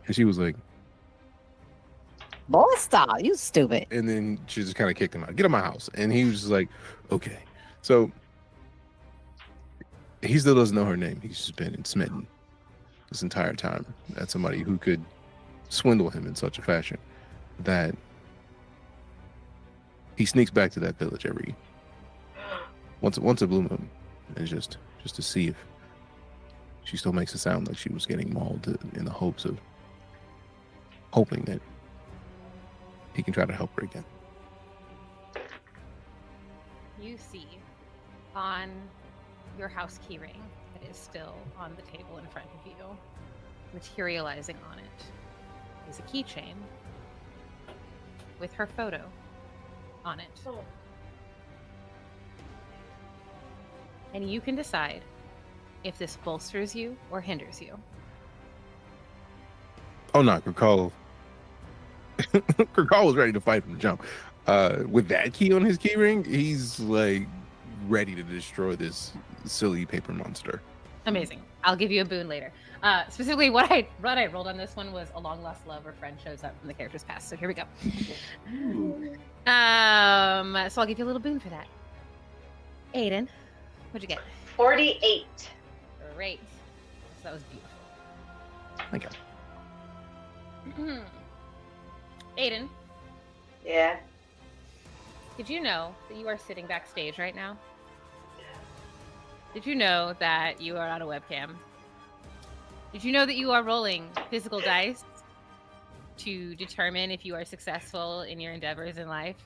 And she was like, Boy, stop, you stupid. and then she just kind of kicked him out. Get out of my house. And he was just like, okay. So he still doesn't know her name. He's just been smitten this entire time at somebody who could swindle him in such a fashion that he sneaks back to that village every once a blue moon, and just to see if she still makes it sound like she was getting mauled, in the hoping that he can try to help her again. You see on your house keyring that is still on the table in front of you, materializing on it, is a keychain with her photo on it. Oh. And you can decide if this bolsters you or hinders you. Oh no, Krakal was ready to fight from the jump. With that key on his key ring, he's like ready to destroy this silly paper monster. Amazing. I'll give you a boon later. Specifically, what I rolled on this one was a long lost love or friend shows up from the character's past. So here we go. So I'll give you a little boon for that. Aiden, what'd you get? 48. Great. So that was beautiful. Okay. Aiden, Yeah. did you know that you are sitting backstage right now? Did you know that you are on a webcam? Did you know that you are rolling physical dice to determine if you are successful in your endeavors in life?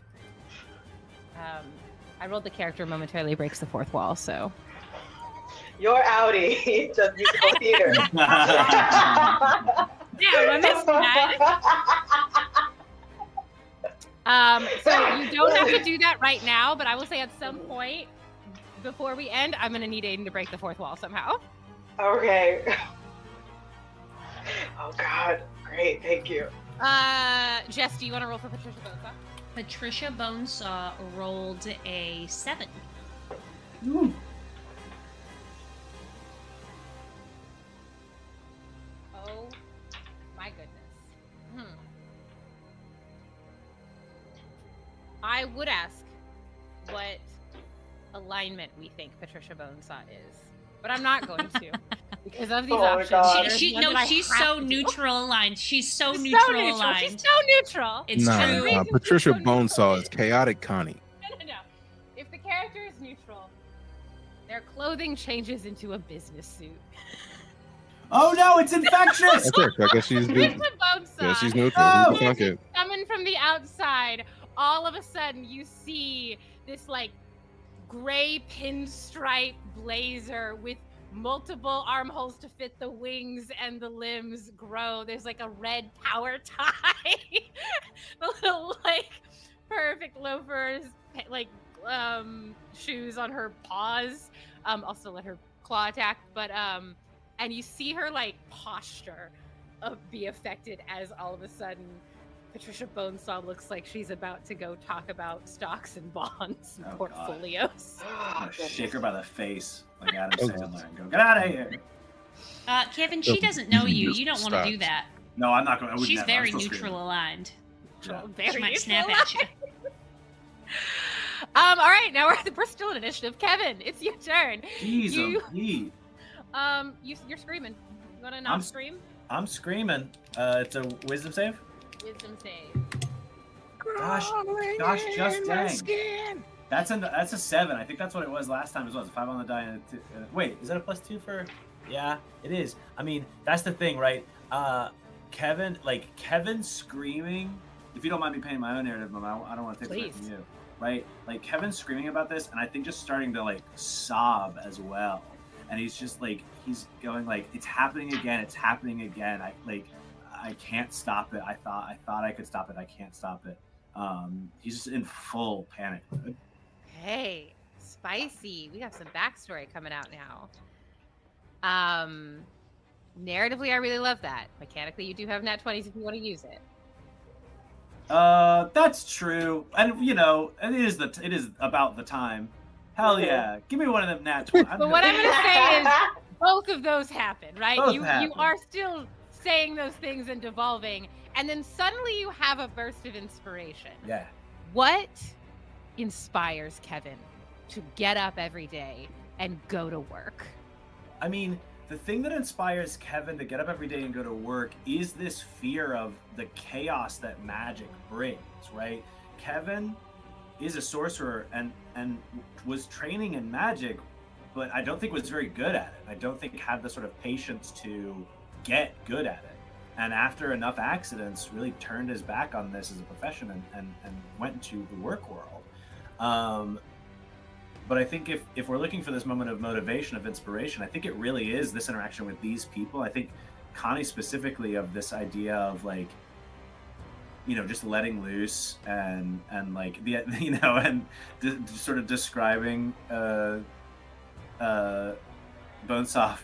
I rolled the character momentarily breaks the fourth wall, so. Your outie does musical theater. Yeah, I missed that. So you don't have to do that right now, but I will say at some point before we end, I'm going to need Aiden to break the fourth wall somehow. Okay. Oh God, great, thank you. Jess, do you want to roll for Patricia Bonesaw? Patricia Bonesaw rolled a 7. Ooh. Oh my goodness. I would ask what alignment we think Patricia Bonesaw is, but I'm not going to because of these Oh my options. God. There's She's one that I so have to do. neutral aligned. She's so She's neutral aligned. She's so neutral. It's Nah, true. Patricia She's so neutral. Bonesaw is chaotic Connie. No. If the character is neutral, their clothing changes into a business suit. Oh no, it's infectious! That's it. I guess she's Patricia neutral. Bonesaw. Yeah, she's neutral. Oh. Fuck it. Coming from the outside, all of a sudden you see this like gray pinstripe blazer with multiple armholes to fit the wings and the limbs grow. There's like a red power tie, the little like perfect loafers, like shoes on her paws. Also let her claw attack, but and you see her like posture be affected as all of a sudden Patricia Bonesaw looks like she's about to go talk about stocks and bonds and Oh, God. portfolios. I'm gonna shake her by the face like Adam Sandler and go, get out of here. Kevin, she doesn't know you. You don't want to do Stop. that. No, I'm not going to. She's very neutral aligned. Yeah. Very She might neutral. snap at you. All right, now we're still in initiative. Kevin, it's your turn. Jeez, You- You're screaming. You want to not scream? I'm screaming. It's a wisdom save. Wisdom save. Gosh, just dang. That's a 7. I think that's what it was last time as well. It's a 5 on the die. And wait, is that a +2 for? Yeah, it is. I mean, that's the thing, right? Kevin screaming. If you don't mind me painting my own narrative, I don't want to take it from you, right? Like Kevin screaming about this, and I think just starting to like sob as well. And he's just like he's going like, it's happening again. It's happening again. I can't stop it. I thought I could stop it. I can't stop it. He's just in full panic mode. Hey, spicy. We got some backstory coming out now. Narratively, I really love that. Mechanically, you do have nat 20s if you want to use it. That's true. And you know, it is about the time. Hell yeah. Give me one of them nat 20. But what I'm going to say is both of those happen, right? Both You happen. are still saying those things and devolving, and then suddenly you have a burst of inspiration. Yeah. What inspires Kevin to get up every day and go to work? I mean, the thing that inspires Kevin to get up every day and go to work is this fear of the chaos that magic brings, right? Kevin is a sorcerer and was training in magic, but I don't think was very good at it. I don't think had the sort of patience to get good at it. And after enough accidents, really turned his back on this as a profession and went into the work world. But I think if we're looking for this moment of motivation, of inspiration, I think it really is this interaction with these people. I think Connie specifically of this idea of like, you know, just letting loose and like the, you know, and sort of describing Bonesaw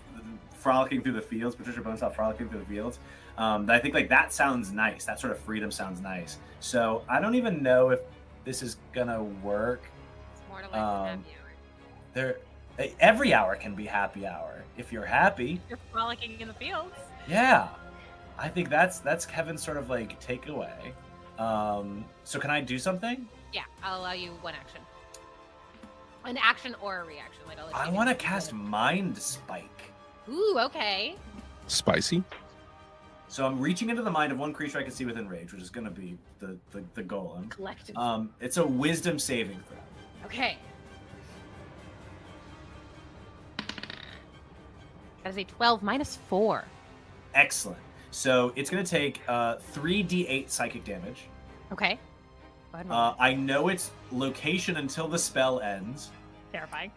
frolicking through the fields, Patricia Bonesaw frolicking through the fields. I think like that sounds nice. That sort of freedom sounds nice. So I don't even know if this is gonna work. It's more to life than happy hour. Every hour can be happy hour if you're happy. You're frolicking in the fields. Yeah, I think that's Kevin's sort of like takeaway. So can I do something? Yeah, I'll allow you one action. An action or a reaction. Like I'll let I you want to choose cast one. Mind Spike. Ooh, okay. Spicy. So I'm reaching into the mind of one creature I can see within range, which is going to be the golem. Collective. It's a wisdom saving throw. Okay. That is a 12 minus 4. Excellent. So it's going to take 3d8 psychic damage. Okay. Go ahead and roll. I know its location until the spell ends. Terrifying.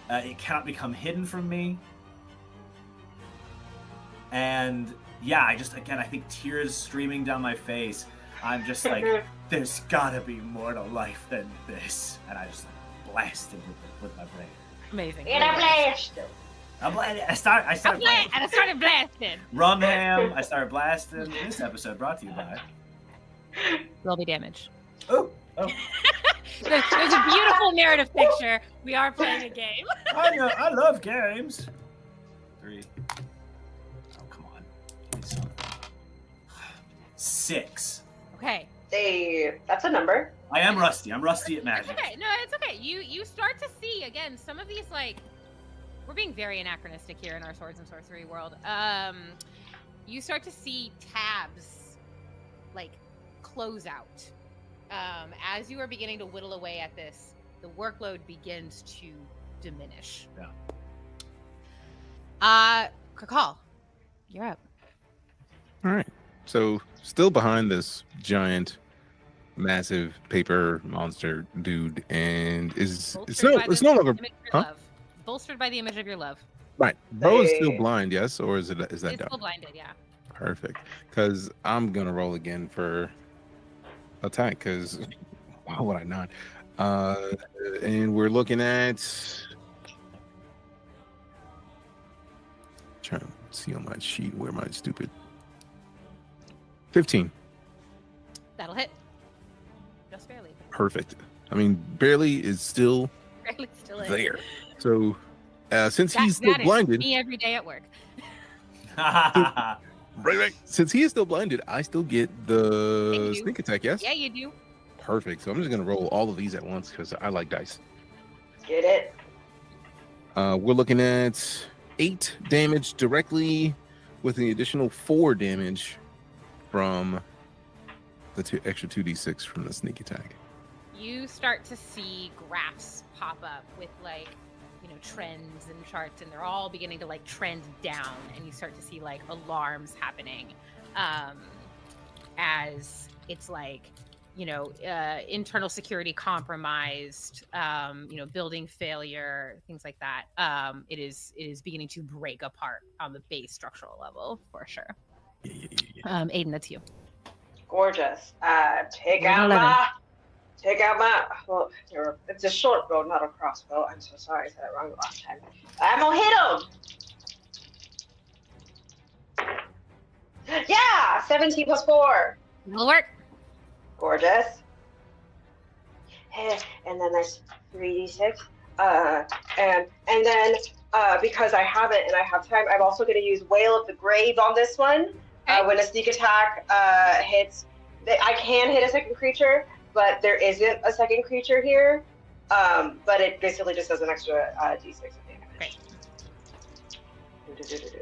It cannot become hidden from me. And yeah, I think tears streaming down my face. I'm just like, there's gotta be more to life than this. And I just blasted with my brain. Amazing. In a blast. I started blasting. Rum ham. I started blasting. This episode brought to you by. Roll me damage. Oh, Oh, There's a beautiful narrative picture. We are playing a game. I know. I love games. 3. Oh, come on. Give me some. 6. Okay. Hey, that's a number. I am rusty. I'm rusty at magic. Okay, no, it's okay. You start to see again some of these, like, we're being very anachronistic here in our swords and sorcery world. You start to see tabs like close out. As you are beginning to whittle away at this, the workload begins to diminish. Yeah. Kakal, you're up. All right. So still behind this giant, massive paper monster dude, and it's no longer Bolstered by the image of your love. right. Bo is still blind, yes, or is that It's done? still blinded, yeah. Perfect. Because I'm gonna roll again for attack. Because why would I not? And we're looking at trying to see on my sheet where my stupid 15. That'll hit. Just barely. Perfect. I mean, barely is still Barely still is. there. So since he's That still is blinded, me every day at work. right. Since he is still blinded, I still get the Thank you. sneak attack. Yes. Yeah, you do. Perfect. So I'm just gonna roll all of these at once because I like dice. Get it? We're looking at 8 damage directly, with an additional 4 damage from the extra 2d6 from the sneak attack. You start to see graphs pop up with, like, you know, trends and charts, and they're all beginning to, like, trend down, and you start to see, like, alarms happening as it's like, you know, internal security compromised, you know, building failure, things like that. It is beginning to break apart on the base structural level for sure. Aiden, that's you. Gorgeous. Take out my. Well, it's a short bow, not a crossbow. I'm so sorry, I said it wrong the last time. I'm gonna hit him. Yeah, 17 plus 4. It'll work. Gorgeous. And then there's 3d6. And then because I have it and I have time, I'm also going to use Wail of the Grave on this one. Okay. When a sneak attack hits, I can hit a second creature, but there isn't a second creature here. But it basically just does an extra d6 of damage. Great. Okay.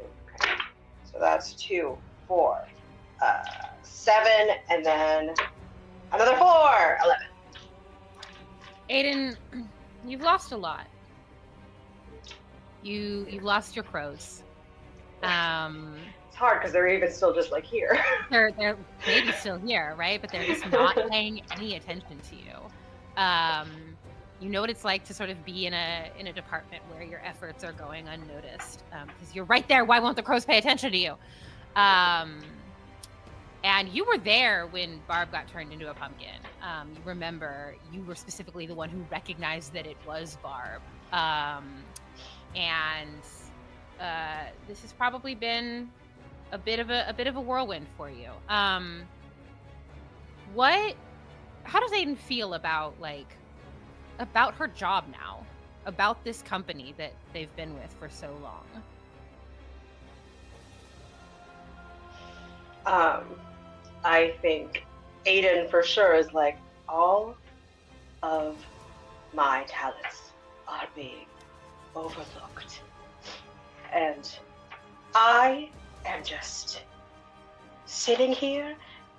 So that's 2, 4, 7, and then another 4, 11. Aiden, you've lost a lot. You've lost your crows. It's hard because they're even still just like here. They're maybe still here, right? But they're just not paying any attention to you. You know what it's like to sort of be in a department where your efforts are going unnoticed because you're right there. Why won't the crows pay attention to you? And you were there when Barb got turned into a pumpkin. You remember you were specifically the one who recognized that it was Barb. And this has probably been a bit of a whirlwind for you. How does Aiden feel about her job now, about this company that they've been with for so long? I think Aiden for sure is like, all of my talents are being overlooked. And I am just sitting here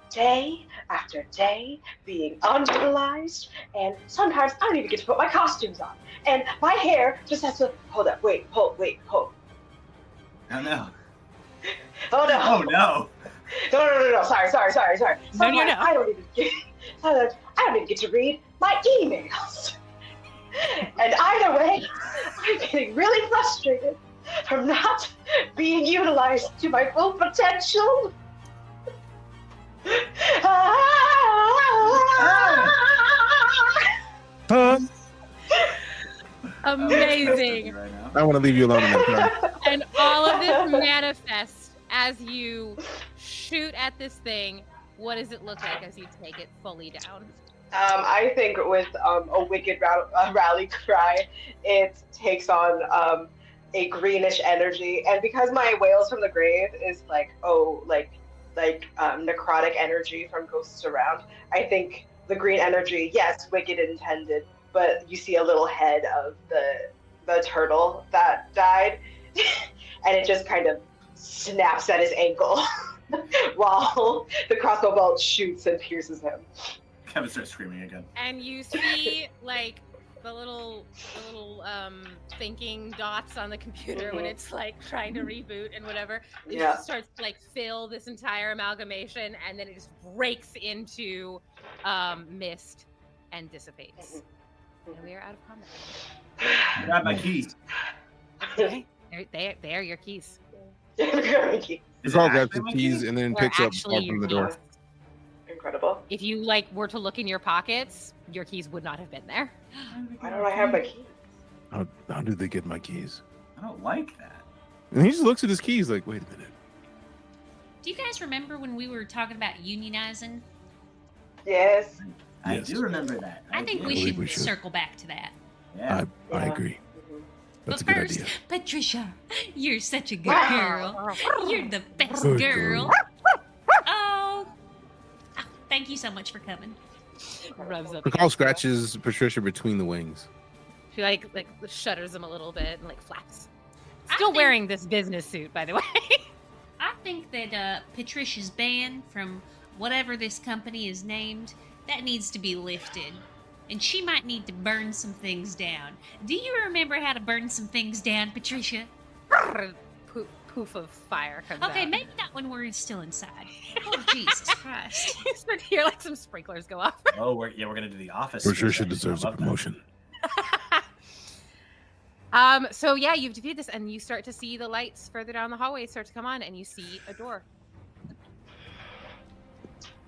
day after day being unutilized, and sometimes I don't even get to put my costumes on. And my hair just has to, hold. Oh no. Oh no. Oh no. No. Sorry. No. I don't even get to read my emails. And either way, I'm getting really frustrated from not being utilized to my full potential. Amazing. Right now. I want to leave you alone in that time. And all of this manifests as you shoot at this thing. What does it look like as you take it fully down? I think with a wicked rally cry, it takes on a greenish energy, and because my Wails from the Grave is like necrotic energy from ghosts around, I think the green energy, yes, wicked intended, but you see a little head of the turtle that died, and it just kind of snaps at his ankle while the crossbow bolt shoots and pierces him. Kevin starts screaming again. And you see like the little thinking dots on the computer when it's like trying to reboot and whatever. It just starts to like fill this entire amalgamation, and then it just breaks into mist and dissipates. And we are out of combat. I got my keys. Okay. They are your keys. Carl grabs the keys and then They're picks up actually Barb from the your door. keys. Incredible. If you like were to look in your pockets, your keys would not have been there. Why don't I have my keys? How did they get my keys? I don't like that. And he just looks at his keys like, wait a minute. Do you guys remember when we were talking about unionizing? Yes. I Yes. do remember that. I think do. we believe should we should. circle back to that. Yeah. I Yeah. agree. That's a But good first, idea. Patricia, you're such a good girl. You're the best Good girl. girl. Oh, thank you so much for coming. Rubs up. Carl scratches Patricia between the wings. She like shudders him a little bit and like flaps. I Still think- wearing this business suit, by the way. I think that Patricia's ban from whatever this company is named, that needs to be lifted. And she might need to burn some things down. Do you remember how to burn some things down, Patricia? Poof of fire comes out. Okay, maybe not when we're still inside. Oh, Jesus Christ. You start to hear like some sprinklers go off. Oh, we're gonna do the office. Patricia section. deserves I a love that. promotion. So yeah, you've defeated this, and you start to see the lights further down the hallway start to come on, and you see a door.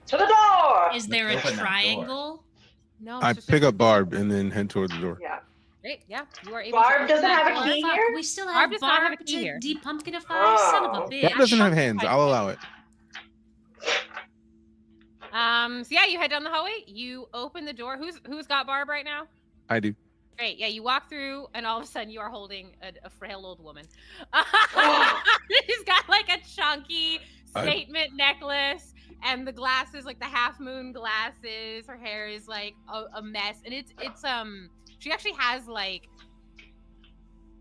To the door! Is there a Open that door. triangle? No, I it's just pick a up Barb and then head toward the door. Yeah. Great, yeah, you are able. Barb to doesn't have a door. key Fuck, here? we still Barb have does not have a Barb key to here. depumpkinify, son of a Oh. bitch. Barb doesn't have hands. I'll allow it. So yeah, you head down the hallway. You open the door. Who's got Barb right now? I do. Great. Yeah, you walk through, and all of a sudden you are holding a frail old woman. She's got like a chunky statement necklace and the glasses, like the half moon glasses. Her hair is like a mess, and it's she actually has like,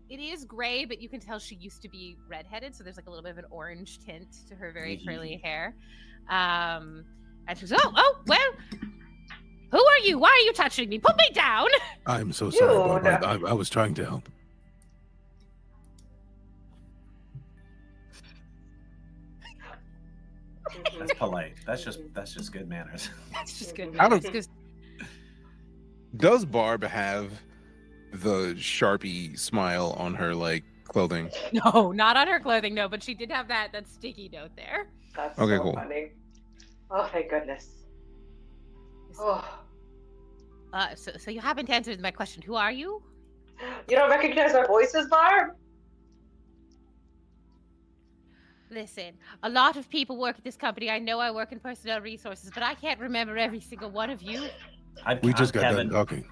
it is gray, but you can tell she used to be redheaded, so there's like a little bit of an orange tint to her very curly hair. And she's oh well. Who are you? Why are you touching me? Put me down! I'm so sorry, Dude. Barb. I was trying to help. That's polite. That's just good manners. That's just good. Out of- It's just- Does Barb have the Sharpie smile on her like clothing? No, not on her clothing, no, but she did have that sticky note there. That's Okay, so cool. funny. Oh, thank goodness. Oh. So you haven't answered my question. Who are you? You don't recognize our voices, Barb? Listen, a lot of people work at this company. I know I work in personnel resources, but I can't remember every single one of you. We just I'm got Kevin. done talking.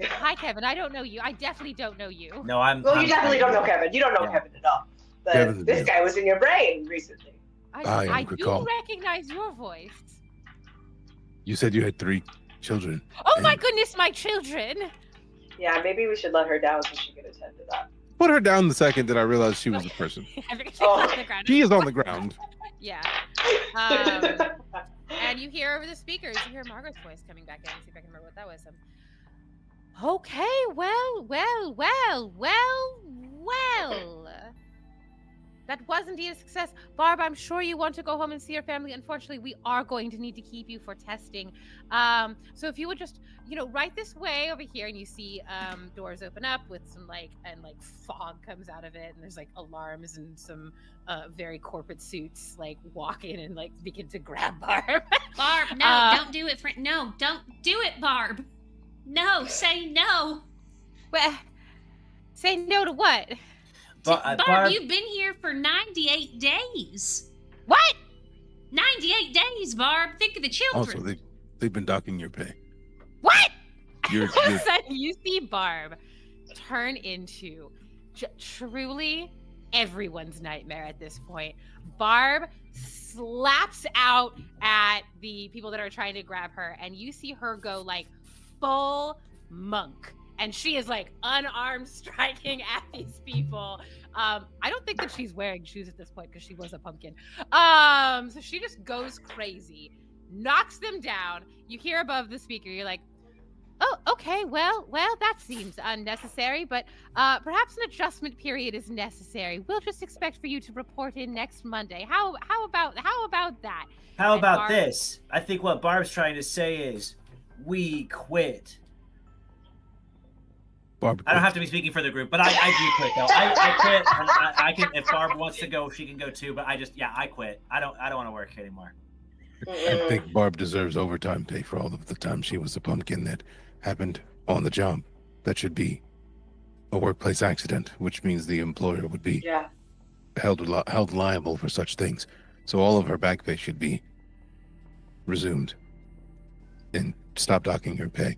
Hi, Kevin. I don't know you. I definitely don't know you. No, I'm. Well, I'm you definitely don't know Kevin. Kevin. You don't know Yeah. Kevin at all. But Kevin's this new. guy was in your brain recently. I am I good do call. recognize your voice. You said you had 3 children. Oh my And- goodness, my children! Yeah, maybe we should let her down so she can attend to that. Put her down the second that I realized she was a person. I forget she's Oh. on the ground. She is on the ground. Yeah. And you hear over the speakers, you hear Margaret's voice coming back in. See if I can remember what that was. Okay, well. That was indeed a success. Barb, I'm sure you want to go home and see your family. Unfortunately, we are going to need to keep you for testing. So if you would just, right this way over here, and you see doors open up with some and fog comes out of it, and there's alarms and some very corporate suits walk in and begin to grab Barb. Barb, no, don't do it. No, don't do it, Barb. No, say no. Well, say no to what? Barb, you've been here for 98 days. What? 98 days, Barb. Think of the children. Also, they've been docking your pay. What? You're- All of a you're- sudden, you see Barb turn into truly everyone's nightmare at this point. Barb slaps out at the people that are trying to grab her, and you see her go like full monk. And she is like unarmed striking at these people. I don't think that she's wearing shoes at this point because she was a pumpkin. So she just goes crazy, knocks them down. You hear above the speaker, you're like, oh, okay, well, that seems unnecessary, but perhaps an adjustment period is necessary. We'll just expect for you to report in next Monday. How about that? How And about Barb- this? I think what Barb's trying to say is, we quit. Barb, I don't have to be speaking for the group, but I do quit though. I quit, and I can. If Barb wants to go, she can go too. But I quit. I don't want to work anymore. I think Barb deserves overtime pay for all of the time she was a pumpkin that happened on the job. That should be a workplace accident, which means the employer would be held liable for such things. So all of her back pay should be resumed, and stop docking her pay.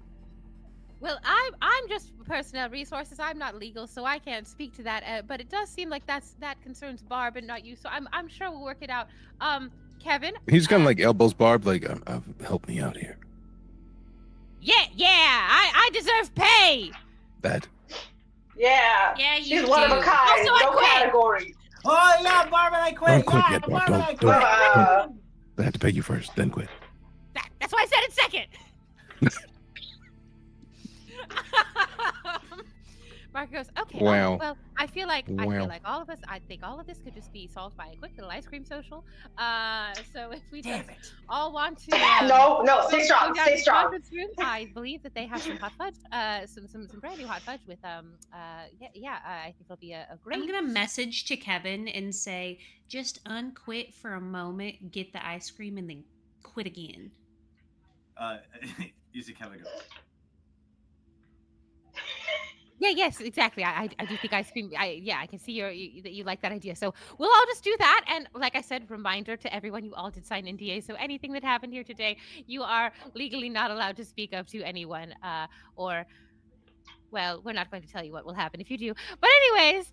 Well, I'm just personnel resources. I'm not legal, so I can't speak to that. But it does seem like that concerns Barb and not you. So I'm sure we'll work it out. Kevin. He's kind of like elbows Barb, like, help me out here. Yeah. I deserve pay. That. Yeah. Yeah, you She's one of a do. kind. Also, I No quit. category. Oh yeah, Barb and I quit. Don't quit Yeah, yet, Barb. Barb and I Don't- quit. I have to pay you first, then quit. That's why I said it second. Mark goes, okay. Wow. Well, I feel like Wow. all of us. I think all of this could just be solved by a quick little ice cream social. So if we just all want to. No, stay go strong. down Stay to strong. Conference room, I believe that they have some hot fudge, some brand new hot fudge with I think it'll be a great. I'm gonna message to Kevin and say, just unquit for a moment, get the ice cream, and then quit again. You see Kevin go. Yeah, yes, exactly. I do think ice cream. I can see that you like that idea. So we'll all just do that. And like I said, reminder to everyone, you all did sign NDA. So anything that happened here today, you are legally not allowed to speak of to anyone. Well, we're not going to tell you what will happen if you do. But anyways,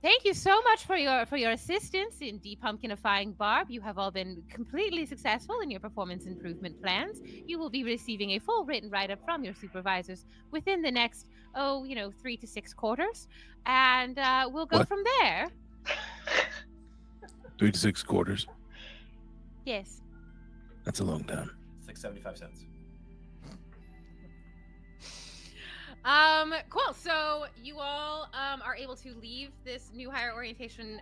thank you so much for your assistance in depumpkinifying Barb. You have all been completely successful in your performance improvement plans. You will be receiving a full written write-up from your supervisors within the next 3 to 6 quarters, and we'll go What? from there. 3 to 6 quarters. Yes. That's a long time. It's like 75 cents. Cool. So you all are able to leave this new hire orientation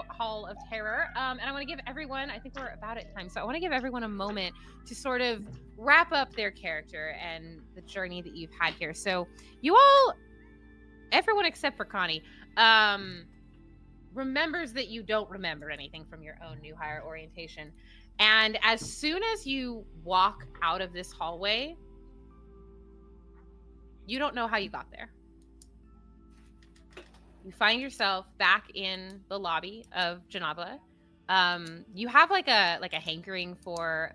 hall of terror. And I want to give everyone, I think we're about at time, so I want to give everyone a moment to sort of wrap up their character and the journey that you've had here. So you all, everyone except for Connie, remembers that you don't remember anything from your own new hire orientation. And as soon as you walk out of this hallway, you don't know how you got there. You find yourself back in the lobby of Janabla. You have like a hankering for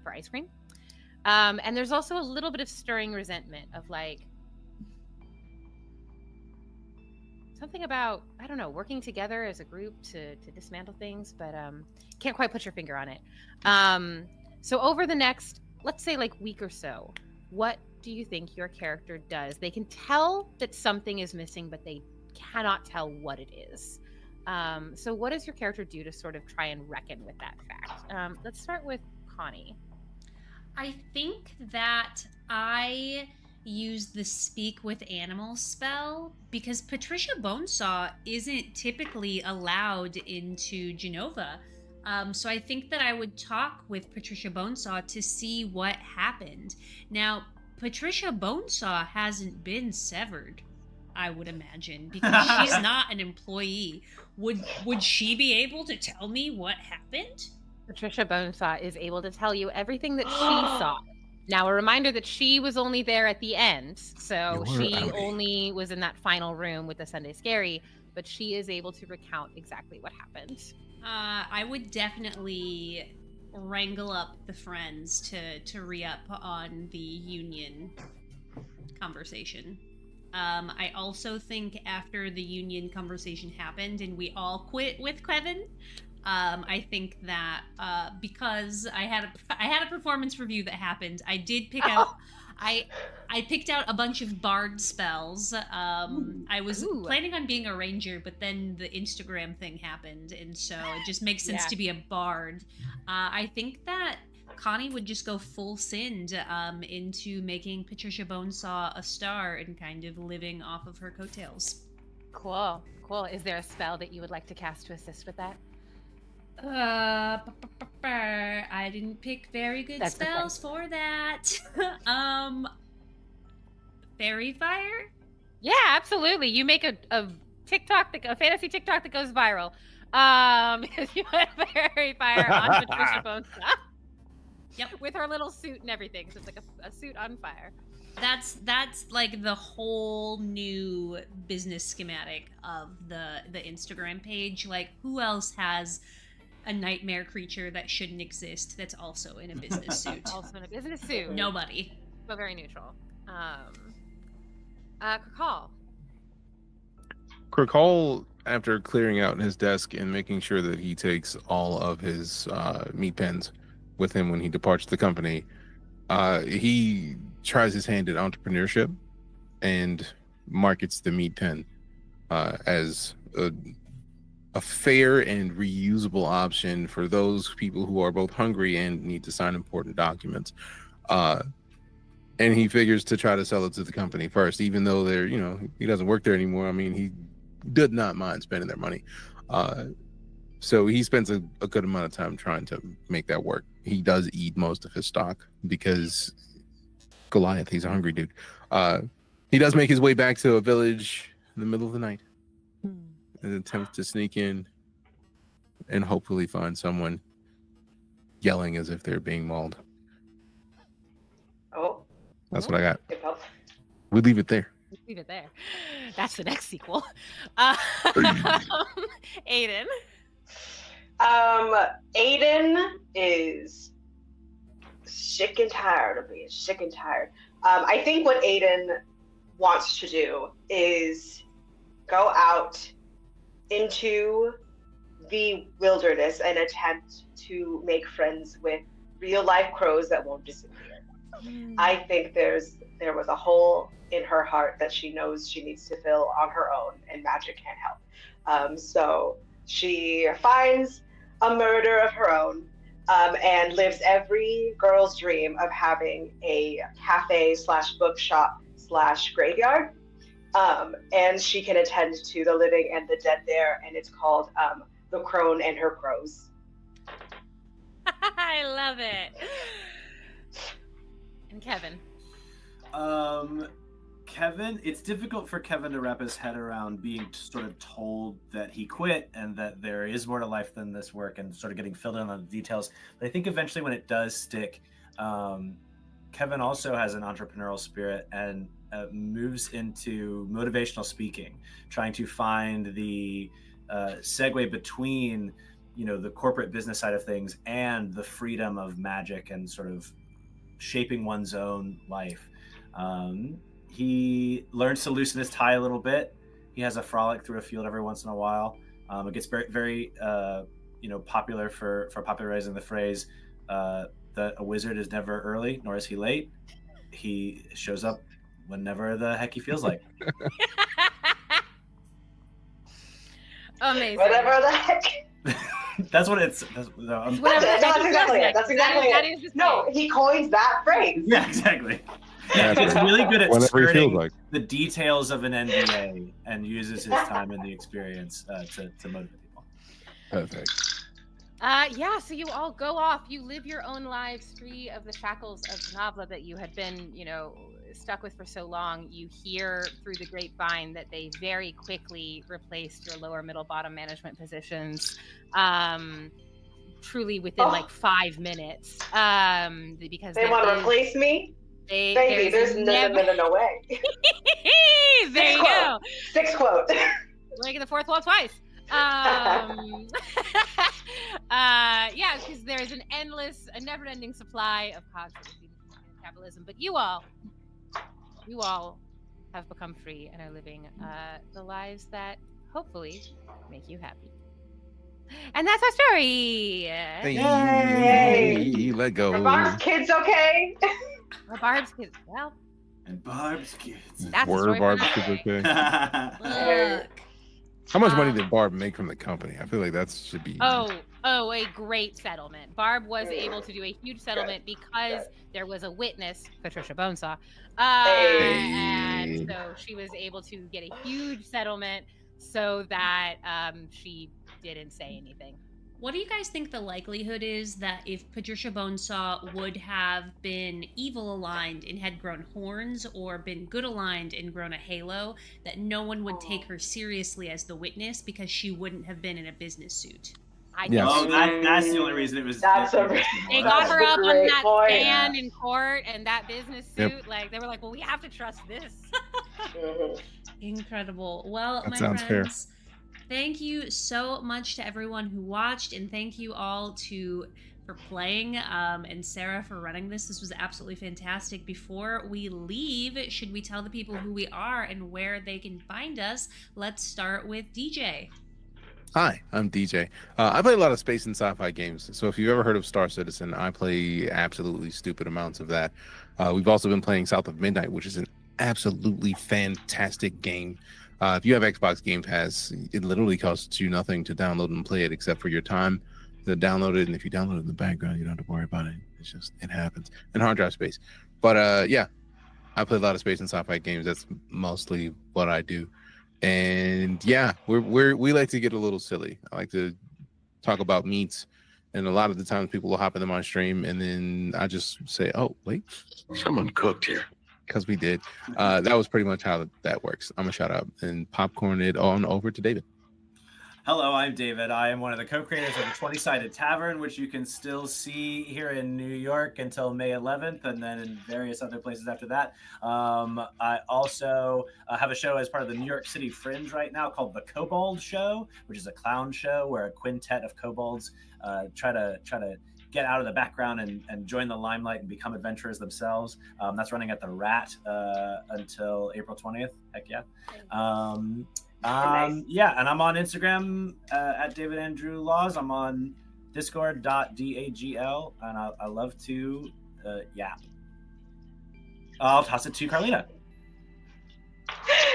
ice cream, and there's also a little bit of stirring resentment of like something about, I don't know, working together as a group to dismantle things, but can't quite put your finger on it. So over the next, let's say, like week or so, what do you think your character does? They can tell that something is missing, but they cannot tell what it is. So what does your character do to sort of try and reckon with that fact? Let's start with Connie. I think that I use the speak with animals spell because Patricia Bonesaw isn't typically allowed into Genova. So I think that I would talk with Patricia Bonesaw to see what happened. Now, Patricia Bonesaw hasn't been severed, I would imagine, because she's not an employee. Would she be able to tell me what happened? Patricia Bonesaw is able to tell you everything that she saw. Now, a reminder that she was only there at the end, so You're she outie. only was in that final room with the Sunday Scary, but she is able to recount exactly what happened. I would definitely wrangle up the friends to re-up on the union conversation. I also think after the union conversation happened and we all quit with Kevin, I think that because I had a performance review that happened, I did pick out I picked out a bunch of bard spells. I was planning on being a ranger, but then the Instagram thing happened, and so it just makes sense to be a bard. I think that Connie would just go full send into making Patricia Bonesaw a star and kind of living off of her coattails. Cool. Is there a spell that you would like to cast to assist with that? I didn't pick very good spells for that. Fairy fire? Yeah, absolutely. You make a fantasy TikTok that goes viral. You put fairy fire on Patricia Bonesaw. Yep. With her little suit and everything, so it's like a suit on fire. That's like the whole new business schematic of the Instagram page. Like, who else has a nightmare creature that shouldn't exist that's also in a business suit? Also in a business suit. Nobody. But very neutral. Kirkall. Kirkall, after clearing out his desk and making sure that he takes all of his meat pens with him when he departs the company, he tries his hand at entrepreneurship and markets the meat pen as a fair and reusable option for those people who are both hungry and need to sign important documents. And he figures to try to sell it to the company first, even though they're, he doesn't work there anymore. I mean, he did not mind spending their money. So he spends a good amount of time trying to make that work. He does eat most of his stock because Goliath, he's a hungry dude. He does make his way back to a village in the middle of the night and attempt to sneak in and hopefully find someone yelling as if they're being mauled. Oh. That's what I got. Good help. We leave it there. Leave it there. That's the next sequel. Aiden. Aiden is sick and tired of being sick and tired. I think what Aiden wants to do is go out into the wilderness and attempt to make friends with real life crows that won't disappear. I think there was a hole in her heart that she knows she needs to fill on her own, and magic can't help. So she finds a murder of her own and lives every girl's dream of having a cafe / bookshop / graveyard. And she can attend to the living and the dead there, and it's called The Crone and Her Crows. I love it. And Kevin. Kevin, it's difficult for Kevin to wrap his head around being sort of told that he quit and that there is more to life than this work, and sort of getting filled in on the details. But I think eventually when it does stick, Kevin also has an entrepreneurial spirit and moves into motivational speaking, trying to find the segue between, the corporate business side of things and the freedom of magic and sort of shaping one's own life. He learns to loosen his tie a little bit. He has a frolic through a field every once in a while. It gets very, very, popular for popularizing the phrase that a wizard is never early, nor is he late. He shows up whenever the heck he feels like. Amazing. Whatever the heck. That's what it's. That's exactly it. That's exactly it. No, he coins that phrase. Yeah, exactly. Yeah, he's really good at Whatever he feels skirting like. the details of an NDA and uses his time and the experience to motivate people. Perfect. So you all go off. You live your own lives free of the shackles of Navla that you had been, stuck with for so long. You hear through the grapevine that they very quickly replaced your lower, middle, bottom management positions. Truly within like 5 minutes. Because they want to replace me. Baby, there's no way. There you go. 6 quote. We're making the fourth wall twice. Yeah, because there is a never-ending supply of cogs in capitalism. But you all have become free and are living the lives that hopefully make you happy. And that's our story. Yay! Let go. Are Barb's kids okay? Well, Barb's kids. Well, And Barb's kids. that's a Were story for Barb's another kids day. okay? Look. How much money did Barb make from the company? I feel like that should be. Oh, a great settlement. Barb was able to do a huge settlement because there was a witness, Patricia Bonesaw, and so she was able to get a huge settlement so that she didn't say anything. What do you guys think the likelihood is that if Patricia Bonesaw would have been evil aligned and had grown horns, or been good aligned and grown a halo, that no one would take her seriously as the witness because she wouldn't have been in a business suit? Yes. Oh, that's the only reason it was. They got her up on that stand in court and that business suit. Yep. Like they were like, well, we have to trust this. Incredible. Well, That my sounds fair. friends, thank you so much to everyone who watched, and thank you all for playing, and Sarah for running this. This was absolutely fantastic. Before we leave, should we tell the people who we are and where they can find us? Let's start with DJ. Hi, I'm DJ. I play a lot of space and sci-fi games. So if you've ever heard of Star Citizen, I play absolutely stupid amounts of that. We've also been playing South of Midnight, which is an absolutely fantastic game. If you have Xbox Game Pass, it literally costs you nothing to download and play it except for your time to download it. And if you download it in the background, you don't have to worry about it. It happens. And hard drive space. But yeah, I play a lot of space and sci-fi games. That's mostly what I do. And yeah, we like to get a little silly. I like to talk about meats, and a lot of the times people will hop into my stream, and then I just say, "Oh, wait, Someone cooked here." Because we did. That was pretty much how that works. I'm gonna shout out and popcorn it on over to David. Hello, I'm David. I am one of the co-creators of the 20-Sided Tavern, which you can still see here in New York until May 11th, and then in various other places after that. I also have a show as part of the New York City Fringe right now called The Kobold Show, which is a clown show where a quintet of kobolds try to get out of the background and join the limelight and become adventurers themselves. That's running at the Rat until April 20th. Heck yeah. Nice. Yeah, and I'm on Instagram at David Andrew Laws. I'm on discord.dagl, and I love to yap. I'll toss it to Carlina.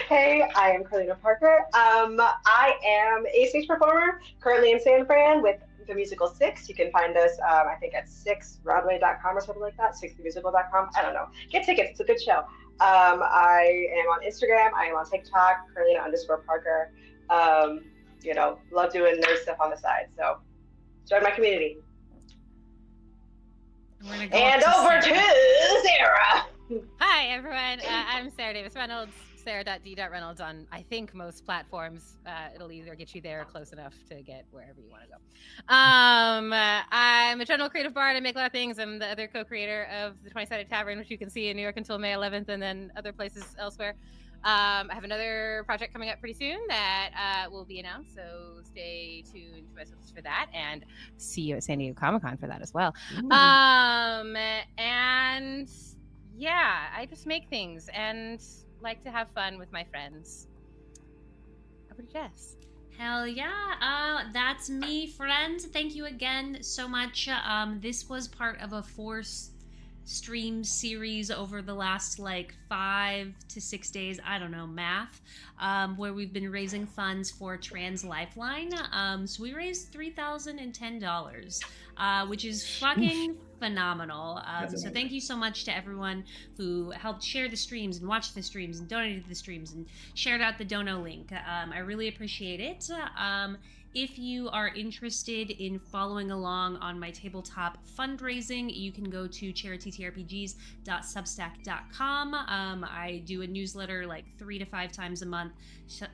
Hey, I am Carlina Parker. I am a stage performer, currently in San Fran with the musical Six. You can find us, I think, at 6broadway.com or something like that, 6themusical.com. I don't know. Get tickets. It's a good show. I am on Instagram. I am on TikTok, Carlina_Parker. Love doing nerd stuff on the side. So join my community. And over to Sarah. Hi, everyone. I'm Sarah Davis Reynolds. Sarah.d.reynolds on, I think, most platforms. It'll either get you there close enough to get wherever you want to go. I'm a general creative bard. I make a lot of things. I'm the other co-creator of the 20-Sided Tavern, which you can see in New York until May 11th, and then other places elsewhere. I have another project coming up pretty soon that will be announced, so stay tuned for that, and see you at San Diego Comic-Con for that as well. And yeah, I just make things and like to have fun with my friends. Over to Jess. Hell yeah. That's me, friends. Thank you again so much. This was part of a 4-stream series over the last 5 to 6 days, I don't know, math, where we've been raising funds for Trans Lifeline. So we raised $3,010, which is fucking phenomenal. So thank you so much to everyone who helped share the streams and watch the streams and donated to the streams and shared out the dono link. I really appreciate it. If you are interested in following along on my tabletop fundraising, you can go to charitytrpgs.substack.com. I do a newsletter 3 to 5 times a month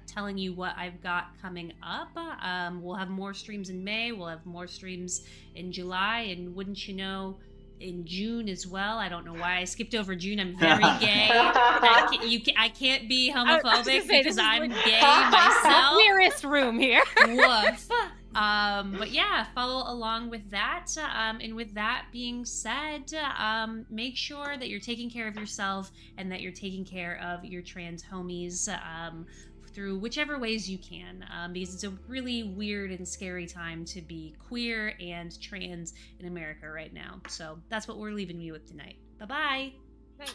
telling you what I've got coming up. We'll have more streams in May. We'll have more streams in July. And wouldn't you know, in June as well. I don't know why I skipped over June. I'm very gay. I can't be homophobic because I'm gay myself. Queerest room here. Woof. But yeah, follow along with that. And with that being said, make sure that you're taking care of yourself and that you're taking care of your trans homies through whichever ways you can, because it's a really weird and scary time to be queer and trans in America right now. So that's what we're leaving you with tonight. Bye-bye. Right.